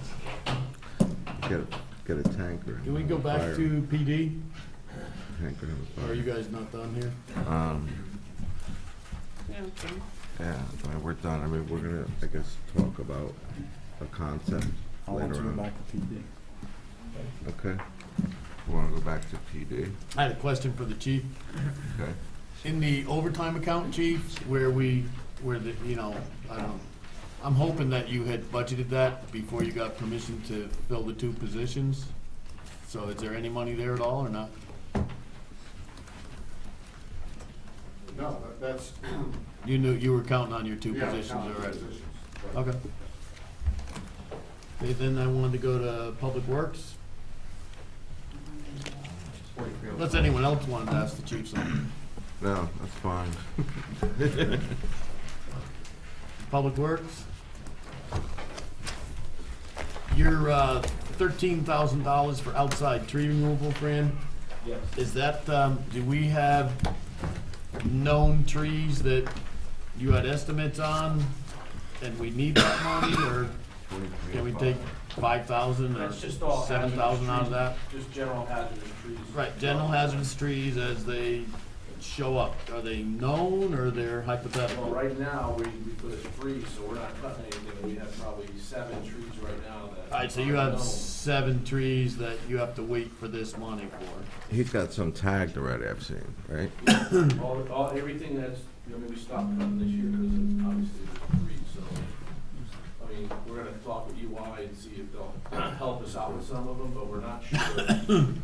Get a tanker. Can we go back Fire. to PD? Tanker and a Or are fire. you guys not done here? Yeah, okay. Yeah, we're done. I mean, we're gonna, I guess, talk about a concept I'll later answer you on. back to PD. Okay. We wanna go back to PD. I had a question for the chief. Okay. In the overtime account, chief, where the, you know, I don't know, I'm hoping that you had budgeted that before you got permission to fill the 2 positions. So is there any money there at all or not? No, that's, You knew, you were counting on your 2 yeah, positions counting already? positions, right. Okay. Okay, then I wanted to go to Public Works. Unless anyone else wanted to ask the chief something. No, that's fine. Public Works. Your $13,000 for outside tree removal, Fran? Yes. Is that, do we have known trees that you had estimates on, and we need that money, or can we take 5,000 or That's just all 7,000 out of that? Just general hazardous trees. Right, general hazardous trees as they show up, are they known or they're hypothetical? Well, right now, we put it free, so we're not cutting anything. We have probably 7 trees right now that. All right, so you have 7 trees that you have to wait for this money for. He's got some tagged already, I've seen, right? Everything that's, I mean, we stopped cutting this year because of, obviously there's trees, so. I mean, we're gonna talk with UI and see if they'll help us out with some of them, but we're not sure. That's gonna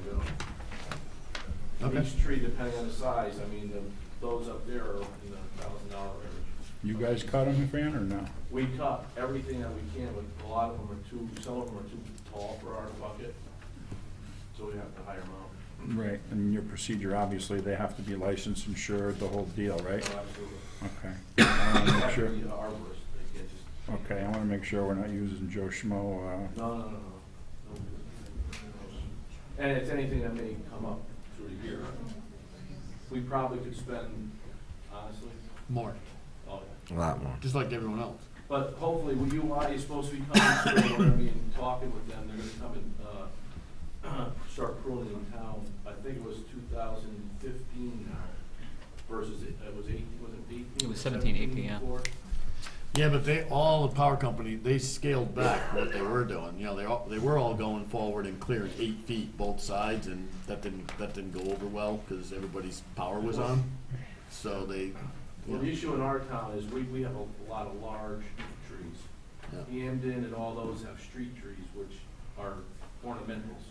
go. Okay. Each tree, depending on the size, I mean, those up there are in the $1,000 range. You guys cut them, Fran, or no? We cut everything that we can, but a lot of them are some of them are too tall for our bucket, so we have to hire them out. Right, and your procedure, obviously, they have to be licensed, insured, the whole deal, right? So absolutely. Okay. I wanna They make have sure, to be arborists, they can't just. okay, I wanna make sure we're not using Joe Schmo, No. And it's anything that may come up through the year. We probably could spend, honestly. More, Oh, A lot more. just like everyone else. But hopefully, when UI is supposed to be coming through, we're gonna be talking with them, they're gonna come and, start pruning in town. I think it was 2015 now, versus it was 18, was it 18? It was 17, 18, yeah. before? Yeah, but all the power company, they scaled back what they were doing. You know, they were all going forward and clearing 8 feet both sides, and that didn't go over well because everybody's power was on. So they. Well, the issue in our town is we have a lot of large trees. Yeah. Hamden and all those have street trees, which are ornamentals.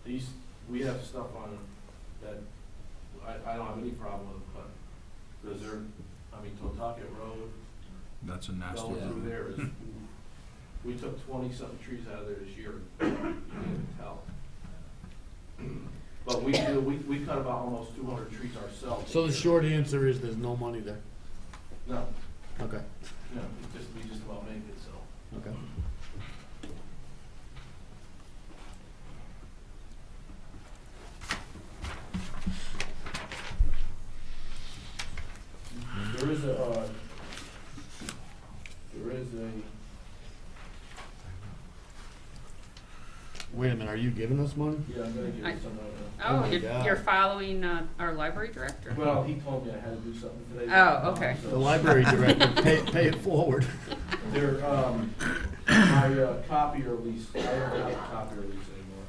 These, we have stuff on them that I don't have any problem with them, but, because they're, I mean, Totucket Road, that's a nasty going through road. there is, we took 20-something trees out of there this year, you can't even tell. But we cut about almost 200 trees ourselves. So the short answer is there's no money there. No, Okay. no, we just about make it, so. Okay. There is a, Wait a minute, are you giving us money? yeah, I'm gonna give you some Oh, my you're, God. you're following, our library director? Well, he told me I had to do something today. Oh, okay. The library director, pay it forward. There, my copier lease, I don't have a copier lease anymore.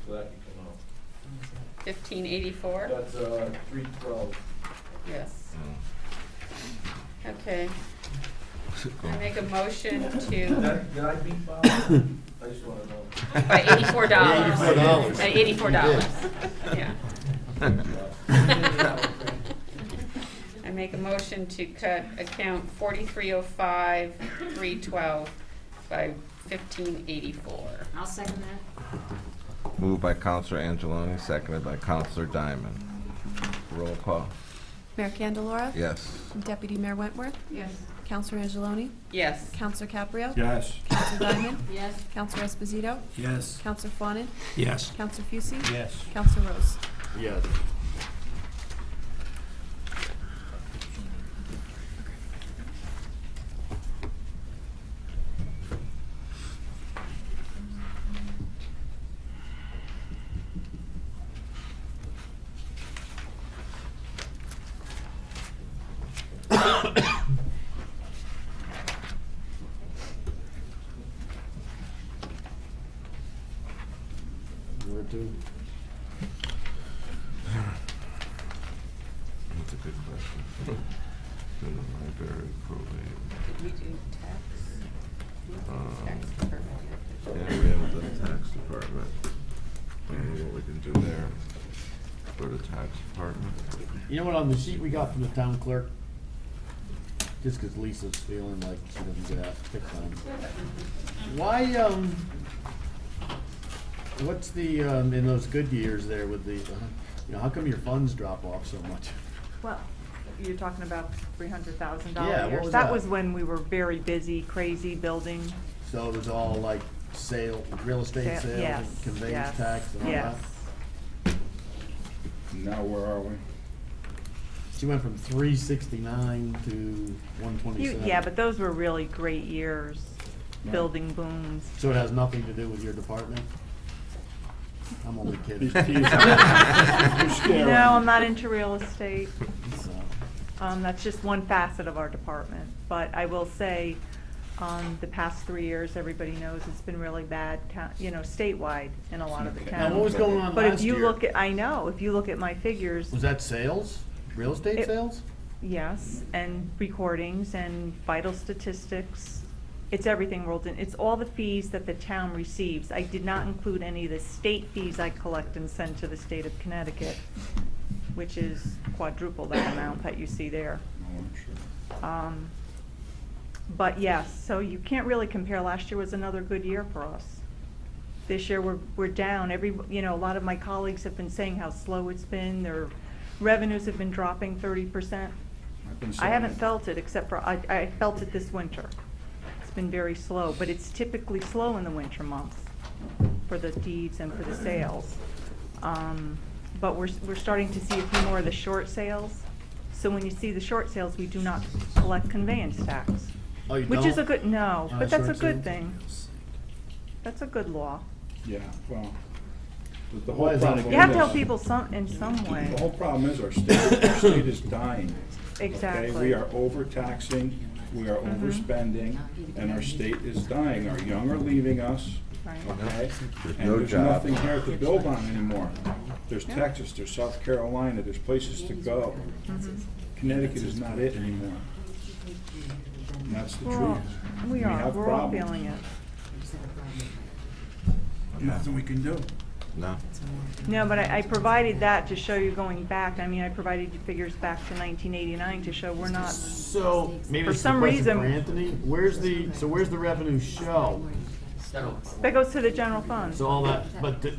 So that can come out. 1584? That's, 312. Yes. Okay. I make a motion to, Did I beat Bob? I just wanna know. by $84. $84. At $84, yeah. I make a motion to cut account 4305, 312 by 1584. I'll second that. Moved by Counselor Angeloni, seconded by Counselor Diamond. Roll call. Mayor Candelora? Yes. Deputy Mayor Wentworth? Yes. Counselor Angeloni? Yes. Counselor Caprio? Yes. Counselor Diamond? Yes. Counselor Esposito? Yes. Counselor Fawnin? Yes. Counselor Fucy? Yes. Counselor Rose? Yes. Did we do tax department? Yeah, we haven't done tax department. I don't know what we can do there for the tax department. You know what, on the sheet we got from the town clerk, just 'cause Lisa's feeling like she doesn't get out picked on. Why, what's the, in those good years there with the, how come your funds drop off so much? Well, you're talking about $300,000 Yeah, what years. was That that? was when we were very busy, crazy building. So it was all like real estate sales Yes, and conveyance yes, tax and all yes. that? Now where are we? She went from 369 to 127. Yeah, but those were really great years, Right. building booms. So it has nothing to do with your department? I'm only kidding. He's teasing. You're scaring me. No, I'm not into real estate. So, That's just one facet of our department. But I will say, the past 3 years, everybody knows it's been really bad, statewide in a lot of the Okay. towns. Now, what was going on But if last you year? look at, I know, if you look at my figures, Was that sales? Real estate It- sales? yes, and recordings and vital statistics, it's everything rolled in. It's all the fees that the town receives. I did not include any of the state fees I collect and send to the state of Connecticut, which is quadruple that amount that you see there. Oh, I'm sure. But yes, so you can't really compare. Last year was another good year for us. This year we're down. A lot of my colleagues have been saying how slow it's been. Their revenues have been dropping 30%. I've been I saying haven't that. felt it, except for, I felt it this winter. It's been very slow, but it's typically slow in the winter months for the deeds and for the sales. But we're starting to see a few more of the short sales. So when you see the short sales, we do not collect conveyance tax. Oh, you Which is a don't? good, no, On but that's a short good sales? thing. That's a good law. Yeah, well, the Why whole is that problem a You have to is- help people in some way. The whole problem is our state is dying. Exactly. Okay, we are overtaxing, we are overspending, and our state is dying. Our young are leaving us, Right. okay? There's And no there's jobs. nothing here to build on anymore. There's Yeah. Texas, there's South Carolina, there's places to go. Connecticut is not it anymore. And that's the Well, truth. we are, have we're all problems. feeling it. Nothing we can do. No. No, but I provided that to show you going back. I mean, I provided you figures back to 1989 to show we're not, So, maybe For this is a some question reason- for Anthony. Where's the revenue show? that goes to the general fund. So all that,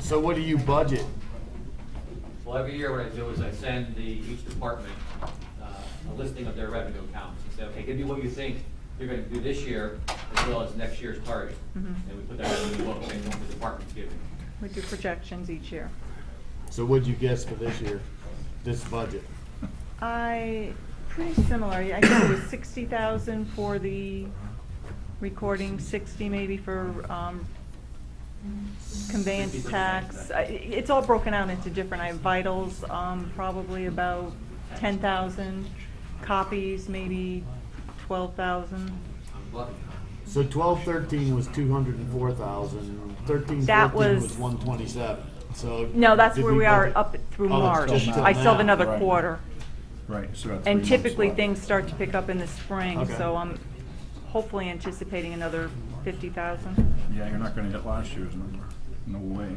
so what do you budget? Well, every year what I do is I send each department a listing of their revenue accounts and say, okay, give me what you think you're gonna do this year as well as next year's target. Mhm. And we put that in the book and what the department's giving. We do projections each year. So what'd you guess for this year, this budget? Pretty similar. I think it was 60,000 for the recording, 60 maybe for conveyance 50%. tax. It's all broken out into different, I have vitals, probably about 10,000, copies, maybe 12,000. I'm lucky. So 12-13 was 204,000, 13-14 That was was- 127, so. No, that's did where we we are budget- up through Oh, March. it's just till I still have now. another Right. quarter. Right, so that's And 3 months typically, left. things start to pick up in the spring, Okay. so I'm hopefully anticipating another 50,000. Yeah, you're not gonna hit last year's number. No way.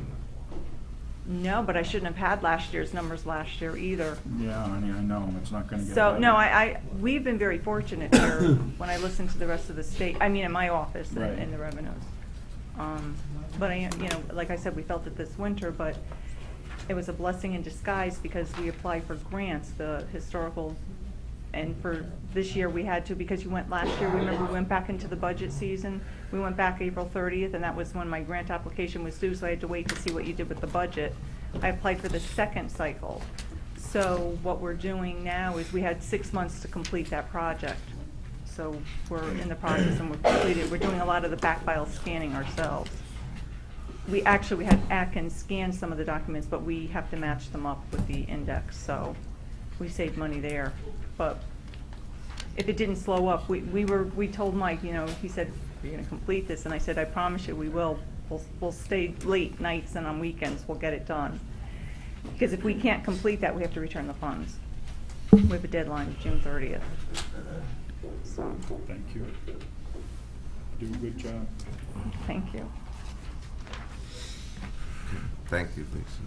No, but I shouldn't have had last year's numbers last year either. Yeah, I mean, I know, it's not gonna get So, better. no, we've been very fortunate here when I listen to the rest of the state, I mean, in my office Right. and the revenues. But like I said, we felt it this winter, but it was a blessing in disguise because we applied for grants, the historical, and for this year we had to, because you went last year, remember we went back into the budget season? We went back April 30th, and that was when my grant application was due, so I had to wait to see what you did with the budget. I applied for the second cycle. So what we're doing now is we had 6 months to complete that project. So we're in the process and we're completed. We're doing a lot of the back file scanning ourselves. We had Atkins scan some of the documents, but we have to match them up with the index, so we saved money there. But if it didn't slow up, we told Mike, he said, "You're gonna complete this," and I said, "I promise you, we will. We'll stay late nights and on weekends, we'll get it done." Because if we can't complete that, we have to return the funds. We have a deadline of June 30th. so, Thank you. Do a good job. thank you. Thank you, Lisa.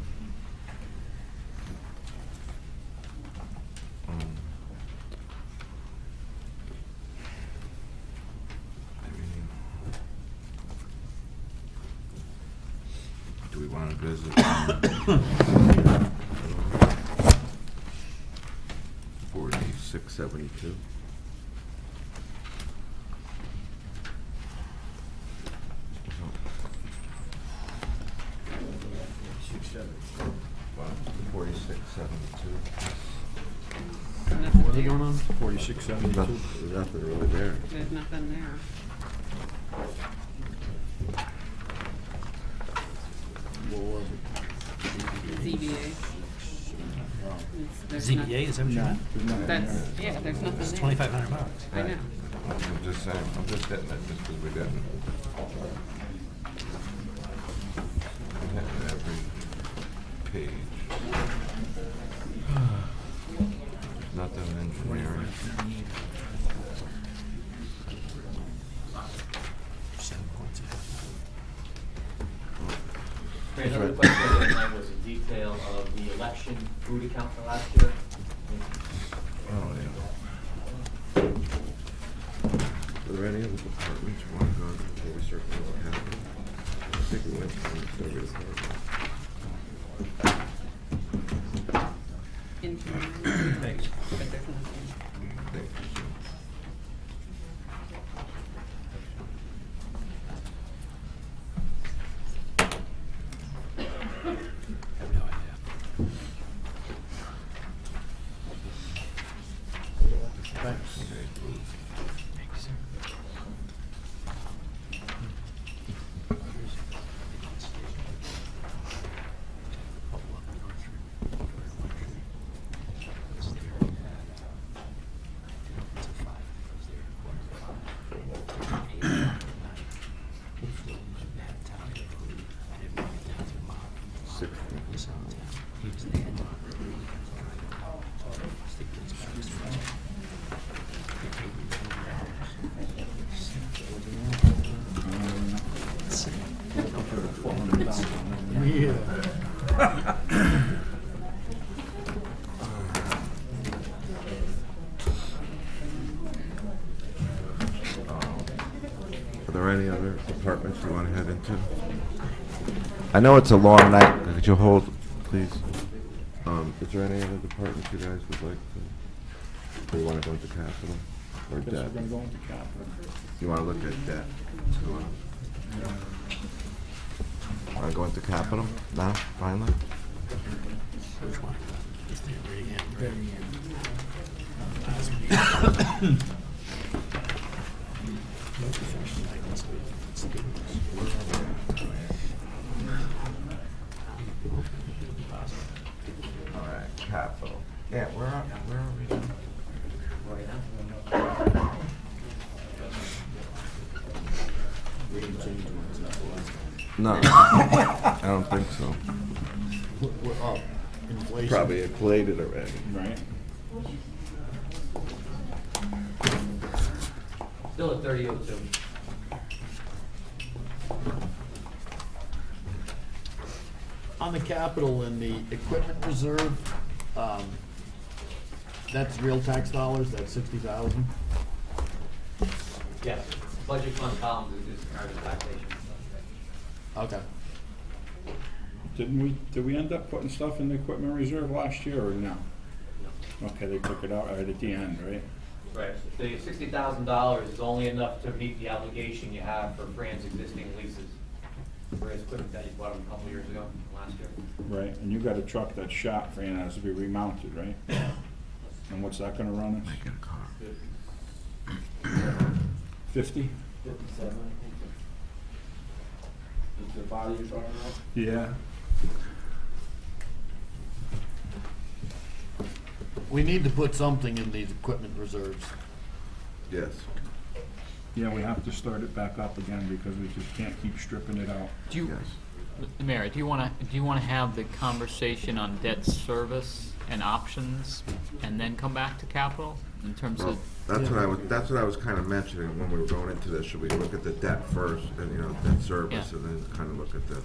Do we want to visit? 4672. Wow, 4672. What are going on? 4672. There's nothing really there. There's nothing there. What was it? ZBA. There's ZBA, is that what you meant? That's, yeah, there's nothing It's there. $2,500. I know. I'm just saying, I'm just hitting it just because we didn't. I'm hitting every page. Nothing engineering. Another question I had was a detail of the election food account for last year. Oh, yeah. Are there any other departments you want to go before we start going to capital? I think we went through every department. Engineering. Thanks. But there's nothing. Thank you. Have no idea. Thanks. Are there any other departments you want to head into? I know it's a long night. Could you hold, please? Is there any other departments you guys would like to, or you want to go into capital or Guess debt? we're gonna go into capital. You want to look at debt? Want to go into capital now, finally? Which one? It's the very end, right? All right, capital. Yeah, where are we? No, I don't think so. We're up. Inflation. Probably inflated already. Right. Still at 3002. On the capital and the equipment reserve, that's real tax dollars, that's 60,000? Yes, budget fund columns is current taxation. Okay. Did we end up putting stuff in the equipment reserve last year or no? Okay, they took it out right at the end, right? Right, the $60,000 is only enough to meet the obligation you have for Fran's existing leases. For his equipment that you bought him a couple years ago, last year. Right, and you got a truck that's shot, Fran, has to be remounted, right? And what's that gonna run us? Get a car. 50? 57, I think. Is the body you're talking about? Yeah. We need to put something in these equipment reserves. Yes. Yeah, we have to start it back up again because we just can't keep stripping it out. Do you, Mary, do you wanna have the conversation on debt service and options and then come back to capital in terms of? That's what I was kind of mentioning when we were going into this. Should we look at the debt first, and, debt service, Yeah. and then kind of look at this?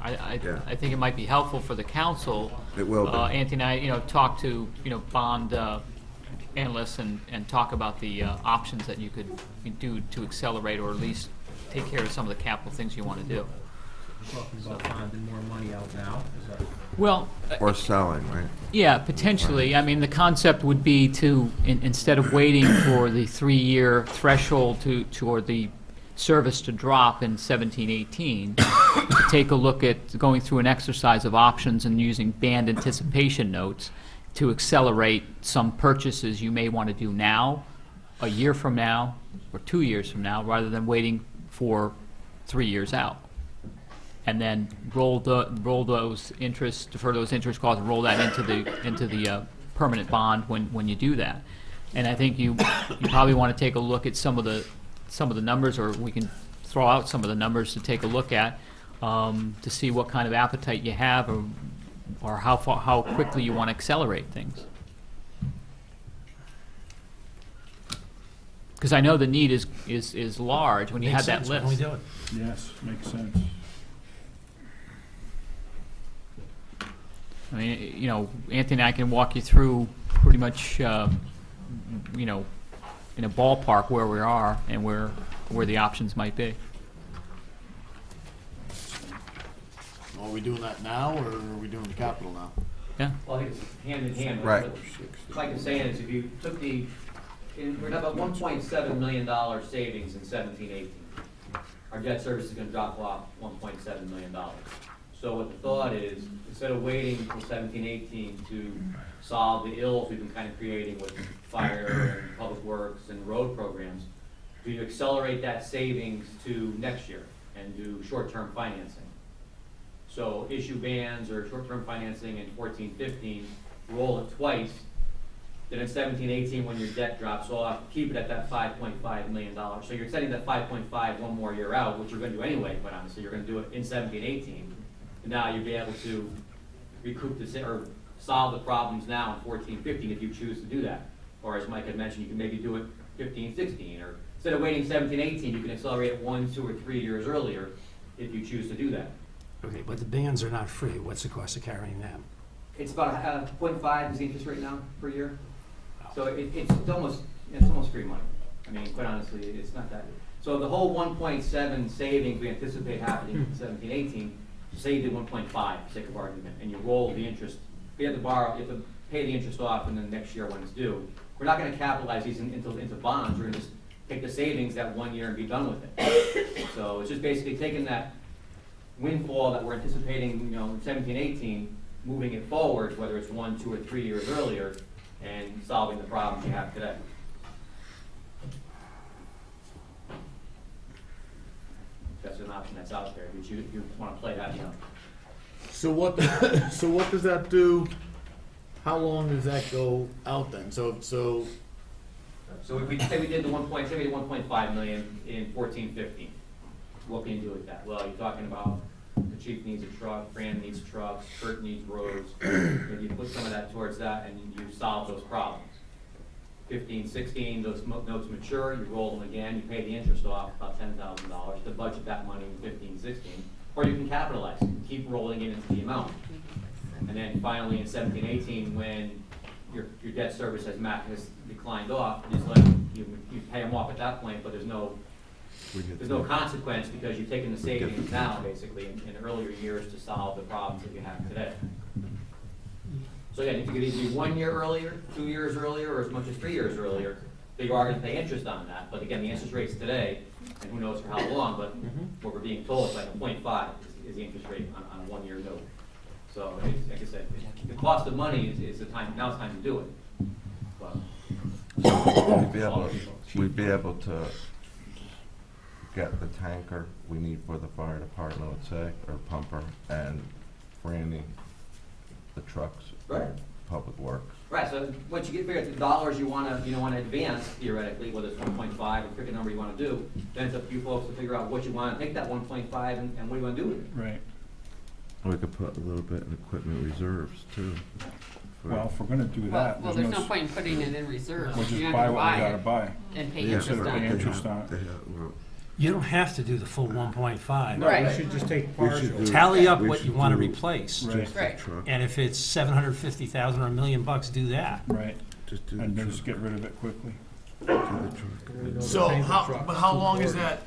I think it might be helpful for the council. It will be. Anthony and I, talk to, bond analysts and talk about the options that you could do to accelerate or at least take care of some of the capital things you want to do. Talking about bonding more money out now, is that? Well, Or selling, right? yeah, potentially. I mean, the concept would be to, instead of waiting for the 3-year threshold or the service to drop in 17-18, to take a look at going through an exercise of options and using band anticipation notes to accelerate some purchases you may want to do now, a year from now, or 2 years from now, rather than waiting for 3 years out. And then defer those interest costs, and roll that into the permanent bond when you do that. And I think you probably want to take a look at some of the numbers, or we can throw out some of the numbers to take a look at to see what kind of appetite you have, or how quickly you want to accelerate things. Because I know the need is large when you have that list. Why don't we do it? Yes, makes sense. I mean, Anthony and I can walk you through pretty much, in a ballpark where we are and where the options might be. Are we doing that now, or are we doing the capital now? Yeah. Well, I think it's hand in hand. Right. What Mike is saying is if you took we're gonna have about $1.7 million savings in 17-18. Our debt service is gonna drop off $1.7 million. So what the thought is, instead of waiting until 17-18 to solve the ills we've been kind of creating with fire and public works and road programs, do you accelerate that savings to next year and do short-term financing? So issue bans or short-term financing in 14-15, roll it twice, then in 17-18 when your debt drops off, keep it at that $5.5 million. So you're setting that 5.5 one more year out, which you're gonna do anyway, but honestly, you're gonna do it in 17-18. And now you'll be able to recoup or solve the problems now in 14-15 if you choose to do that. Or as Mike had mentioned, you can maybe do it 15-16, or instead of waiting 17-18, you can accelerate it 1, 2, or 3 years earlier if you choose to do that. Okay, but the bands are not free. What's the cost of carrying them? It's about 0.5 is the interest rate now per year. So it's almost free money. I mean, quite honestly, it's not that. So the whole 1.7 savings we anticipate happening in 17-18, say you did 1.5 for sake of argument, and you roll the interest. You have to pay the interest off, and then next year when it's due. We're not going to capitalize these into bonds. We're going to just take the savings that 1 year and be done with it. So it's just basically taking that windfall that we're anticipating, in 17-18, moving it forward, whether it's 1, 2, or 3 years earlier, and solving the problems you have today. That's an option that's out there. If you want to play that, So what does that do? How long does that go out then? So if we say we did the 1.5 million in 14-15, what can you do with that? Well, you're talking about the chief needs a truck, Fran needs trucks, Kurt needs roads. And you put some of that towards that, and you solve those problems. 15-16, those notes mature, you roll them again, you pay the interest off, about $10,000 to budget that money in 15-16, or you can capitalize and keep rolling it into the amount. And then finally in 17-18, when your debt service has declined off, you pay them off at that point, but there's no consequence because you've taken the savings now, basically, in earlier years to solve the problems that you have today. So again, you could either be 1 year earlier, 2 years earlier, or as much as 3 years earlier, but you are going to pay interest on that. But again, the interest rates today, and who knows for how long, but what we're being told is like 0.5 is the interest rate on a 1 year note. So like I said, the cost of money is the time. Now it's time to do it. But We'd be able to get the tanker we need for the fire department, let's say, or pumper, and Franny, the trucks, right. Public Works. Right. So once you get figured out the dollars you want to advance theoretically, whether it's 1.5 or pick a number you want to do, then it's up to you folks to figure out what you want to take that 1.5 and what do you want to do with it. Right. We could put a little bit in equipment reserves too. Well, if we're gonna do that, Well, there's no point in putting it in reserves. We'll just You're not buy gonna what we buy gotta it buy. and pay Yeah, interest Instead of on paying it. interest on it. You don't have to do the full 1.5. No, Right. we should just take We should partial. do- Tally up we what should you want to do replace. Right. Just the Right. truck. And if it's 750,000 or $1 million, do that. Right, Just do and the then just truck. get rid of it quickly. Do the truck. So how long is that,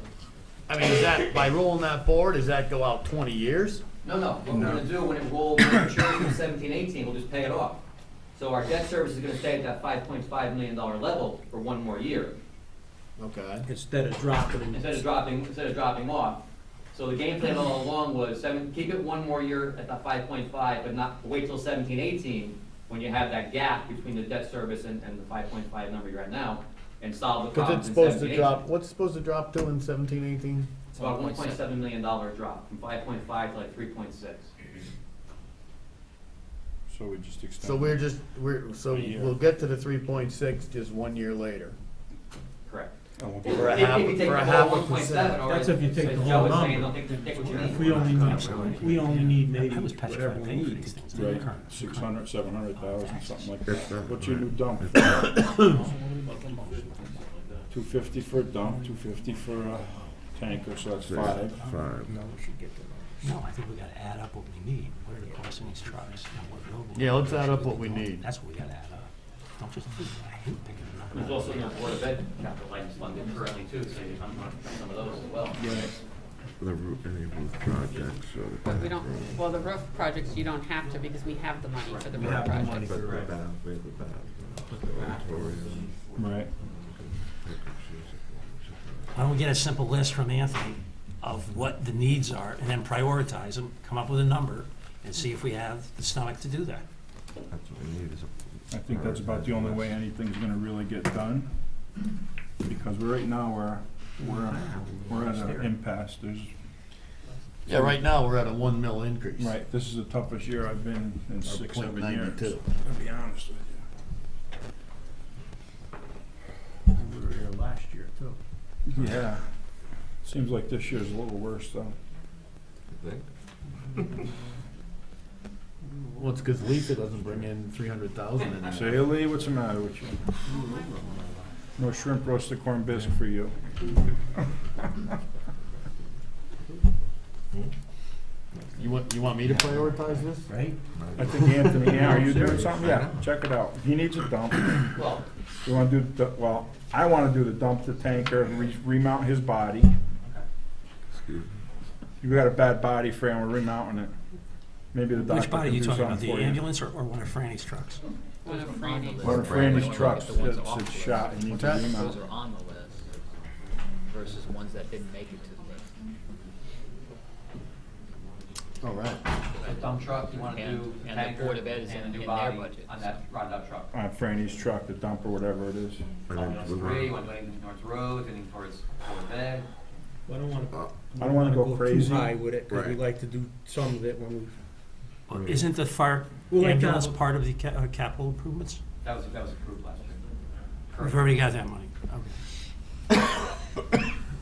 I mean, is that, by rolling that forward, does that go out 20 years? No, what we're gonna do when it rolls, when it matures in 17-18, we'll just pay it off. So our debt service is gonna stay at that $5.5 million level for one more year, Okay. Instead of dropping. instead of dropping off. So the game plan all along was keep it one more year at that 5.5, but not wait till 17-18, when you have that gap between the debt service and the 5.5 number you're at now, and solve the Because problems it's in supposed to 17-18. drop, what's supposed to drop to in 17-18? It's about a $1.7 million drop, from 5.5 to like 3.6. So we just extend. So A year. we'll get to the 3.6 just 1 year later. Correct. For a half, If you take for the a whole half a 1.7, percent. or That's if you take as the Joe whole was saying, number. take what you If need. we only need maybe I was whatever petrified we paying for need. these things. Right, 600, 700,000, something like If that. that, What's your new dump? if 250 for a dump, 250 for a tanker, so that's five. Five. No, I think we gotta add up what we need. What are the costs of these trucks? And what road will Yeah, we let's do? add up what we need. That's what we gotta add up. Don't just, I hate picking a number. There's also no Board of Ed capital items funded currently too, so you come on some of those as well. The roof, any roof projects or the. But we don't, well, the roof projects, you don't have to because we have the money for the roof projects. But the bath, we have the bath, the auditorium. Right. Why don't we get a simple list from Anthony of what the needs are, and then prioritize them, come up with a number, and see if we have the stomach to do that. That's what we need is a. I think that's about the only way anything's gonna really get done. Because right now, we're at an impasse. There's, Yeah, right now, we're at a 1 mil increase. right, this is the toughest year I've been in Or 6-7 years. 0.92. I'll be honest with We were here last year too. you. Yeah. Seems like this year's a little worse, though. Well, it's because Lisa doesn't bring in 300,000 in there. Say, Lee, what's the matter with you? No shrimp roasted corned bisque for you. You want me to prioritize this? Right? I think Anthony, yeah, are you doing something? Yeah, check it out. He needs a dump. Well, You wanna do the, well, I wanna do the dump, the tanker, remount his body. Excuse me. You got a bad body frame, we're remounting it. Maybe the doctor Which body are can you do talking about, something the for you. ambulance or one of Franny's trucks? One of Franny's. One of Franny's trucks The ones that's off it's the shot list. and needs What's to that? Those remount. are on the list versus ones that didn't make it to the list. All right. the dump truck, you wanna And- do the and the tanker, Board of Ed is and a in new their body budget. on that roundup truck. On Franny's truck, the dump or whatever it is. And On then those three, you want to do anything towards roads, anything towards Board of Ed. I don't want to. I don't wanna go crazy. Too high with it, because we Right. like to do some of it when we. Well, isn't the fire We like to ambulance have a- part of the capital improvements? That was approved last year. We've already got that money. Okay.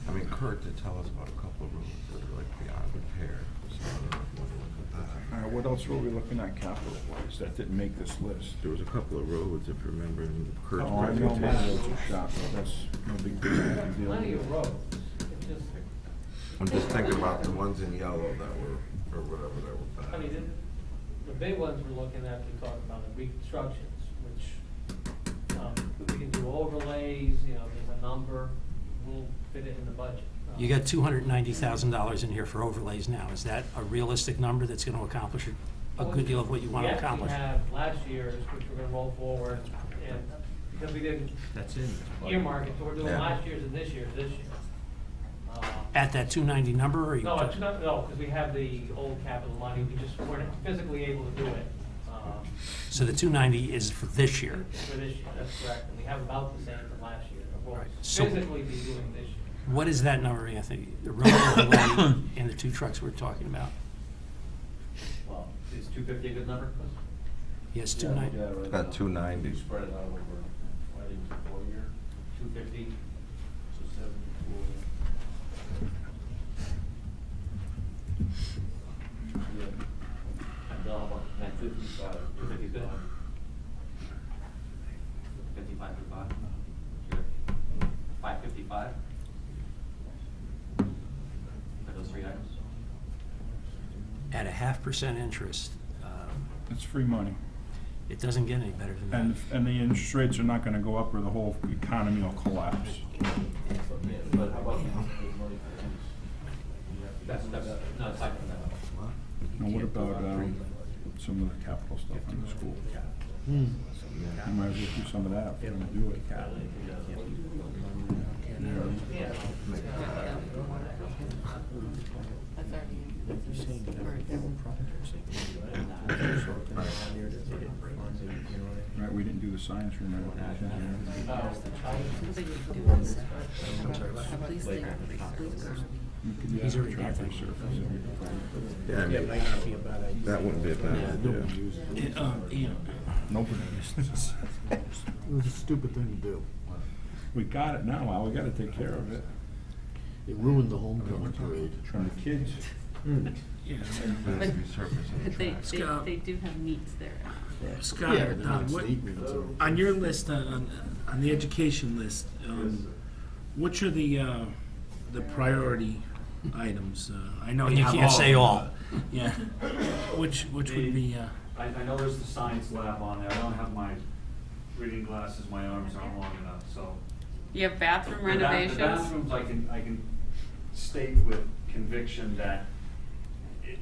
I mean, Kurt did tell us about a couple of roads that are like beyond repair. So I don't know if you want to look at that. What else were we looking at capital-wise that didn't make this list? There was a couple of roads, if you remember, in Kurt's Oh, I know my presentation. roads are shot, but that's no big deal. I can deal with it. roads, it's just, I'm just thinking about the ones in yellow that were, or whatever, that were I bad. mean, the big ones we're looking at, we talk about the reconstructions, which, we can do overlays, you know, there's a number, we'll fit it in the budget. You got $290,000 in here for overlays now. Is that a realistic number that's gonna accomplish a good deal of what you want to accomplish? We actually have last year's, which we're gonna roll forward, and because we didn't That's in. earmark it, so we're doing Yeah. last year's and this year. At that 290 number, or you? No, it's not, no, because we have the old capital money, we just weren't physically able to do it, So the 290 is for this year? for this year, that's correct, and we have about the same from last year, we'll Right, so- physically be doing this year. What is that number, Anthony? The road overlay and the two trucks we're talking about? Well, is 250 a good number? Yes, 290. About 290. You spread it out over, I think, 4 year, 250, so 74. Yeah. 75? For those three items? At a 0.5% interest, It's free money. it doesn't get any better than that. And the interest rates are not gonna go up or the whole economy will collapse. But how about that's, no, aside from that. Now, what about, some of the capital stuff in the school? Hmm. You might as well do some of that if you're gonna do it. Right, we didn't do the science room He's already got that. Yeah, I mean, that wouldn't be a bad idea. Nobody uses this. It was a stupid thing to do. We got it now, Al, we gotta take care of it. It ruined the homecoming parade. From the kids. Yeah. But they do have meets there. Scott, Yeah, but not what, state meetings. on your list, on the education list, which are the priority items? I know And you have can't say of all. them, but, yeah. Which would be, I know there's the science lab on there. I don't have my reading glasses, my arms aren't long enough, so. You have bathroom The renovations? bathrooms, I can state with conviction that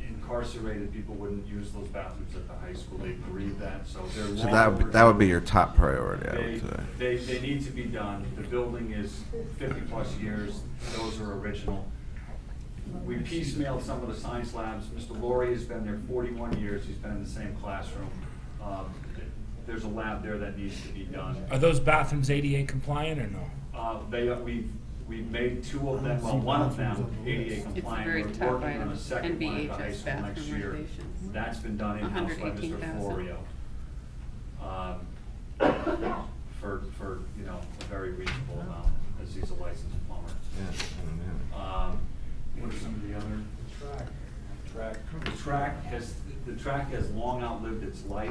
incarcerated people wouldn't use those bathrooms at the high school. They grieve that, so they're. So that would be your top priority, I would say. They need to be done. The building is 50-plus years. Those are original. We piecemealed some of the science labs. Mr. Laurie has been there 41 years. He's been in the same classroom. There's a lab there that needs to be done. are those bathrooms ADA compliant or no? We've made two of them, well, one of them ADA compliant. very We're top working on item. a second one at the high NBHS school next bathroom year. renovations. That's been done in-house by Mr. 118,000. Florio. For, a very reasonable amount, as he's a licensed plumber. What are some of the other? The track has long outlived its life.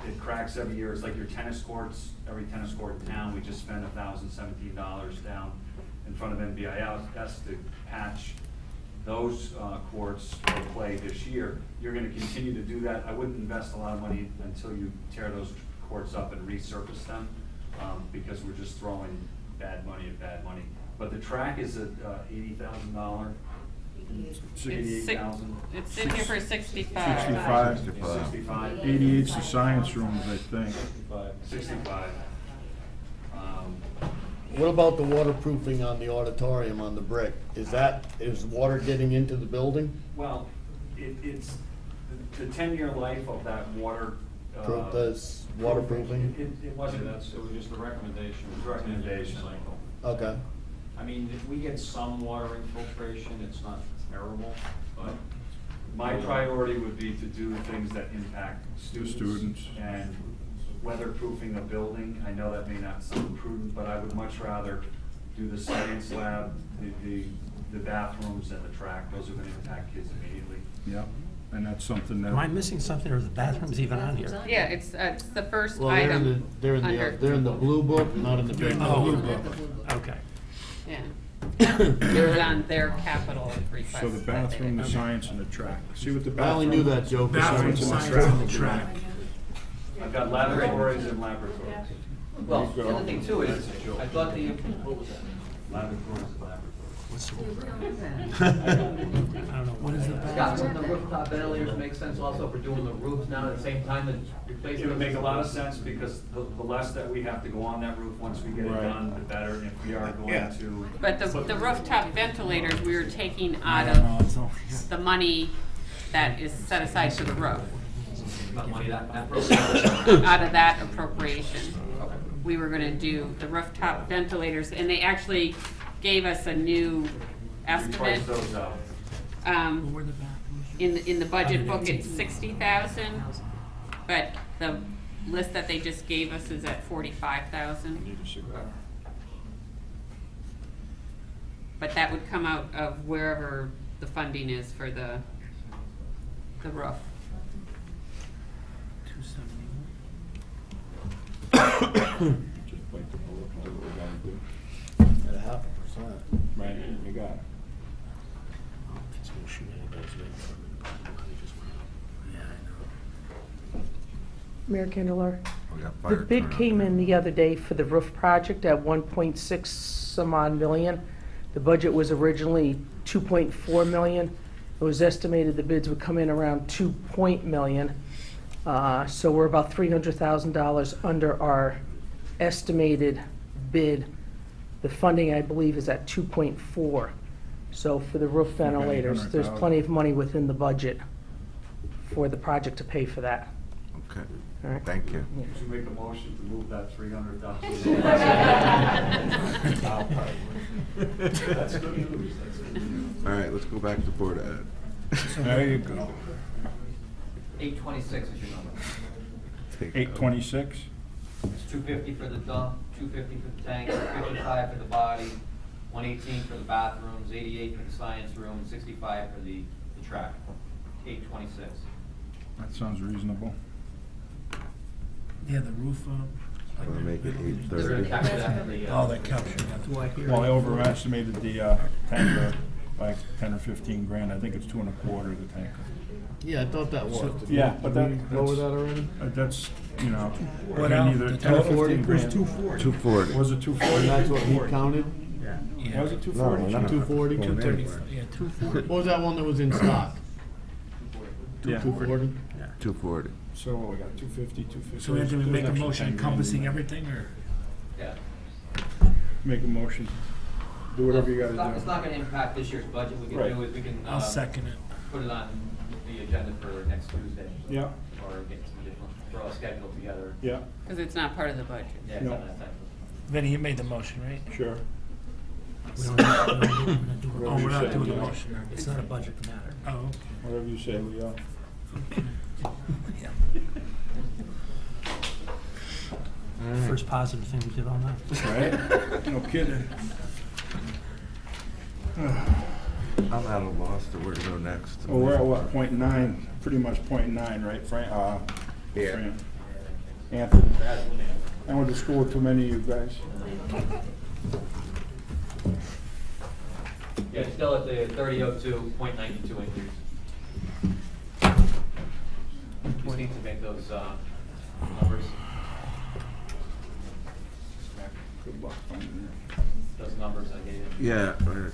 It cracks every year. It's like your tennis courts. Every tennis court in town, we just spent $1,017 down in front of NBIS to patch those courts for play this year. You're going to continue to do that. I wouldn't invest a lot of money until you tear those courts up and resurface them, because we're just throwing bad money at bad money. But the track is at $80,000. $88,000. It's in here for 65. 65. 88's the science rooms, I think. 65. What about the waterproofing on the auditorium on the brick? Is water getting into the building? Well, it's the 10-year life of that water. Does waterproofing? It wasn't. It was just a recommendation. It was a recommendation. Okay. I mean, if we get some water infiltration, it's not terrible, but. My priority would be to do things that impact students. And weatherproofing a building. I know that may not sound prudent, but I would much rather do the science lab, the bathrooms and the track. Those are gonna impact kids immediately. Yep, and that's something that. Am I missing something, or are the bathrooms even on here? Yeah, it's the first Well, item. they're in the blue book, not in the big Oh, book. okay. Yeah. It's on their capital request. So the bathroom, the science, and the track. See what the I bathroom. only knew that, Joe. Bathroom, science, and the track. I've got laboratories and laboratories. Well, the other thing too is, I thought what was that? Laboratories and laboratories. What's the I don't know, what is the Scott, wouldn't the rooftop ventilators make sense also for doing the roofs now at the same time and replacing? It would make a lot of sense because the less that we have to go on that roof, once we get it done, the better. And if we are going to. But the rooftop ventilators, we were taking out of the money that is set aside for the roof. Out of that appropriation. We were gonna do the rooftop ventilators, and they actually gave us a new estimate. Price those out. In the budget book, it's 60,000, but the list that they just gave us is at 45,000. But that would come out of wherever the funding is for the roof. 271. Right, you got it. Mayor Candelar, We got the fire bid turnout. came in the other day for the roof project at 1.6 some odd million. The budget was originally 2.4 million. It was estimated the bids would come in around 2 million. So we're about $300,000 under our estimated bid. The funding, I believe, is at 2.4. So for the roof ventilators, there's 800,000. plenty of money within the budget for the project to pay for that. Okay, All right. thank you. Should make a motion to move that 300,000. That's good news, that's good news. All right, let's go back to Board of Ed. There you go. 826 is your number. 826? It's 250 for the dump, 250 for the tank, 55 for the body, 118 for the bathrooms, 88 for the science room, 65 for the track. 826. That sounds reasonable. Yeah, the roof, Wanna make it They're gonna 8:30? capture that in the, oh, that captured that. Well, I overestimated the tanker by 10 or 15 grand. I think it's 2 1/4 the tanker. Yeah, I thought that was. Did Yeah, we- but did that. we lower that already? That's, you know, What I else? mean, either The 10 or 15 240? It was grand. 240. 240. Was it 240? And that's what he counted? Yeah. Was it No, 240? not 240? 230, yeah, 240. What was that one that was in stock? Yeah. 240? 240. So what, we got 250, 250. So we have to There's make a extra motion 10 grand in encompassing there. everything, or? yeah. Make a motion. Do whatever you It's gotta It's do. not gonna impact this year's budget. We can Right. do is we can, I'll second it. put it on the agenda for next Tuesday. Yeah. Or get some additional, throw a schedule together. Yeah, Because it's not part of the budget. Yeah, it's No. on that type of. Vinnie, you made the motion, right? sure. We don't have to do it. Whatever Oh, you we're not say, doing the Leo. motion. It's not a budget matter. Oh, okay. Whatever you say, Leo. Yeah. First positive thing we did all night. Right? No kidding. I'm at a loss to where to go next. Well, we're at what, .9, pretty much .9, right, Frank? Yeah. Fran? Anthony? I went to school with too many of you guys. Yeah, still at the 3002.92 increase. Just need to make those, numbers, Good luck finding those numbers I gave you. Yeah, Yeah.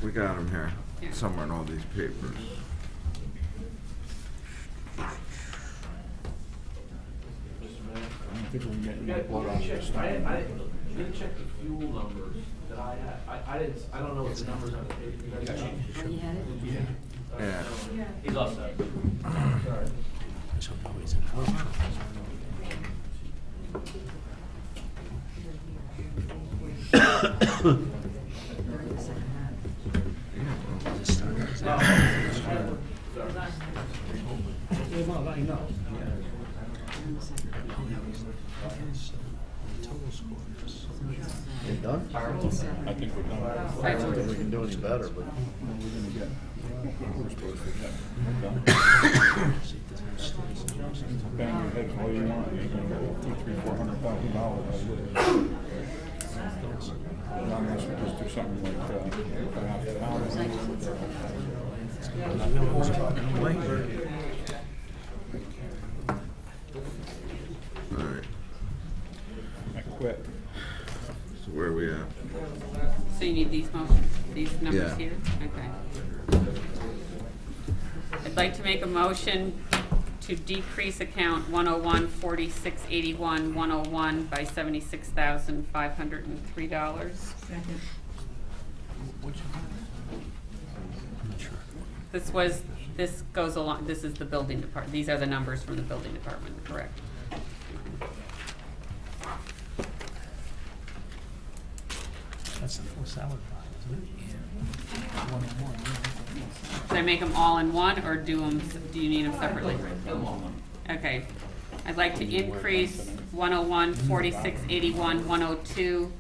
we got them here, Yeah. somewhere in all these papers. I don't think we're getting Yeah, much blood let on me this. check, I didn't check the fuel numbers that I didn't, I don't know what the numbers on the page. You guys got it? You had it? Yeah. He's all set. Sorry. So nobody's in trouble. You done? I think we're done. I don't think we can do any better, but. We're gonna get, we're supposed to get. Bang your head all you want, you're gonna get $200,000, $400,000. Unless we just do something like, half the All right, I quit. so where are we at? So you need these motions, these numbers Yeah. here? Okay. I'd like to make a motion to decrease account 101-4681-101 by $76,503. Second. This goes along, this is the building department, these are the numbers from the building department, correct? That's the full salary line, isn't it? Yeah. One. Should I make them all in one, or do you need them separately? Okay. I'd like to increase 101-4681-102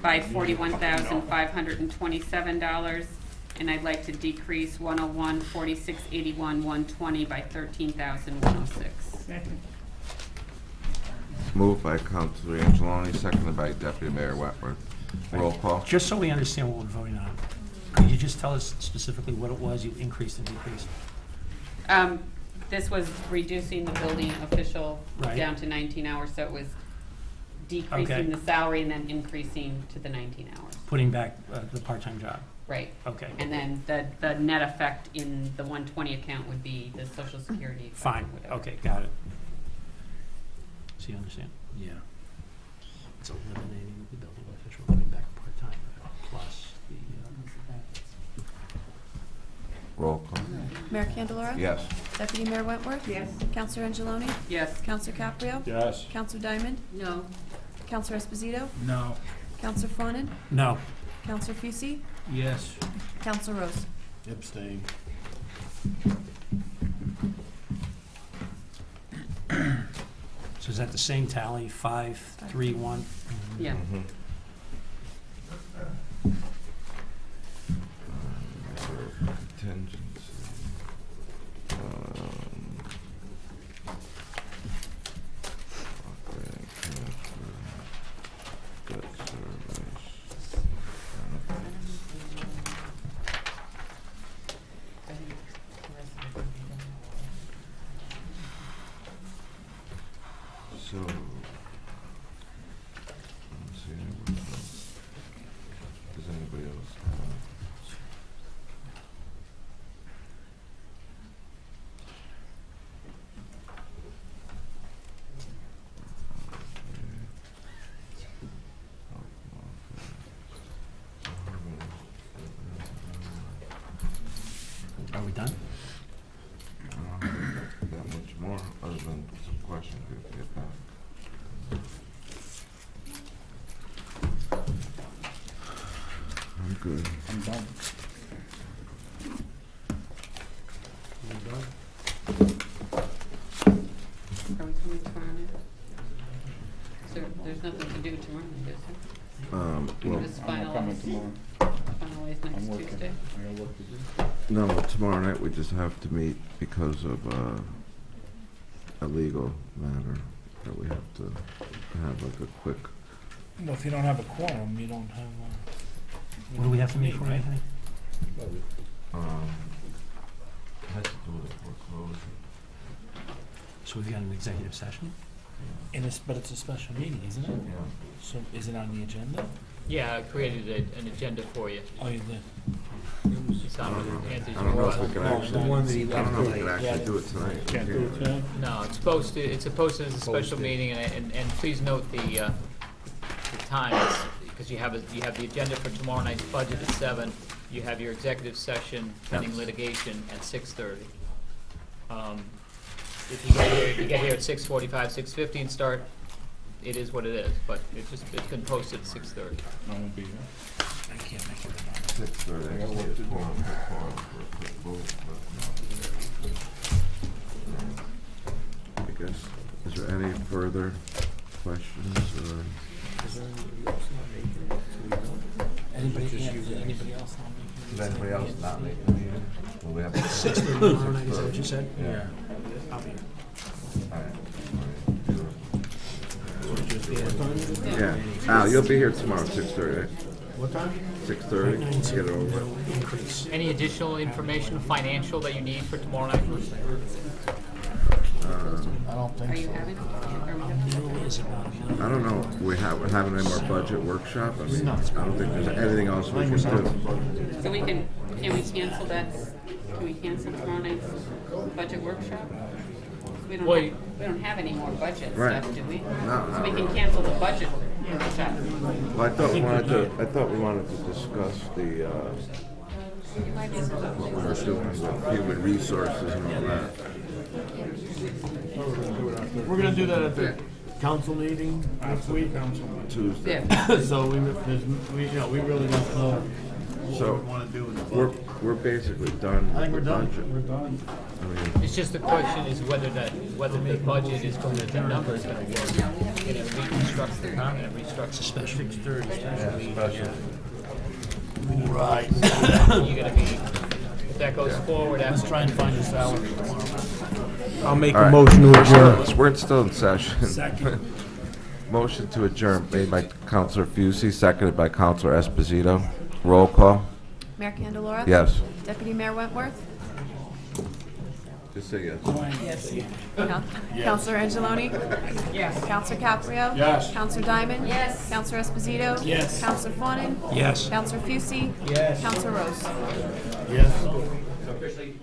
by $41,527, and I'd like to decrease 101-4681-120 by $13,106. Second. Moved by Councilor Angeloni, seconded by Deputy Mayor Wentworth. Roll call. Just so we understand what we're voting on, could you just tell us specifically what it was you increased and decreased? This was reducing the building official Right. down to 19 hours, so it was Okay. decreasing the salary and then increasing to the 19 hours. Putting back the part-time job? Right. Okay. And then the net effect in the 120 account would be the social security. effect, Fine, whatever. okay, got it. So you understand? Yeah. It's eliminating the building official, putting back part-time, plus the, Roll call. Mayor Candelora? Yes. Deputy Mayor Wentworth? Yes. Counselor Angeloni? Yes. Counselor Caprio? Yes. Counselor Diamond? No. Counselor Esposito? No. Counselor Fawnin? No. Counselor Fucy? Yes. Counselor Rose? Abstain. So is that the same tally, 5, 3, 1? Yeah. Contingency. Operating transfer. Debt service. So, let's see, what else? Does anybody else have? Are we done? That much more, other than some questions we have to get back. I'm good. I'm done. Are we coming tomorrow night? So there's nothing to do tomorrow night, is there? We Well, can just I'm not coming finalize, tomorrow. finalize I'm next working. Tuesday. I got work to do. no, tomorrow night we just have to meet because of, a legal matter that we have to have like a quick, Well, if you don't have a quorum, you don't have, What do we have to meet for, anything? has to do with foreclosure. So we've got an executive session? but it's a special meeting, isn't it? Yeah. So is it on the agenda? Yeah, I created an agenda for you. Oh, you did. It's on Anthony's I don't know if we website. can No, actually, the one that he I don't know if we left can tonight. actually do it tonight. Can't do it tonight? No, it's posted as a special Posted. meeting, and please note the times, because you have the agenda for tomorrow night's budget at 7, you have your executive session pending Yes. litigation at 6:30. If you get here at 6:45, 6:50 and start, it is what it is, but it's been posted at 6:30. I won't be here. I can't make it. 6:30, I got work to do. for a quick vote, but no. I guess, is there any further questions or? Anybody else not making Is anybody else not making the meeting? Will we have? 6:30 tomorrow night, is that what you said? Yeah. I'll be here. Yeah, Al, you'll be here tomorrow at 6:30, right? What time? 6:30, get it over. Increase. Any additional information, financial, that you need for tomorrow night? I don't think Are you so. having, are we having? I don't know, we're having any more budget workshop, I mean, I don't think there's anything else we can do. So we can we cancel that, can we cancel tomorrow night's budget workshop? We don't Well, have, we don't have any more budget Right. stuff, do we? No, So we no. can cancel the budget workshop. Well, I thought we wanted to discuss the, what we were doing with human resources and all that. We're gonna do that at the council meeting next week. Tuesday. Yeah. So we really don't know what So, we wanna do in the budget. we're basically done I think with we're the done. budget. We're done. I mean, It's just the question is whether the budget is going to, the number is going to work. And it reconstructs the department, it restructures the special. 6:30. Yeah. Right. You're gonna be, if that goes forward after. Let's try and find a salary tomorrow. I'll make all a right. motion to adjourn. We're still in session. Second. Motion to adjourn made by Counselor Fucy, seconded by Counselor Esposito. Roll call. Mayor Candelora? Yes. Deputy Mayor Wentworth? Just say yes. Counselor Angeloni? Yes. Counselor Caprio? Yes. Counselor Diamond? Yes. Counselor Esposito? Yes. Counselor Fawnin? Yes. Counselor Fucy? Yes. Counselor Rose? Yes. So officially,